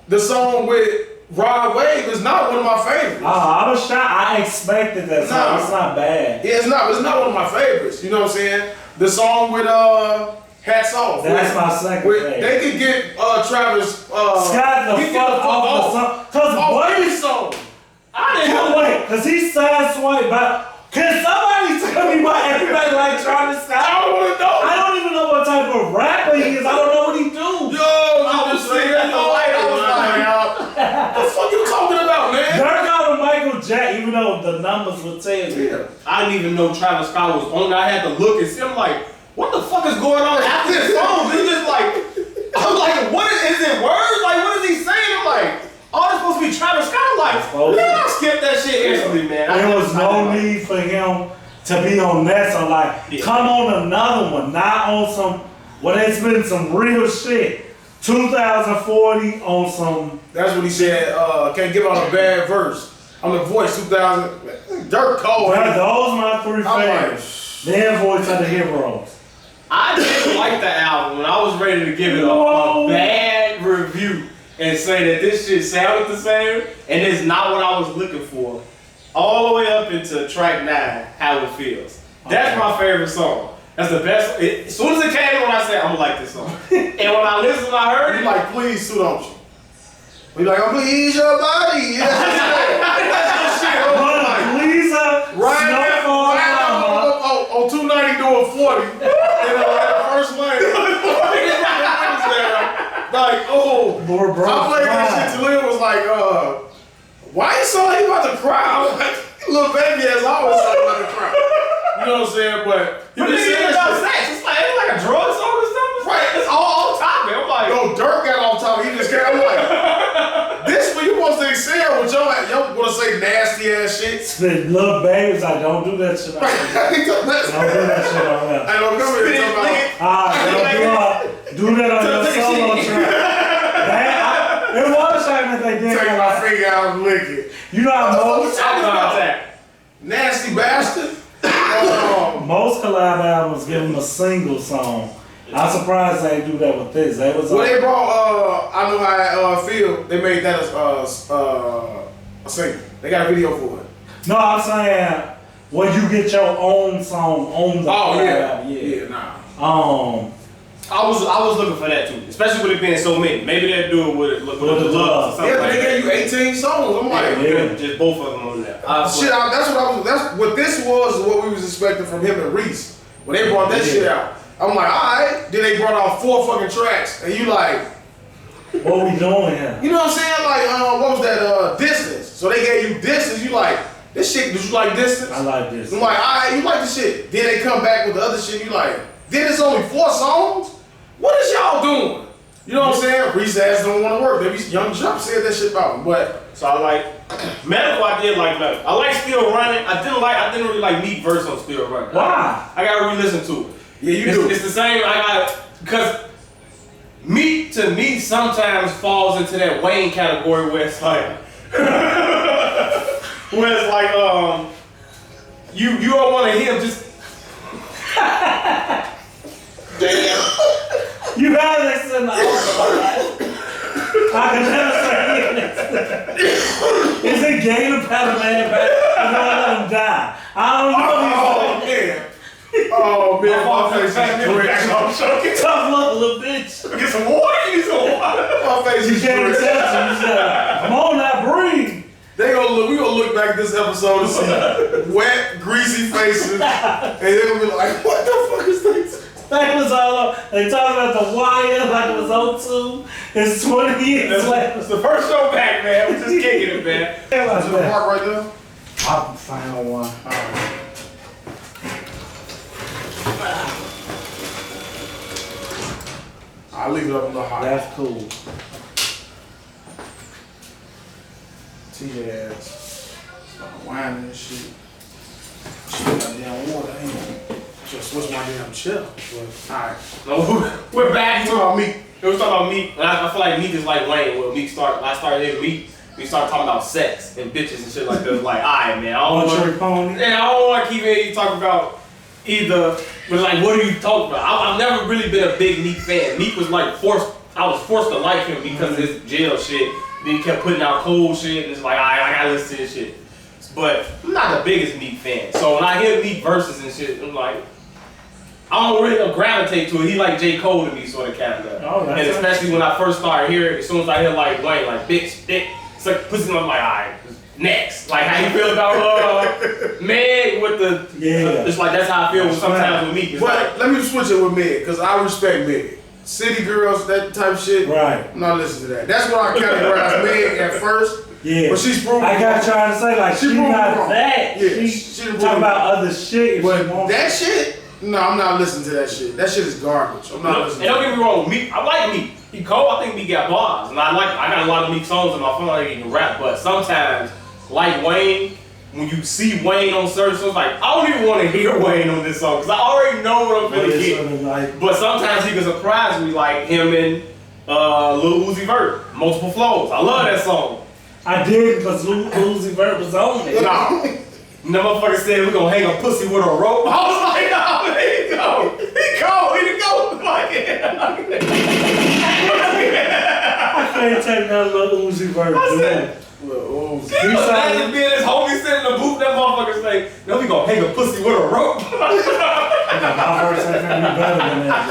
the song with Rod Wave is not one of my favorites. I was shocked. I expected that song. It's not bad. Yeah, it's not one of my favorites. You know what I'm saying? The song with Hats Off. That's my second favorite. They could get Travis Scott the fuck off the song. Cause what is song? I didn't wait. Cause he sideswiped by. Can somebody tell me why everybody like Travis Scott? I don't want to know. I don't even know what type of rapper he is. I don't know what he do. Yo, I was saying that. What the fuck you talking about, man? Durk out of Michael Jackson, even though the numbers would tell you. Yeah. I didn't even know Travis Scott was on. I had to look and see. I'm like, what the fuck is going on after this song? It's just like, I'm like, what is it words? Like, what is he saying? I'm like, oh, it's supposed to be Travis Scott. I'm like, man, I skipped that shit instantly, man. There was no need for him to be on that. So like, come on another one, not on some. Well, it's been some real shit. 2040 on some. That's what he said. Can't give out a bad verse. I'm the voice 2000. J.cole. Those my three favorites. Then Voice of the Heroes. I didn't like the album when I was ready to give it a bad review and say that this shit sounded the same and it's not what I was looking for. All the way up into track 9, How It Feels. That's my favorite song. That's the best. As soon as it came on, I said, I'm gonna like this song. And when I listened, I heard it. You like, please, so don't you? You like, I'm please your body. Yeah, that's shit. Please, right now, on 290 doing 40. And the first lane. Like, oh. I played that shit till it was like, why you so he about to cry? I was like, Lil Baby has always about to cry. You know what I'm saying? But you just saying about sex. It's like a drug song or something. Right. It's all topic. I'm like, yo, Durk got off top. He just came. I'm like, this what you supposed to say with y'all want to say nasty ass shit. Lil Baby's like, don't do that shit. Don't do that shit on him. I don't come here and talk about. Do that on your solo track. wicked. You know how most Nasty bastard. most collab albums give them a single song. I'm surprised they do that with this. They was When they brought I Know How I Feel, they made that a single. They got a video for it. No, I'm saying when you get your own song on the collab album. Yeah, nah. I was looking for that too, especially with it being so many. Maybe they'll do it with the love or something. Yeah, but they gave you 18 songs. I'm like, just both of them on there. That's what this was what we was expecting from him and Reese. When they brought that shit out, I'm like, alright. Then they brought out 4 fucking tracks, and you like, what we doing here? you know what I'm saying? Like, what was that? Distance. So they gave you Distance. You like, this shit, did you like Distance? I like this. I'm like, alright, you like the shit. Then they come back with the other shit, you like, then it's only 4 songs? What is y'all doing? You know what I'm saying? Reese ass don't want to work. Maybe Young Jump said that shit about him, but so I like medical. I did like medical. I like Still Running. I didn't really like Meek verse on Still Running. Why? I gotta re-listen to it. yeah, you do. It's the same. Because Meek to me sometimes falls into that Wayne category where it's like, you don't want to hear him just. Damn. You gotta listen to I can never say it. Is it gay to pat a man back and not let him die? I don't know these Oh man, my face is drenched. tough luck, little bitch. Get some water. Get some water. My face You is can't drenched. tell you. Come on now, breathe. We gonna look back at this episode and see wet, greasy faces, and they're gonna be like, what the fuck is this? That was all up. They talking about the wire like it was 02. It's 20 years later. It's the first show back, man. We're just kicking it, man. Is it a mark right there? I'll find one. I'll leave it up on the hot. That's cool. TJ ass. Start whining and shit. Shit, got damn water, ain't it? Just switch my damn chill. Alright. No, we're back. You talking about me? It was talking about Meek, and I feel like Meek is like Wayne. When I started hearing Meek, we started talking about sex and bitches and shit like that. Like, alright, man, I don't want to keep hearing you talk about either. But like, what are you talking about? I've never really been a big Meek fan. Meek was like I was forced to like him because of his jail shit. Then he kept putting out cool shit, and it's like, alright, I gotta listen to this shit. But I'm not the biggest Meek fan. So when I hear Meek verses and shit, I'm like, I don't really gravitate to it. He like J.Cole to me, sort of category. Oh, and especially when I first started hearing it, as soon as I hear like Wayne, like bitch, dick, it's like pussy, I'm like, alright, next. Like how you feel about Meg with the it's like that's how I feel sometimes with Meek. But let me switch it with Meg, because I respect Meg. City girls, that type of shit. Right. I'm not listening to that. That's what I categorized Meg at first. Yeah. But she's proven I got trying to say, like, she not wrong. that. Yeah, she talk about other shit if But she wants. that shit, no, I'm not listening to that shit. That shit is garbage. I'm not listening And to don't get me wrong, Meek, I like Meek. He cold, I think Meek got bars. And I got a lot of Meek songs in my phone like he can rap, but sometimes, like Wayne, when you see Wayne on certain songs, like, I don't even want to hear Wayne on this song, because I already know what I'm gonna get. Like, But sometimes he can surprise me, like him and Lil Uzi Vert, Multiple Flows. I love that song. I did because Uzi Vert was on it. Nah. The motherfucker said we're gonna hang a pussy with a rope. I was like, no, there you go. He didn't go. I can't take that little Uzi Vert. I said, He imagine being this homie sitting in the booth, that motherfucker say, no, we gonna hang a pussy with a rope. my verse ain't gonna be better than that.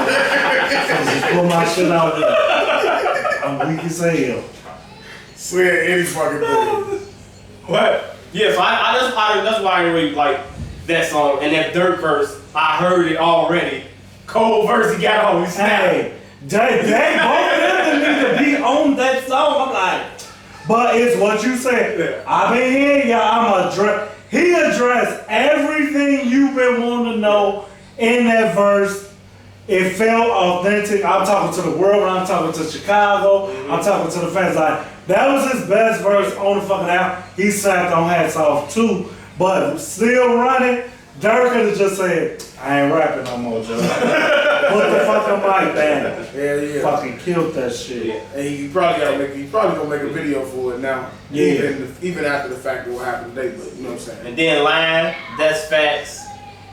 So just pull my shit out there. I'm weak as hell. Say any fucking thing. What? Yeah, so that's why I really like that song. And that Durk verse, I heard it already. Cold verse he got on, he snapped. Hey, they both of them need to be on that song. I'm like, but it's what you said. Yeah. I've been here, y'all. He addressed everything you've been wanting to know in that verse. It felt authentic. I'm talking to the world. I'm talking to Chicago. Mm-hmm. I'm talking to the fans. Like, that was his best verse on the fucking album. He slapped on Hats Off too, but still running. Durk could have just said, I ain't rapping no more, Joe. Put the fucking mic down. Yeah. Fucking killed that shit. Yeah. And he probably gonna make a video for it now. Yeah. Even after the fact of what happened today, but you know what I'm saying. And then line, that's facts.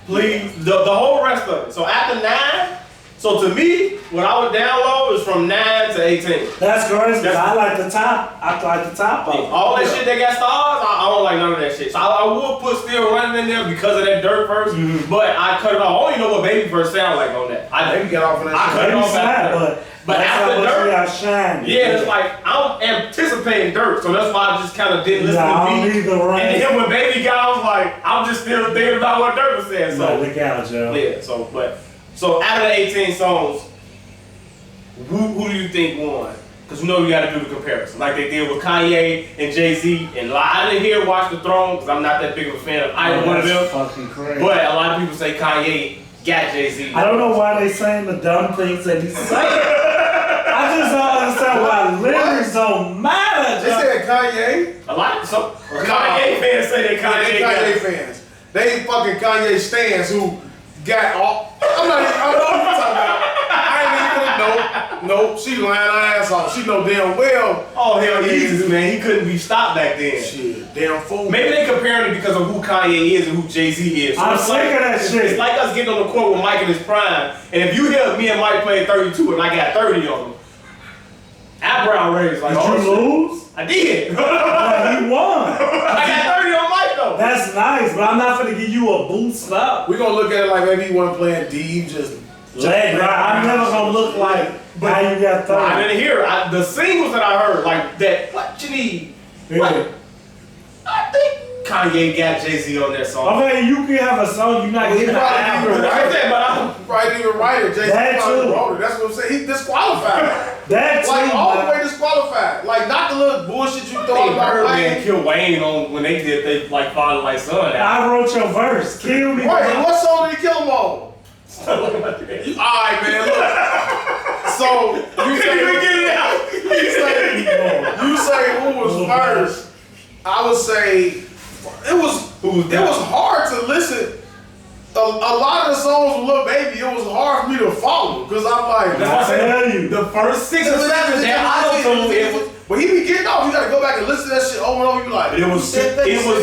Please, the whole rest of it. So after 9, so to me, what I would download is from 9 to 18. That's crazy. Cause I like the top. I like the top of it. All that shit that got stars, I don't like none of that shit. So I would put Still Running in there because of that Durk verse, but I cut it off. I don't even know what Baby verse sound like on that. I Maybe get off of that. I cut it off after. But after Durk, outshined. yeah, it's like I'm anticipating Durk, so that's why I just kind of didn't listen to beat. And then when Baby got, I was like, I'm just still thinking about what Durk was saying. So look out, Joe. yeah, so out of the 18 songs, who do you think won? Because we know you got to do the comparison, like they did with Kanye and Jay-Z. And I didn't hear Watch the Throne because I'm not that big of a fan of either one of them. Fucking crazy. But a lot of people say Kanye got Jay-Z. I don't know why they saying the dumb things that he's saying. I just don't understand why lyrics don't matter. They said Kanye. A lot of Kanye fans say they Kanye Kanye fans. They fucking Kanye stans who got all. I don't know what you're talking about. I ain't even nope. She lying her ass off. She know damn well. Oh hell Jesus, man, he couldn't be stopped back then. Shit, damn fool. Maybe they comparing it because of who Kanye is and who Jay-Z is. So I'm sick of that shit. It's like us getting on the court with Mike in his prime, and if you hear me and Mike playing 32 and I got 30 on them, eyebrow raised like, did you lose? I did. Yeah, he won. I got 30 on Mike though. That's nice, but I'm not gonna give you a boost up. We gonna look at it like maybe he wasn't playing D, just. I'm never gonna look like how you got 30. I didn't hear it. The singles that I heard, like that, what you need? Yeah. What? I think Kanye got Jay-Z on that song. Okay, you can have a song, you're not getting an album. Probably even write it. Jay-Z That probably too. wrote it. That's what I'm saying. He's disqualified. That too, Like all the man. way disqualified. Like not the little bullshit you thought about Birdman Wayne. killed Wayne on when they did they like Father Like Son. I wrote your verse. Kill me. Right, and what song did he kill him on? Alright, man, look. So you say who was first? I would say it was hard to listen. A lot of the songs with Lil Baby, it was hard for me to follow because I'm like, I tell you, the first 6 or 7 that auto-tune, but he be getting off. You gotta go back and listen to that shit over and over. You be like, it was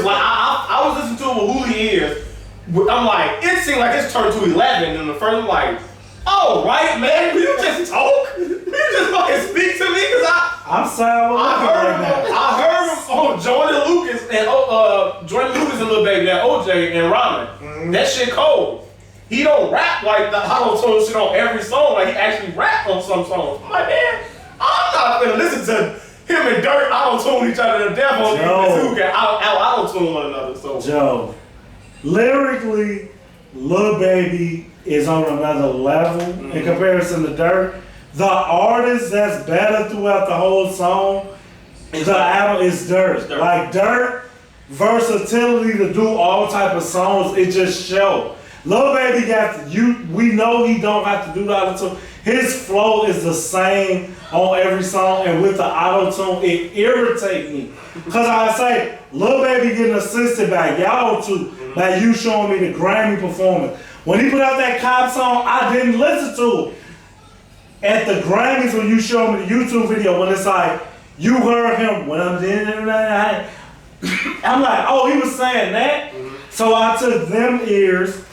like I was listening to it with Who He Is. I'm like, it seemed like it's turned to 11, and the first I'm like, oh right, man, will you just talk? Will you just fucking speak to me? Cause I'm sorry, I heard him on Jordan Lucas and Lil Baby, that OJ and Ramen. That shit cold. He don't rap like the auto-tune shit on every song. Like he actually rap on some songs. I'm like, man, I'm not gonna listen to him and Durk auto-tune each other to death on these who can auto-tune one another. So Joe, lyrically, Lil Baby is on another level in comparison to Durk. The artist that's better throughout the whole song, the album is Durk. Like Durk, versatility to do all type of songs, it just show. Lil Baby we know he don't have to do the auto-tune. His flow is the same on every song, and with the auto-tune, it irritates me. Cause I say, Lil Baby getting assisted by y'all two, by you showing me the Grammy performance. When he put out that Cop song, I didn't listen to it. At the Grammys, when you showed me the YouTube video, when it's like, you heard him, when I'm doing it, I'm like, oh, he was saying that? So I took them ears,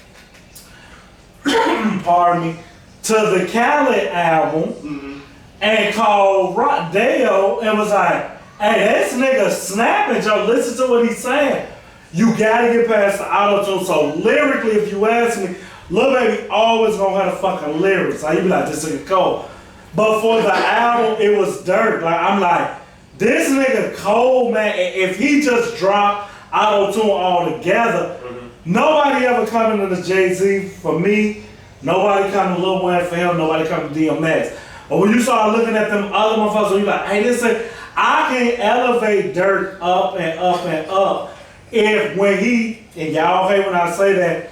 pardon me, to the Khaled album and called Dale and was like, hey, this nigga snapping, Joe, listen to what he's saying. You gotta get past the auto-tune. So lyrically, if you ask me, Lil Baby always gonna have the fucking lyrics. Like, you be like, this nigga cold. But for the album, it was Durk. Like, I'm like, this nigga cold, man. If he just dropped auto-tune all together, nobody ever coming to the Jay-Z for me. Nobody coming to Lil Wayne for him. Nobody coming to DMX. But when you start looking at them other motherfuckers, you like, hey, listen, I can elevate Durk up and up and up. If when he, and y'all hate when I say that,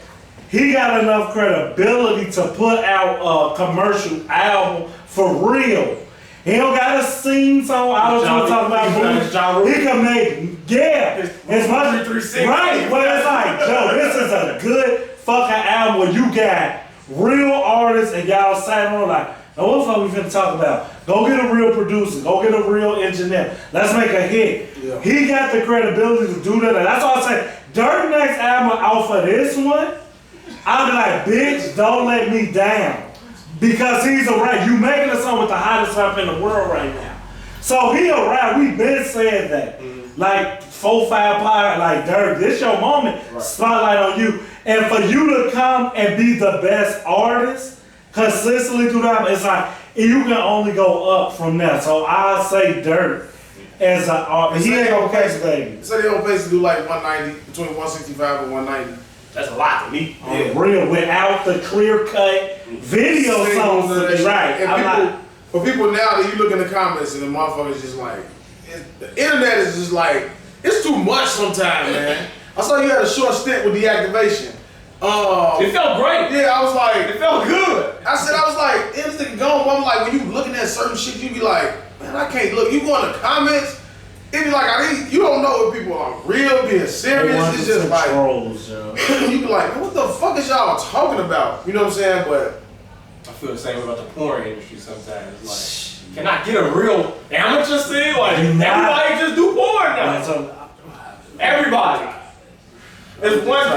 he got enough credibility to put out a commercial album for real. He don't got to sing song. I don't want to talk about movies. He can make, as much as right. Well, it's like, Joe, this is a good fucking album where you got real artists and y'all sat on like, now what the fuck we finna talk about? Go get a real producer. Go get a real engineer. Let's make a hit. Yeah. He got the credibility to do that. And that's all I say. Durk next album out for this one, I'll be like, bitch, don't let me down. Because he's a rap. You making a song with the hottest rap in the world right now. So he a rap. We been saying that. Like 4-5 pod, like Durk, this your moment. Right. Spotlight on you. And for you to come and be the best artist, consistently do that, it's like, you can only go up from there. So I'll say Durk as an artist. He ain't gonna catch baby. So they on pace to do like 190, between 165 and 190. That's a lot to me. On real, without the clear cut video songs to be right. And for people now that you look in the comments and the motherfuckers just like, the internet is just like, it's too much sometimes, man. I saw you had a short stint with deactivation. It felt great. Yeah, I was like, It felt good. I was like, this nigga gone. But I'm like, when you looking at certain shit, you be like, man, I can't look. You go in the comments, it be like, you don't know if people are real, being serious. It's just like, trolls, yo. you be like, what the fuck is y'all talking about? You know what I'm saying? But I feel the same way about the porn industry sometimes. Like, can I get a real amateur scene? Like, everybody just do porn now. Everybody. It's one.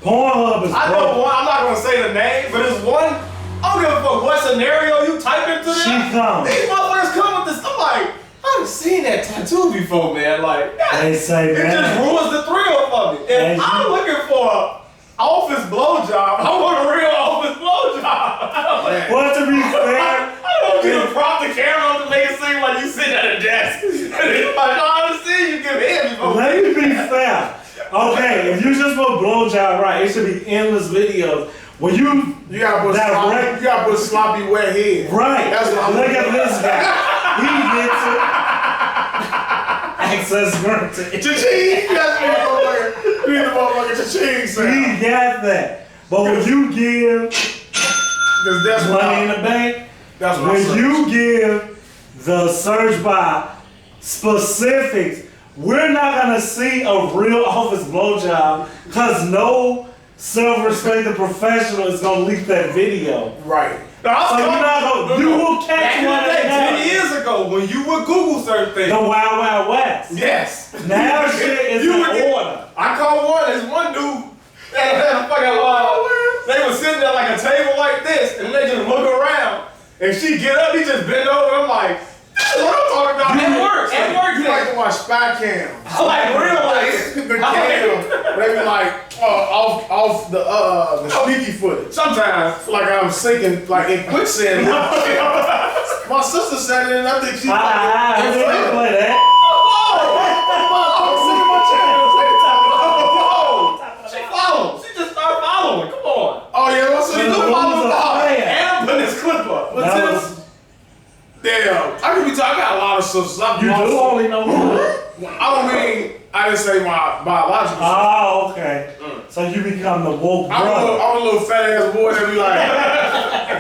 Pornhub is I know one, I'm not gonna say the name, but it's one, I don't give a fuck what scenario you type into this. These motherfuckers come with this, I'm like, I've seen that tattoo before, man. Like, they say, it just ruins the thrill of it. If I'm looking for an office blowjob, I want a real office blowjob. Well, to be fair, I don't want you to prop the camera up to make it seem like you sitting at a desk. Like, honestly, you give head before. Let me be fair. Okay, if you just put blowjob right, it should be endless videos. When you gotta put sloppy wet head. Right. That's what I'm Look at this guy. He gets it. Access granted. Cha-ching! That's what you need the motherfucker cha-ching sound. He got that. But when you give that's money in the bank, that's what when you give the search by specifics, we're not gonna see a real office blowjob because no self-respecting professional is gonna leak that video. Right. So you will catch one back in the day, 10 years ago, when you would Google certain things. The Wild Wild West. Yes. Now shit is in order. I caught one. There's one dude that had a fucking they were sitting there like a table like this, and they just look around, and she get up, he just bend over. I'm like, this is what I'm talking about. It works. It works. You like to watch spy cams. I like real life. The cam, maybe like off the sneaky footage. Sometimes. Like I'm sinking like in quicksand. My sister said it and I think she I didn't play that. I'm sinking my channel. She followed. She just started following. Come on. Oh yeah, my sister follow And I'm putting this clip up. Damn, I could be talking. I got a lot of sisters. You do only know one. I don't mean I didn't say my biological. Oh, okay. So you become the woke brother. I'm a little fat ass boy that be like,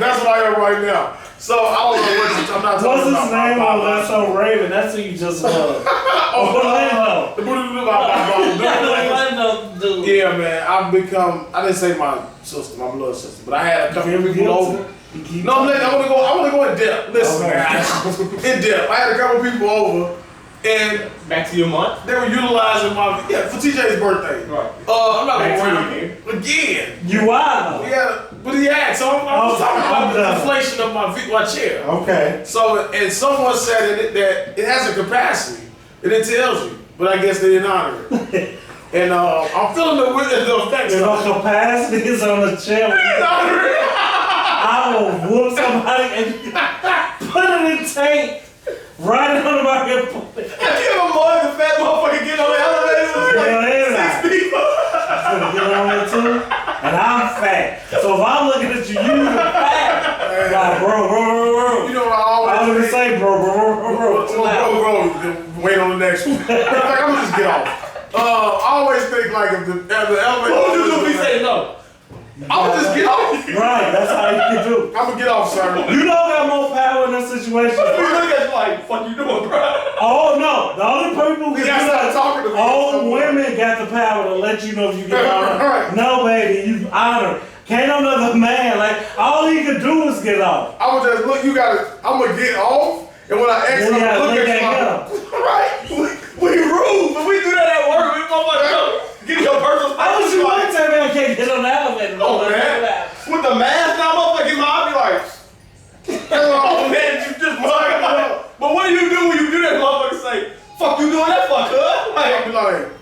that's what I am right now. So I don't know what I'm not talking What's his name? Oh, that's so Raven. That's who you just love. Dude. Yeah, man. I've become. I didn't say my sister, my blood sister, but I had a couple people over. No, I want to go in depth. Listen, guys. In depth. I had a couple people over, and back to your month. They were utilizing for TJ's birthday. Right. I'm not going to again. You are though. Yeah, but he had. So I'm talking about the inflation of my chair. Okay. So and someone said that it has a capacity, and it tells you, but I guess they didn't honor it. And I'm feeling the effects. If a capacity is on the chair, I will whoop somebody and put it in tape right under my hip. Have you ever more than a fat motherfucker get on the elevator? Like 6 people. I'm gonna get on there too, and I'm fat. So if I'm looking at you, you're fat. Like, bro. You know what I always say, bro. Wait on the next one. Like, I'm gonna just get off. I always think like if the elevator. What would you do if he say no? I would just get off. Right, that's how you can do. I'm gonna get off, sir. You don't got more power in this situation. You look at you like, fuck you doing, bro? Oh no, the only people who can do that, all women got the power to let you know if you get on. Right. No, baby, you honor. Can't no other man, like, all he could do was get off. I was just, look, I'm gonna get off, and when I ask him to look at you, right? We rude, but we do that at work. We motherfucker, get your personal space. I was you one time, man, I can't get on the elevator. Oh, man. With the mask now, motherfucker, get my eye, be like, oh, man, you just motherfucker. But what do you do when you do that, motherfucker say, fuck you doing that for, cuz? I'll be like,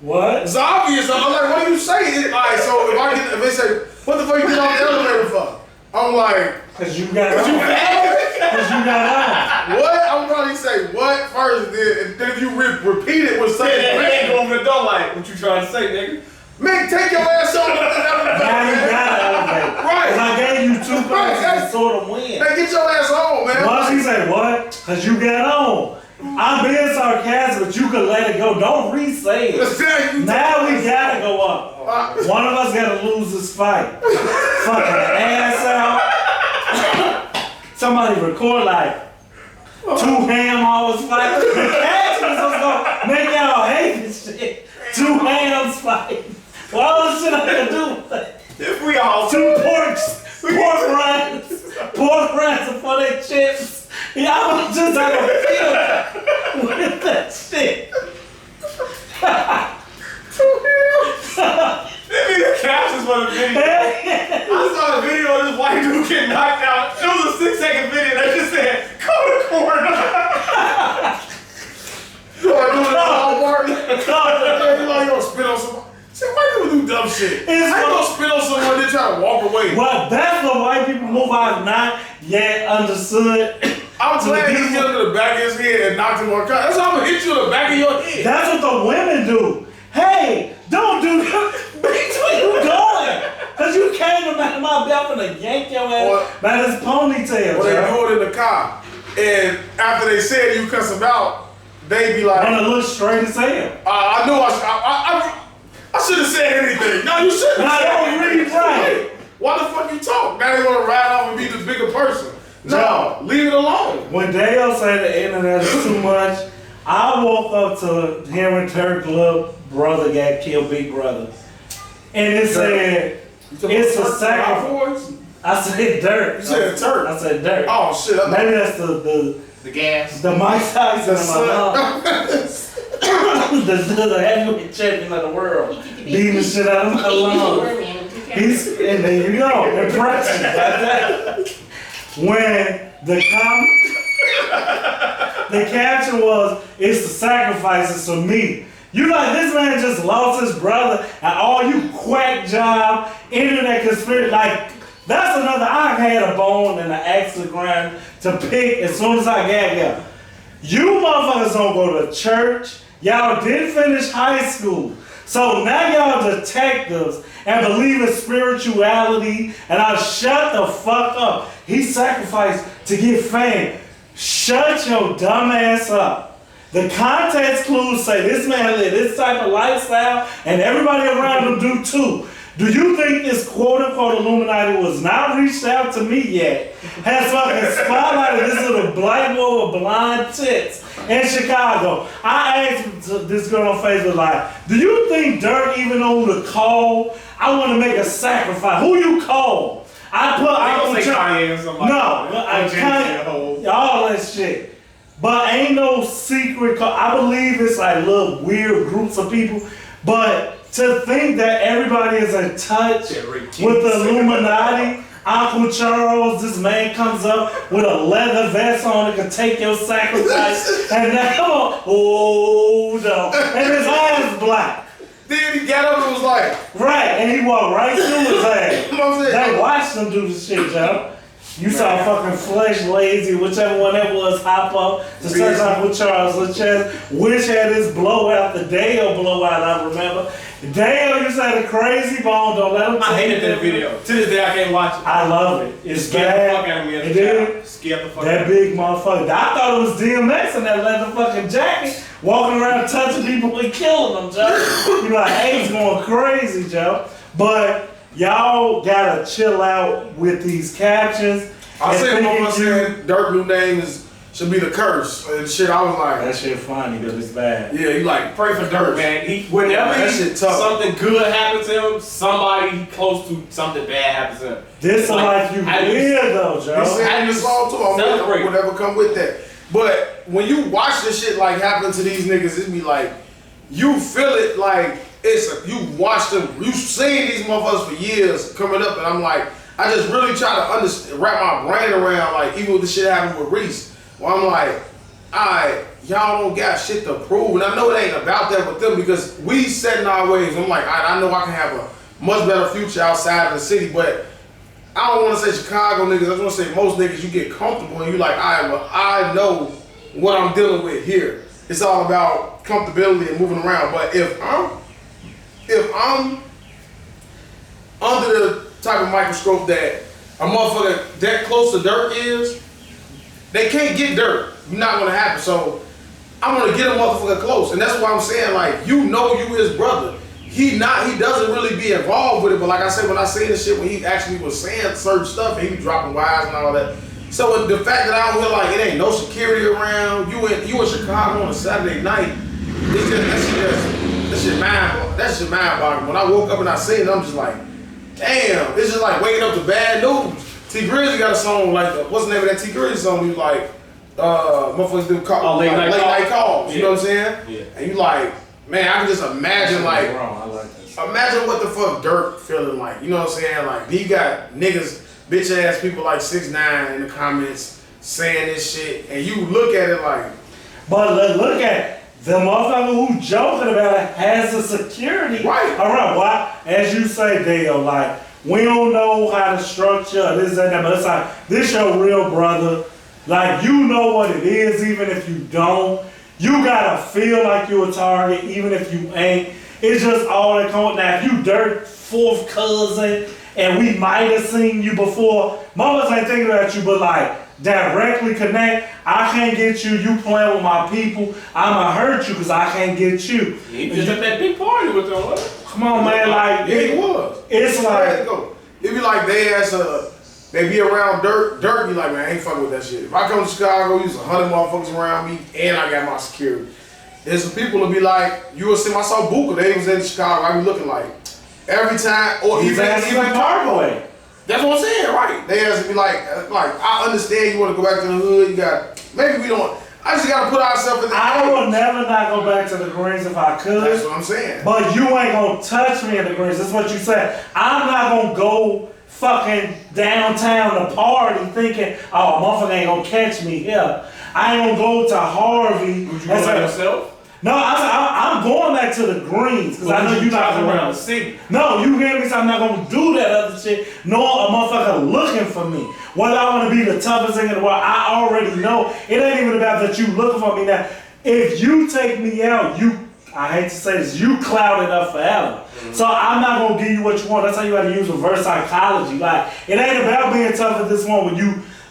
what? it's obvious. I'm like, what do you say? Alright, so if they say, what the fuck you get on the elevator for? I'm like, cause you got on. Cause you got on. What? I'm probably say what first, then if you repeat it with something. Yeah, they ain't going to the door like, what you trying to say, nigga? Man, take your ass on the elevator. Now you got an elevator. Right. Cause I gave you 2 points to sort of win. Man, get your ass on, man. Once he say what? Cause you got on. I'm being sarcastic, but you could let it go. Don't re-say it. Now we gotta go up. One of us gotta lose this fight. Fucking ass out. Somebody record like 2 ham hours fight. The cast was gonna make y'all hate this shit. 2 hams fight. What else shit I gonna do? If we all 2 pork rinds for their chips. Yeah, I was just out of feel with that shit. They be the captions for the video. I saw a video of this white dude get knocked out. It was a 6-second video that just said, "Go to corner." You want to do it all party? You like gonna spit on someone? See, white people do dumb shit. I ain't gonna spit on someone and try to walk away. Well, that's the white people move I've not yet understood. I'm glad he hit him to the back of his head and knocked him on the car. That's how I'm gonna hit you in the back of your head. That's what the women do. Hey, don't do that. Bitch, where you going? Cause you came to my belt and yank your ass by this ponytail. Well, they do it in the car. And after they said you cuss them out, they be like, and it looks straight as hell. I knew I should have said anything. No, you shouldn't. I don't read right. Why the fuck you talk? Now they wanna ride off and be the bigger person. No, leave it alone. When Dale said the internet is too much, I woke up to hearing Turk little brother got killed, big brother. And it said, it's a sacrifice. I said dirt. You said Turk. I said dirt. Oh shit. Maybe that's the gas. The Mike Tyson in my lungs. the heavyweight champion of the world. Beating the shit out of my lungs. And there you go. Impressive. When the caption was, it's the sacrifices for me. You like, this man just lost his brother and all you quack job, internet conspiracy, like, that's another, I had a bone and an axe to grind to pick as soon as I got here. You motherfuckers don't go to church. Y'all didn't finish high school. So now y'all detectives and believe in spirituality, and I'll shut the fuck up. He sacrificed to get fame. Shut your dumb ass up. The context clues say this man lived this type of lifestyle, and everybody around him do too. Do you think this quote-unquote Illuminati was not reached out to me yet? Has fucking spotlighted this little black boy with blonde tits in Chicago. I asked this girl on Facebook, like, do you think Durk even know who to call? I want to make a sacrifice. Who you call? I don't say Kanye or something. No, I can't. All that shit. But ain't no secret. I believe it's like little weird groups of people. But to think that everybody is in touch with the Illuminati, Uncle Charles, this man comes up with a leather vest on that can take your sacrifice, and now, oh no, and his eyes black. Then he got up and was like, right, and he walked right through his ass. They watched him do this shit, Joe. You saw fucking Flesh Lazy, whichever one that was, hop up to search Uncle Charles' chest, which had his blowout, the Dale blowout, I remember. Dale used to have a crazy bone, don't let him. I hated that video. To this day, I can't watch it. I love it. It's scared bad. the fuck out of me as a child. Scared the fuck out of me. That big motherfucker. I thought it was DMX in that leather fucking jacket, walking around touching people and killing them, Joe. You like, hey, he's going crazy, Joe. But y'all gotta chill out with these captions. I said, mama said, Durk new name is should be the curse. And shit, I was like, That shit funny, but it's bad. yeah, you like, pray for Dirk. Man, whenever that shit tough. something good happens to him, somebody close to something bad happens to him. This is like you live though, Joe. He's saying this all too. Celebrate. Whatever come with that. But when you watch this shit like happen to these niggas, it be like, you feel it like you watch them, you seen these motherfuckers for years coming up, and I'm like, I just really try to wrap my brain around, like, even with the shit happened with Reese, where I'm like, alright, y'all don't got shit to prove, and I know it ain't about that with them because we set in our ways. I'm like, I know I can have a much better future outside of the city, but I don't want to say Chicago niggas, I just want to say most niggas, you get comfortable and you like, alright, well, I know what I'm dealing with here. It's all about comfortability and moving around. But if I'm under the type of microscope that a motherfucker that close to Dirk is, they can't get Dirk. Not gonna happen. So I'm gonna get a motherfucker close. And that's why I'm saying, like, you know you his brother. He doesn't really be involved with it, but like I said, when I seen the shit when he actually was saying certain stuff and he was dropping wires and all that. So the fact that I don't feel like it ain't no security around, you in Chicago on a Saturday night, it's just that shit mind boggling. When I woke up and I seen it, I'm just like, damn, it's just like waking up to bad news. T Grizzly got a song like what's the name of that T Grizzly song? He was like, motherfuckers do call late night calls. You know what I'm saying? Yeah. And you like, man, I can just imagine like, Wrong. I like this. imagine what the fuck Dirk feeling like. You know what I'm saying? Like he got niggas, bitch ass people like 6ix9ine in the comments saying this shit, and you look at it like. But look at the motherfucker who joking about it has the security. Right. All right. Why? As you say, Dale, like we don't know how to structure this and that, but it's like this your real brother. Like you know what it is, even if you don't. You gotta feel like you a target, even if you ain't. It's just all that comes. Now, if you Dirk's fourth cousin, and we might have seen you before, mamas ain't thinking about you, but like directly connect. I can't get you. You playing with my people. I'ma hurt you because I can't get you. He just at that big party with them, wasn't he? Come on, man. Like Yeah, he was. It's like It be like they be around Dirk be like, man, I ain't fucking with that shit. If I come to Chicago, there's 100 motherfuckers around me, and I got my security. There's some people that be like, you will see, I saw Booker, they was in Chicago, I be looking like, every time, or he's even Parkway. That's what I'm saying, right? They has to be like, I understand you want to go back to the hood, you got, maybe we don't, I just got to put ourselves in the I will never not go back to the Greens if I could. That's what I'm saying. But you ain't gonna touch me in the Greens. That's what you said. I'm not gonna go fucking downtown to party thinking, oh, motherfucker ain't gonna catch me here. I ain't gonna go to Harvey. Would you go by yourself? No, I'm going back to the Greens because I know you're not around around. the city. No, you hear me? So I'm not gonna do that other shit. No, a motherfucker looking for me. Whether I want to be the toughest thing in the world, I already know. It ain't even about that you looking for me now. If you take me out, I hate to say this, you clouded up forever. So I'm not gonna give you what you want. That's how you gotta use reverse psychology. Like, it ain't about being tough at this one.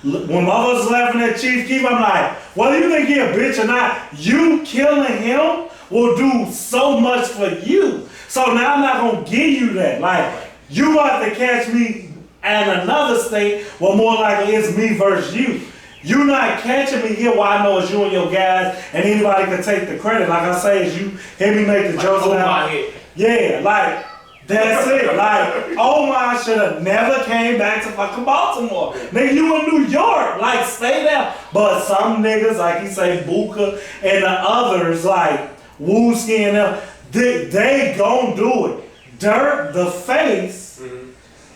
When mother's laughing at Chief Keef, I'm like, whether you think he a bitch or not, you killing him will do so much for you. So now I'm not gonna give you that. Like, you about to catch me in another state, well, more likely it's me versus you. You not catching me here where I know it's you and your guys, and anybody can take the credit. Like I say, is you hear me make the jokes about it. Yeah, like, that's it. Like, Omar should have never came back to fucking Baltimore. Nigga, you in New York. Like, stay there. But some niggas, like he say, Buka and the others, like Wooski and them, they gon' do it. Dirk, the face,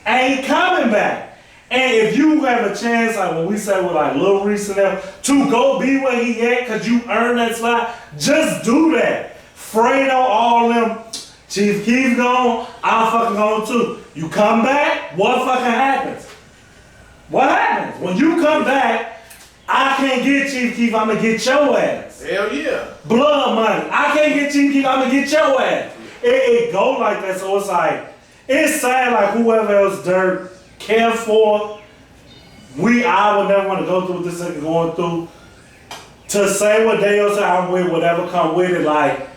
ain't coming back. And if you have a chance, like when we say with like Lil Reese and them, to go be where he at because you earned that slot, just do that. Fredo, all them, Chief Keef gone, I'm fucking gone too. You come back, what fucking happens? What happens? When you come back, I can't get Chief Keef, I'm gonna get your ass. Hell yeah. Blood money. I can't get Chief Keef, I'm gonna get your ass. It go like that, so it's like, it's sad like whoever else Dirk care for, I would never want to go through what this nigga going through. To say what they say I'm with, whatever come with it, like,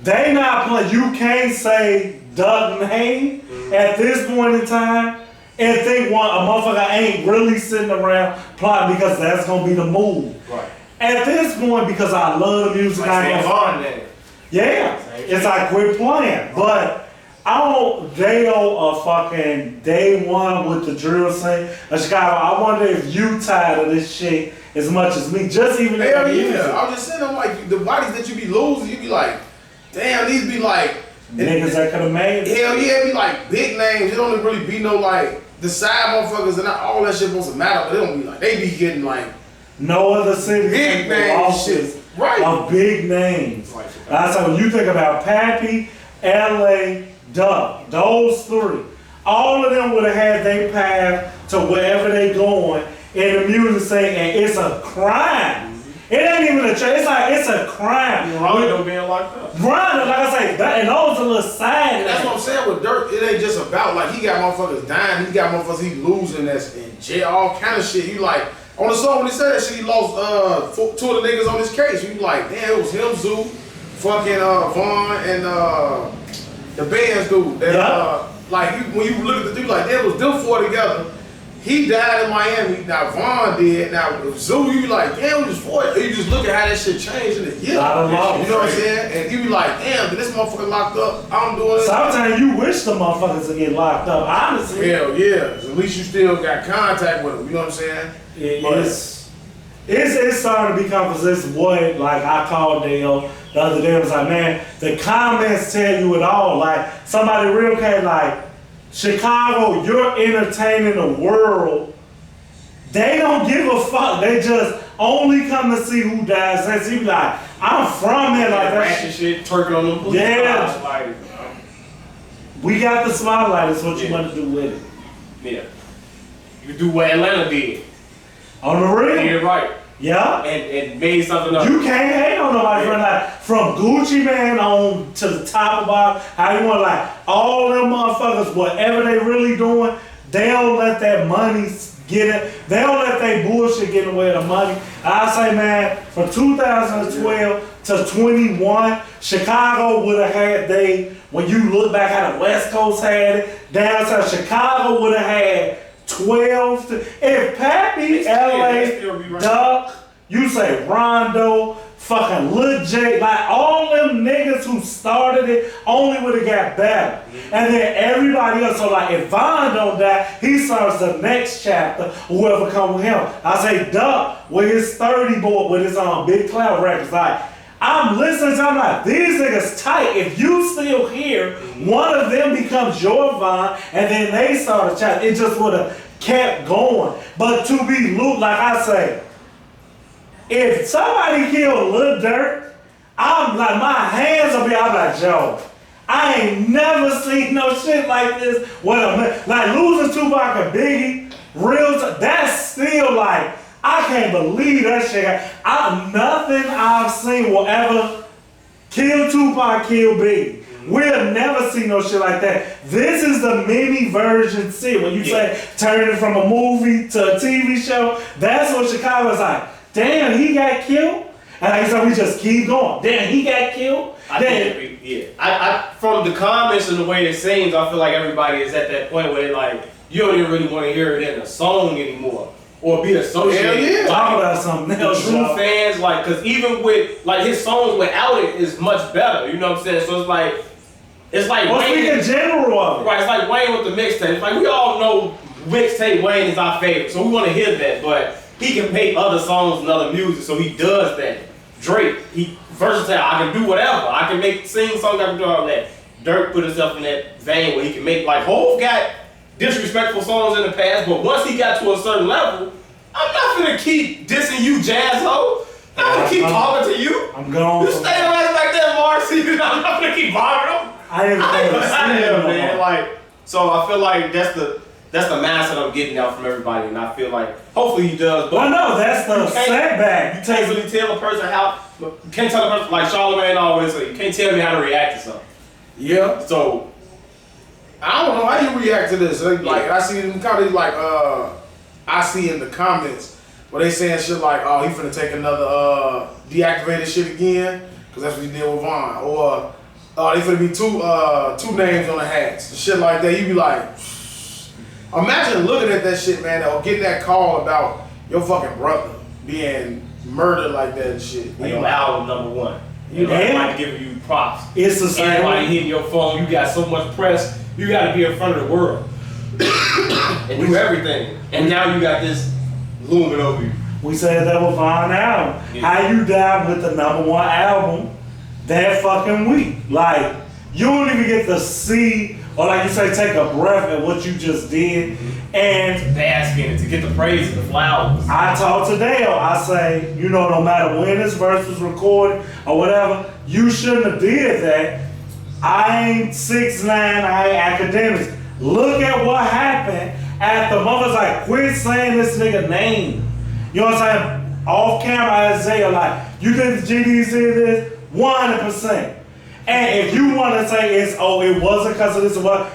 they not playing. You can't say Doug name at this point in time and think a motherfucker ain't really sitting around plotting because that's gonna be the move. Right. At this point, because I love the music, I ain't Vaughn then. yeah, it's like quit playing. But I don't, J.cole a fucking day one with the drill scene of Chicago. I wonder if you tired of this shit as much as me. Just even Hell the music. yeah. I was just saying, I'm like, the bodies that you be losing, you be like, damn, these be like, Niggas that could have made it. hell yeah, it be like big names. It don't really be no like, the side motherfuckers and all that shit supposed to matter, but it don't be like, they be getting like, No other city big names shit. Right. of big names. Right. That's how when you think about Pappy, LA, Duck, those three, all of them would have had their path to wherever they going in the music scene, and it's a crime. It ain't even a trade. It's like it's a crime. Rondo being locked up. Rondo, like I say, and those are little side. And that's what I'm saying with Durk. It ain't just about like he got motherfuckers dying, he got motherfuckers he losing that's in jail, all kind of shit. You like on the song when he said that shit, he lost two of the niggas on his case. You like, damn, it was him, Zoo, fucking Vaughn, and the band's dude. That when you look at the dude, like they was them four together. He died in Miami. Now Vaughn did. Now Zoo, you be like, damn, we just four. You just look at how that shit changed in a year. You know what I'm saying? And you be like, damn, did this motherfucker locked up? I'm doing it. Sometimes you wish the motherfuckers would get locked up. Honestly. Hell yeah. At least you still got contact with them. You know what I'm saying? It's starting to become this what like I called Dale the other day. I was like, man, the comments tell you it all. Like somebody real came like, Chicago, you're entertaining the world. They don't give a fuck. They just only come to see who dies. That's you like, I'm from here like that shit, twerking on them. Yeah. Like, we got the spotlight. Is what you want to do with it. Yeah. You do what Atlanta did. On the real. Yeah, right. Yeah. And made something up. You can't hate on nobody from Gucci Man on to the top about how you want like all them motherfuckers, whatever they really doing, they don't let that money get it. They don't let that bullshit get away with the money. I say, man, from 2012 to 21, Chicago would have had when you look back how the West Coast had it, down south, Chicago would have had 12 to, if Pappy, LA, Duck, you say Rondo, fucking Lil J, like all them niggas who started it only would have got better. And then everybody else, so like if Vaughn don't die, he starts the next chapter, whoever come with him. I say Duck with his 30 board, with his Big Cloud Records, like, I'm listening to, I'm like, these niggas tight. If you still here, one of them becomes your Vaughn, and then they start a chat. It just would have kept going. But to be loot, like I say, if somebody killed Lil Durk, I'm like, my hands will be out like, Joe, I ain't never seen no shit like this. Like losing Tupac and Biggie, that's still like, I can't believe that shit. Nothing I've seen will ever kill Tupac, kill Biggie. We'll never see no shit like that. This is the mini version shit. When you say turning from a movie to a TV show, that's what Chicago's like. Damn, he got killed? And I said, we just keep going. Damn, he got killed? I from the comments and the way it seems, I feel like everybody is at that point where like, you don't even really want to hear it in a song anymore. Or be associated. Talk about something else. True fans, like, cause even with like his songs without it is much better. You know what I'm saying? So it's like Wayne in general of it. Right, it's like Wayne with the mixtape. It's like we all know mixtape Wayne is our favorite, so we want to hear that. But he can make other songs and other music, so he does that. Drake, he versatile. I can do whatever. I can sing songs. I can do all that. Durk put himself in that vein where he can make like Hov got disrespectful songs in the past, but once he got to a certain level, I'm not gonna keep dissing you, jazz ho. I'm gonna keep talking to you. I'm going. You stay your ass back there, Marcy. I'm not gonna keep bothering him. I didn't man. Like, so I feel like that's the mindset I'm getting out from everybody, and I feel like hopefully he does. But no, that's the setback. You can't really tell a person how. You can't tell a person like Charlamagne always say. You can't tell me how to react to something. Yeah. So I don't know how you react to this. Like I see them kind of like I see in the comments where they saying shit like, oh, he finna take another deactivated shit again, cause that's what he did with Vaughn, or they finna be two names on the hats, shit like that. You be like, imagine looking at that shit, man, or getting that call about your fucking brother being murdered like that and shit. Like your album #1. Everybody giving you props. It's the same. Everybody hitting your phone. You got so much press. You got to be in front of the world and do everything. And now you got this looming over you. We said that was Von album. Yeah. How you die with the #1 album that fucking week? Like, you don't even get to see, or like you say, take a breath at what you just did. And bask in it to get the praise and the flowers. I talk to Dale, I say, you know, no matter when this verse was recorded or whatever, you shouldn't have did that. I ain't 6'9", I ain't academics. Look at what happened after mother's like, quit saying this nigga name. You know what I'm saying? Off camera, Isaiah, like, you think the GD said this? 100%. And if you want to say it wasn't because of this or what,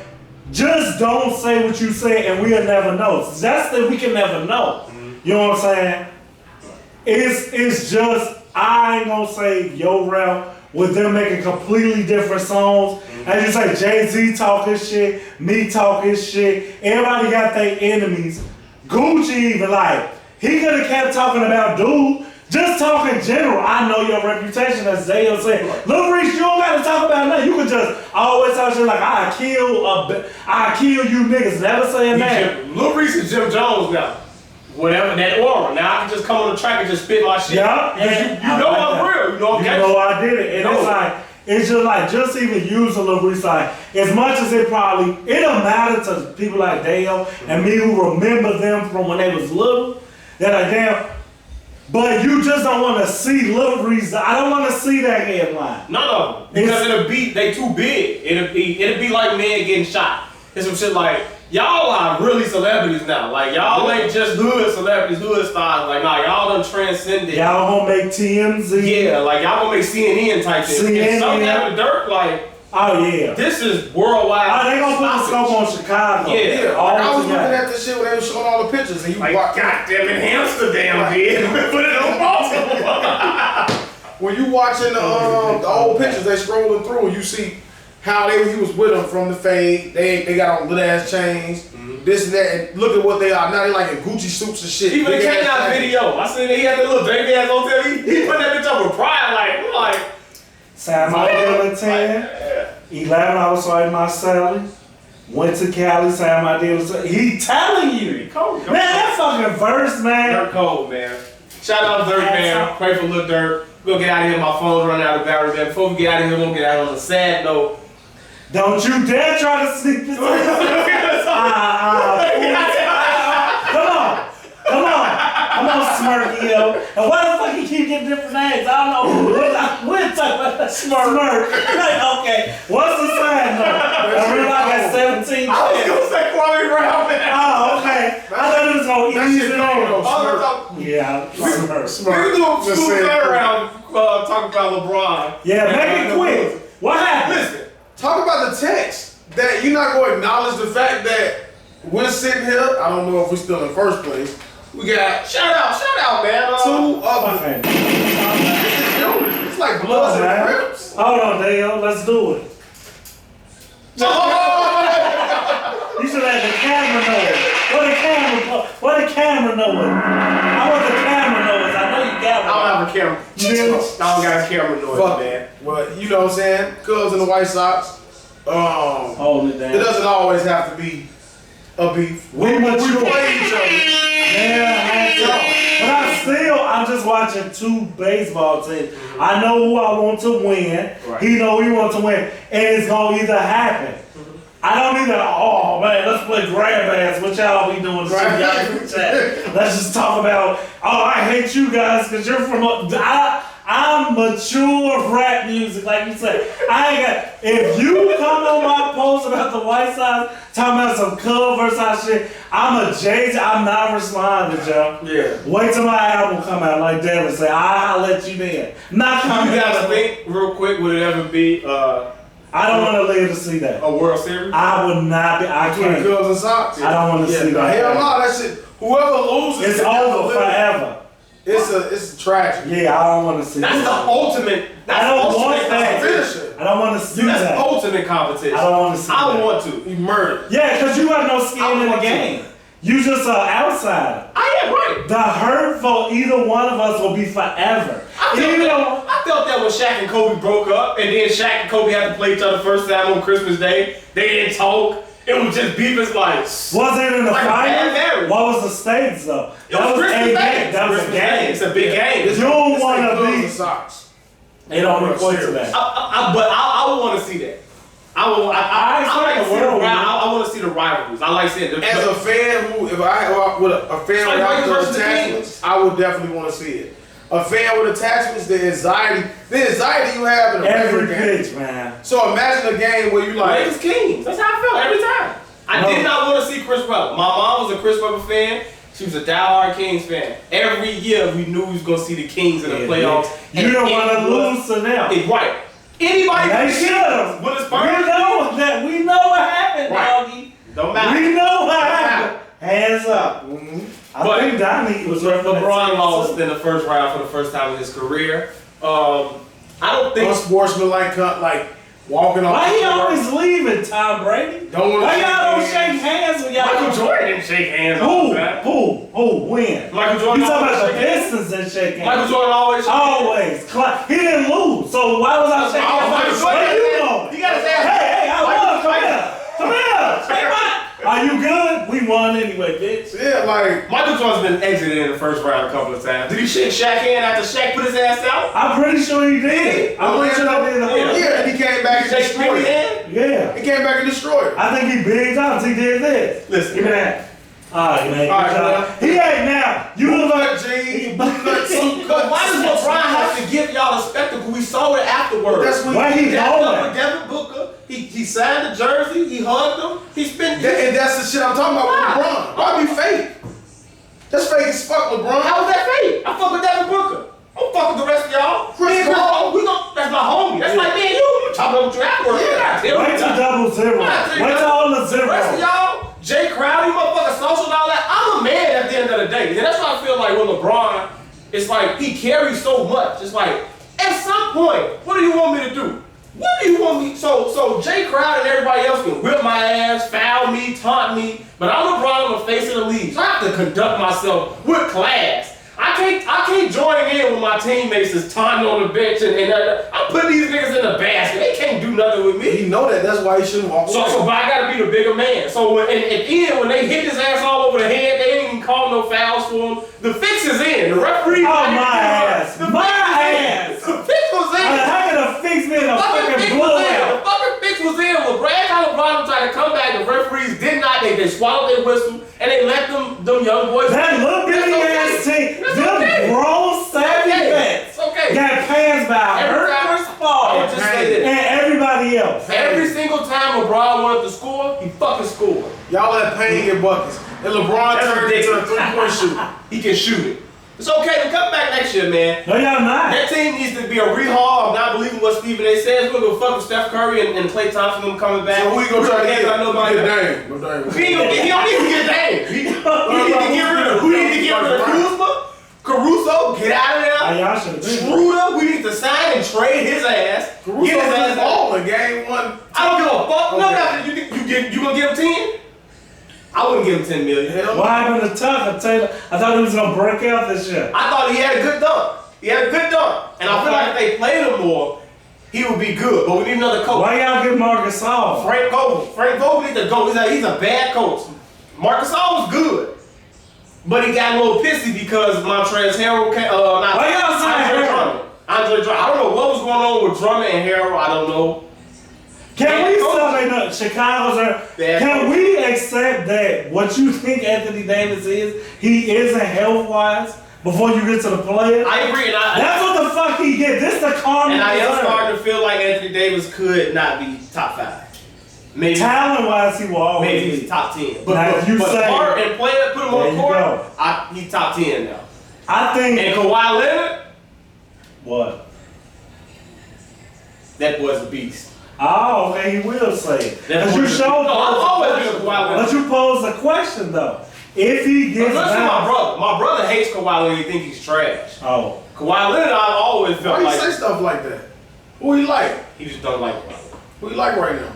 just don't say what you said and we'll never know. That's that we can never know. You know what I'm saying? It's just, I ain't gonna say your rap with them making completely different songs. As you say, Jay-Z talking shit, me talking shit. Everybody got their enemies. Gucci even like, he could have kept talking about dude. Just talk in general. I know your reputation, as Zayo said. Lil Reese, you don't gotta talk about nothing. You can just always talk shit like, I kill you niggas. Never say a name. Lil Reese is Jim Jones now. Whatever, that aura. Now I can just come on the track and just spit my shit. Yeah. You know I'm real. You know I'm gangsta. You know I did it. And it's like, it's just like, just even using Lil Reese, like, as much as it don't matter to people like Dale and me who remember them from when they was little, they're like, damn. But you just don't want to see Lil Reese. I don't want to see that headline. None of them. Because they too big. It'll be like men getting shot. It's some shit like, y'all are really celebrities now. Like, y'all ain't just hood celebrities, hood stars. Like, nah, y'all done transcended. Y'all gonna make TMZ. Yeah, like, y'all gonna make CNN type shit. CNN, something happened to Durk, like, oh yeah. this is worldwide. Oh, they gonna put the scope on Chicago. Yeah. I was looking at this shit when they were showing all the pictures and you Like, watch. goddamn in Amsterdam, dude. Put it on Baltimore. When you watching the old pictures, they scrolling through, you see how he was with them from the fade. They got on little ass chains, this and that. And look at what they are now. They like in Gucci suits and shit. Even the K-9 video, I seen he had the little Drake ass hotel. He put that bitch up with pride, like. Signed my deal at 10. 11, I was starting my salary. Went to Cali, signed my deal. He telling you. Cold. Man, that fucking verse, man. Durk cold, man. Shout out to Durk, man. Pray for Lil Durk. We'll get out of here. My phone's running out of battery, man. Before we get out of here, we'll get out on a sad note. Don't you dare try to sneak this in. Come on, Smirky, yo. And why the fuck you keep getting different names? I don't know. We're talking about Smirk. Like, okay, what's the sign though? I realize I got 17. I was gonna say Kwame Brown, man. Oh, okay. I thought it was gonna ease it on. Yeah, Smirk. We can do a third round talking about LeBron. Yeah, make it quick. What happened? Listen. Talk about the text that you're not going to acknowledge the fact that we're sitting here. I don't know if we're still in first place. We got shout out, man. two other. It's like Bloods and Crips. Hold on, Dale. Let's do it. You should have the camera know it. What the camera know it? I want the camera know it. I know you got one. I don't have a camera. I don't got a camera noise, man. Well, you know what I'm saying? Cubs and the White Sox. Hold it down. It doesn't always have to be a beef. We play each other. Yeah, but I'm just watching two baseball teams. I know who I want to win. Right. He know he wants to win. And it's going to either happen. I don't either, oh man, let's play grab ass. What y'all be doing? Let's just talk about, oh, I hate you guys because you're from, I'm mature rap music, like you said. If you come on my post about the White Sox, talking about some covers shit, I'm a Jay-Z, I'm not responding, Joe. Yeah. Wait till my album come out, like Devin said, I'll let you in. Not coming You guys out. think, real quick, would it ever be I don't want to live to see that. a World Series? I would not be, I Between can't. Cubs and Sox. I don't want to see that. Hell no, that shit. Whoever loses, It's over forever. It's a tragedy. Yeah, I don't want to see That's the that. ultimate. That's I don't the want ultimate that. competition. I don't want to see That's that. ultimate competition. I don't want to see I that. don't want to. He murdered. Yeah, because you have no skin in the want to. game. You just an outsider. I am right. right. The hurt for either one of us will be forever. I felt that when Shaq and Kobe broke up, and then Shaq and Kobe had to play each other first time on Christmas Day. They didn't talk. It was just beef. It's like, was it in the finals? What was the stakes though? That was Christmas Day. That was a game. It's a big game. You don't want to be. Socks. They don't equate to that. But I would want to see that. I want to see the rivalries. I like seeing the. As a fan if I with a fan without attachments, I would definitely want to see it. A fan with attachments, the anxiety you have in a every game. pitch, man. So imagine a game where you like Lakers Kings. That's how I felt every time. I did not want to see Chris Webber. My mom was a Chris Webber fan. She was a diehard Kings fan. Every year we knew we was gonna see the Kings in the playoffs. You don't want to lose to them. Right. Anybody they should have. We know what happened, doggy. Don't matter. We know what happened. Hands up. I think Donnie was LeBron lost in the first round for the first time in his career. I don't think unsportsmanlike walking off. Why he always leaving, Tom Brady? Why y'all don't shake hands with y'all? Michael Jordan didn't shake hands. Who? When? Michael Jordan. You talking about the Pistons and shake hands? Michael Jordan always. He didn't lose, so why was I shaking hands? Where you going? You gotta say, hey, I won. Come here. Are you good? We won anyway, bitch. Yeah, like Michael Jordan's been exited in the first round a couple of times. Did he shake Shaq hand after Shaq put his ass out? I'm pretty sure he did. I'm pretty sure he did. Yeah, he came back and destroyed it. Yeah. He came back and destroyed it. I think he bigged out. He did this. Listen. Give me that. Alright, man. Alright, he ain't now. You look like But why does LeBron have to give y'all a spectacle? We saw it afterwards. That's what why he got know up that. with Devin Booker. He signed the jersey. He hugged him. He spent. And that's the shit I'm talking about with LeBron. Why be fake? That's fake as fuck, LeBron. How was that fake? I fuck with Devin Booker. I don't fuck with the rest of y'all. Chris Paul. That's my homie. That's like me and you. You talking about what you afterwards. Yeah. Wait till double zero. Wait till all the The zero. rest of y'all, Jay Crowder, you motherfucking social and all that. I'm a man at the end of the day. And that's why I feel like with LeBron, it's like he carries so much. It's like, at some point, what do you want me to do? What do you want me? So Jay Crowder and everybody else can whip my ass, foul me, taunt me, but I'm LeBron on the face of the league. So I have to conduct myself with class. I can't join in with my teammates that's taunting on the bench and I'm putting these niggas in the basket. They can't do nothing with me. He know that. That's why he shouldn't walk away. So I gotta be the bigger man. So when, at the end, when they hit his ass all over the head, they didn't even call no fouls for him. The fix is in. The referee. ass. The fix was in. How can a fix me in a fucking blowout? The fucking fix was in. LeBron tried to come back. The referees did not. They swallowed their whistle and they let them young boys. That little bitty ass team, them grown savvy vets got passed by Chris Paul and everybody else. Every single time LeBron wanted to score, he fucking scored. Y'all let Payne get buckets. And LeBron turned into a three-point shooter. He can shoot it. It's okay to come back next year, man. No, y'all not. That team needs to be a rehaul. I'm not believing what Stephen A. says. We're gonna go fuck with Steph Curry and Klay Thompson them coming back. So who you gonna try to get? Nobody. Dame. He don't need to get Dame. He need to get rid of. We need to get rid of Kuzma, Caruso. Get out of there. Y'all should have been. Schroeder. We need to sign and trade his ass. Caruso Get his ass ball in game one. I don't give a fuck. No, nothing. You gonna give him 10? I wouldn't give him 10 million. What happened to Tucker Taylor? I thought he was gonna break out this year. I thought he had a good dunk. And I feel like if they played him more, he would be good. But we need another coach. Why y'all get Marcus Gasol? Frank Vogel needs to go. He's a bad coach. Marcus Gasol was good, but he got a little pissy because Montrezl Harrell came. Why y'all sign Harrell? Andre Drummond. I don't know what was going on with Drummond and Harrell. I don't know. Can we stop Chicago's? Can we accept that what you think Anthony Davis is, he isn't health-wise before you get to the player? I agree. That's what the fuck he get. This the karma. And I am starting to feel like Anthony Davis could not be top 5. Maybe talent-wise, he will always maybe be top 10. But you say part and player, put him on the court. He's top 10 now. I think. And Kawhi Leonard. What? That boy's a beast. Oh, okay, he will say it. But you showed. No, I've always been a Kawhi Leonard. But you posed a question though. If he gets down, my brother hates Kawhi Leonard. He thinks he's trash. Oh, Kawhi Leonard, I've always felt Why like. you say stuff like that? Who he like? He just don't like Kawhi. Who you like right now?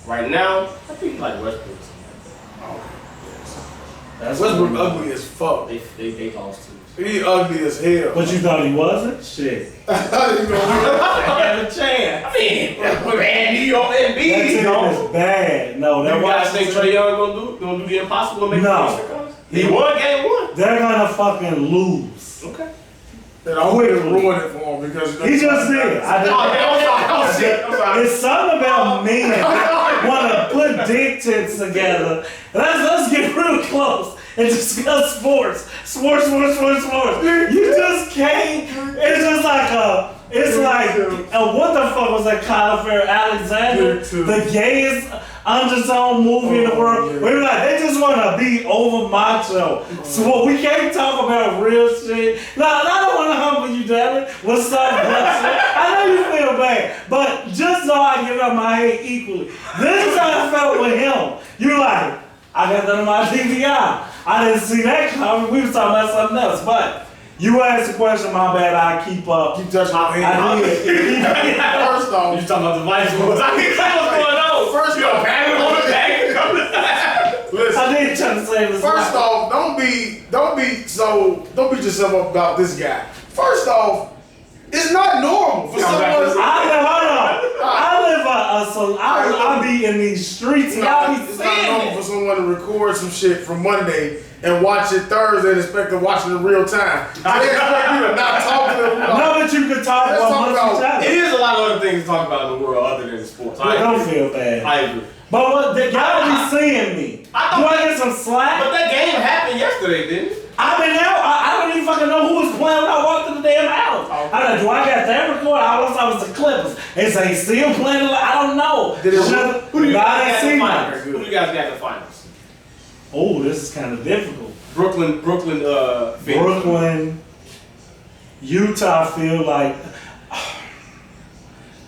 Right now, I think he like Westbrook. That's Westbrook cool. ugly as fuck. They lost too. He ugly as hell. But you thought he wasn't? Shit. I didn't know I have a chance. I mean, man, New York That NBA, team you know. is bad. No, You that guys think Washington, Trae Young gonna do the impossible and make No. the Eastern? He won game 1. they're gonna fucking lose. Okay. And I wouldn't ruin it for him because He just did. I did. I'm sorry. It's something about men want to put dick tits together. Let's get real close and discuss sports. Sports. You just can't. It's just like it's like what the fuck was that Conifer Alexander? The gayest undertone movie in the world. We're like, they just want to be over macho. So we can't talk about real shit. No, I don't want to humble you, darling. What's up, Buster? I know you feel bad, but just so I give up my hate equally. This is how I felt with him. You like, I got that on my DVR. I didn't see that coming. We was talking about something else, but you asked the question, my bad, I keep up. Keep touching my hand. I did. First off, You talking about the vice lords? I can't say what's going on. First you off, pat him on the back. listen. I did try to say this. First off, don't beat yourself up about this guy. First off, it's not normal for someone. Hold on. I be in these streets and I be It's not normal saying for it. someone to record some shit from Monday and watch it Thursday and expect to watch it in real time. They expect you to not talk to them. No, but you can talk Let's talk about about- It is a lot of other things to talk about in the world other than sports. I don't feel bad. I agree. But what they gotta be seeing me. Do I get some slack? But that game happened yesterday, didn't it? I've been out. I don't even fucking know who was playing when I walked in the damn house. Do I got that recorded? I was the Clippers. They say still playing. I don't know. Did it- Who do you I guys ain't got in seen the that. finals? Who do you guys got in the finals? Oh, this is kind of difficult. Brooklyn, Phoenix. Brooklyn, Utah. Feel like,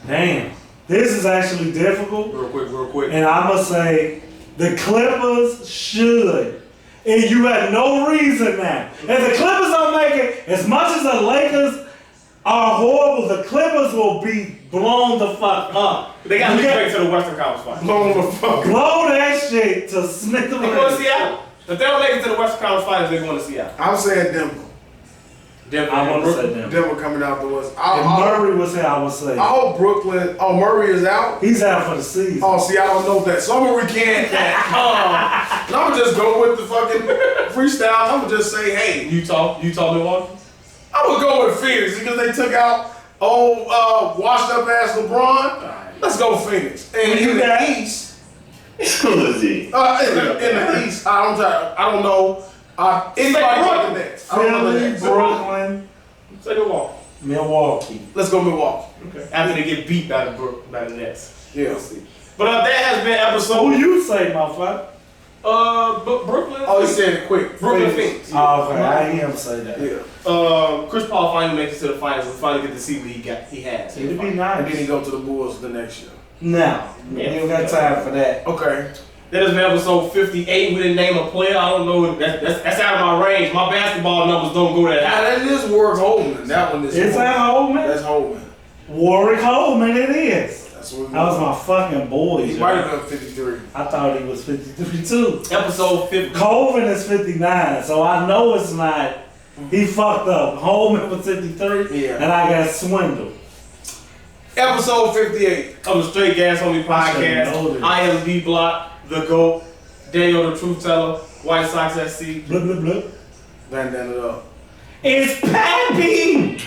damn, this is actually difficult. Real quick. And I'm going to say the Clippers should. And you have no reason now. If the Clippers don't make it, as much as the Lakers are horrible, the Clippers will be blown the fuck up. They got to You be got- straight to the Western Conference Finals. Blown the fuck. Blow that shit to Smith. They going to Seattle. If they don't make it to the Western Conference Finals, they're going to Seattle. I'm saying Denver. Denver. I want to say Brooklyn. them. Denver coming out the West. If I Murray was here, I would say. hope Brooklyn. Oh, Murray is out. He's out for the season. Oh, see, I don't know that. So I'm gonna recant that. And I'm gonna just go with the fucking freestyle. I'm gonna just say, hey, Utah, Milwaukee. I'm gonna go with Phoenix because they took out washed up ass LeBron. Let's go Phoenix. And in the East, Scusi. in the East, I don't know. Anybody but the Nets. I don't know the Philly, Nets. Brooklyn, Say Milwaukee. Milwaukee. Let's go Milwaukee. Okay. After they get beat by the Nets. Yeah. We'll see. But that has been Who episode. you say, motherfucker? Brooklyn. Oh, you said it quick. Brooklyn Phoenix. Oh, okay. I hear him say that. Yeah. Chris Paul finally makes it to the finals. We finally get to see what he has. It'd be And then nice. he go to the Bulls the next year. No, we don't got time for that. Okay. That has been episode 58. We didn't name a player. I don't know. That's out of my range. My basketball numbers don't go that Now high. that is Warwick Holman. That one is. It's at Holman? That's Holman. Warwick Holman, it is. That's what That was my fucking boy. He might have done 53. I thought he was 53 too. Episode 50. Colvin is 59, so I know it's not. He fucked up. Holman was 53, Yeah. and I got swindled. Episode 58. Of the Straight Gas Homie I should've known Podcast. it. I am Dblock, the GOAT, Daniel the Truth Teller, WhitesoxSC. Blah, blah, blah. Bandana it up. It's Pappy!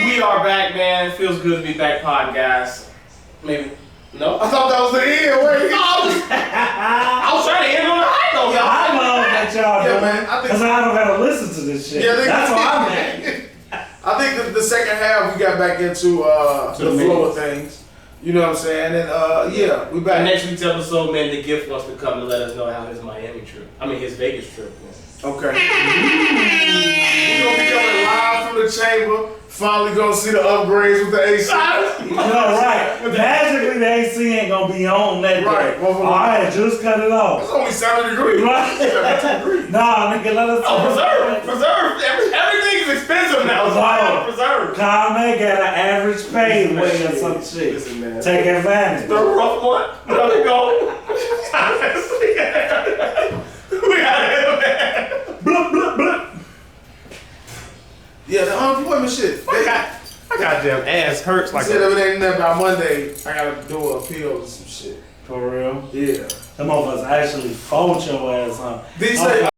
We are back, man. Feels good to be back, pod guys. Maybe. No? I thought that was the end. Wait. I was trying to end on a high note, y'all. I love that y'all Yeah, doing. man. I think- Because I don't gotta listen to this shit. Yeah, That's why I'm mad. I think that the second half we got back into the the flow of things. You know what I'm saying? And yeah, we By back. next week's episode, man, the gift wants to come to let us know how his Miami trip. I mean, his Vegas trip went. Okay. We're gonna be coming live from the chamber. Finally gonna see the upgrades with the AC. You know, right. Magically, the AC ain't gonna be on that Right. day. Alright, just cut it It's off. only 7 degrees. Right. 7 degrees. Nah, nigga, let us Oh, preserve. Everything's weed's expensive now, so I gotta preserve. Carmen got an average pay weight or some shit. Listen, man. Take advantage. The rough one. There we go. We got it, man. Blup, blup, blup. Yeah, the unemployment shit. My goddamn ass hurts like Said if it ain't nothing by Monday, I gotta do an appeal or some shit. For real? Yeah. Them motherfuckers actually fold your ass, huh? Did you say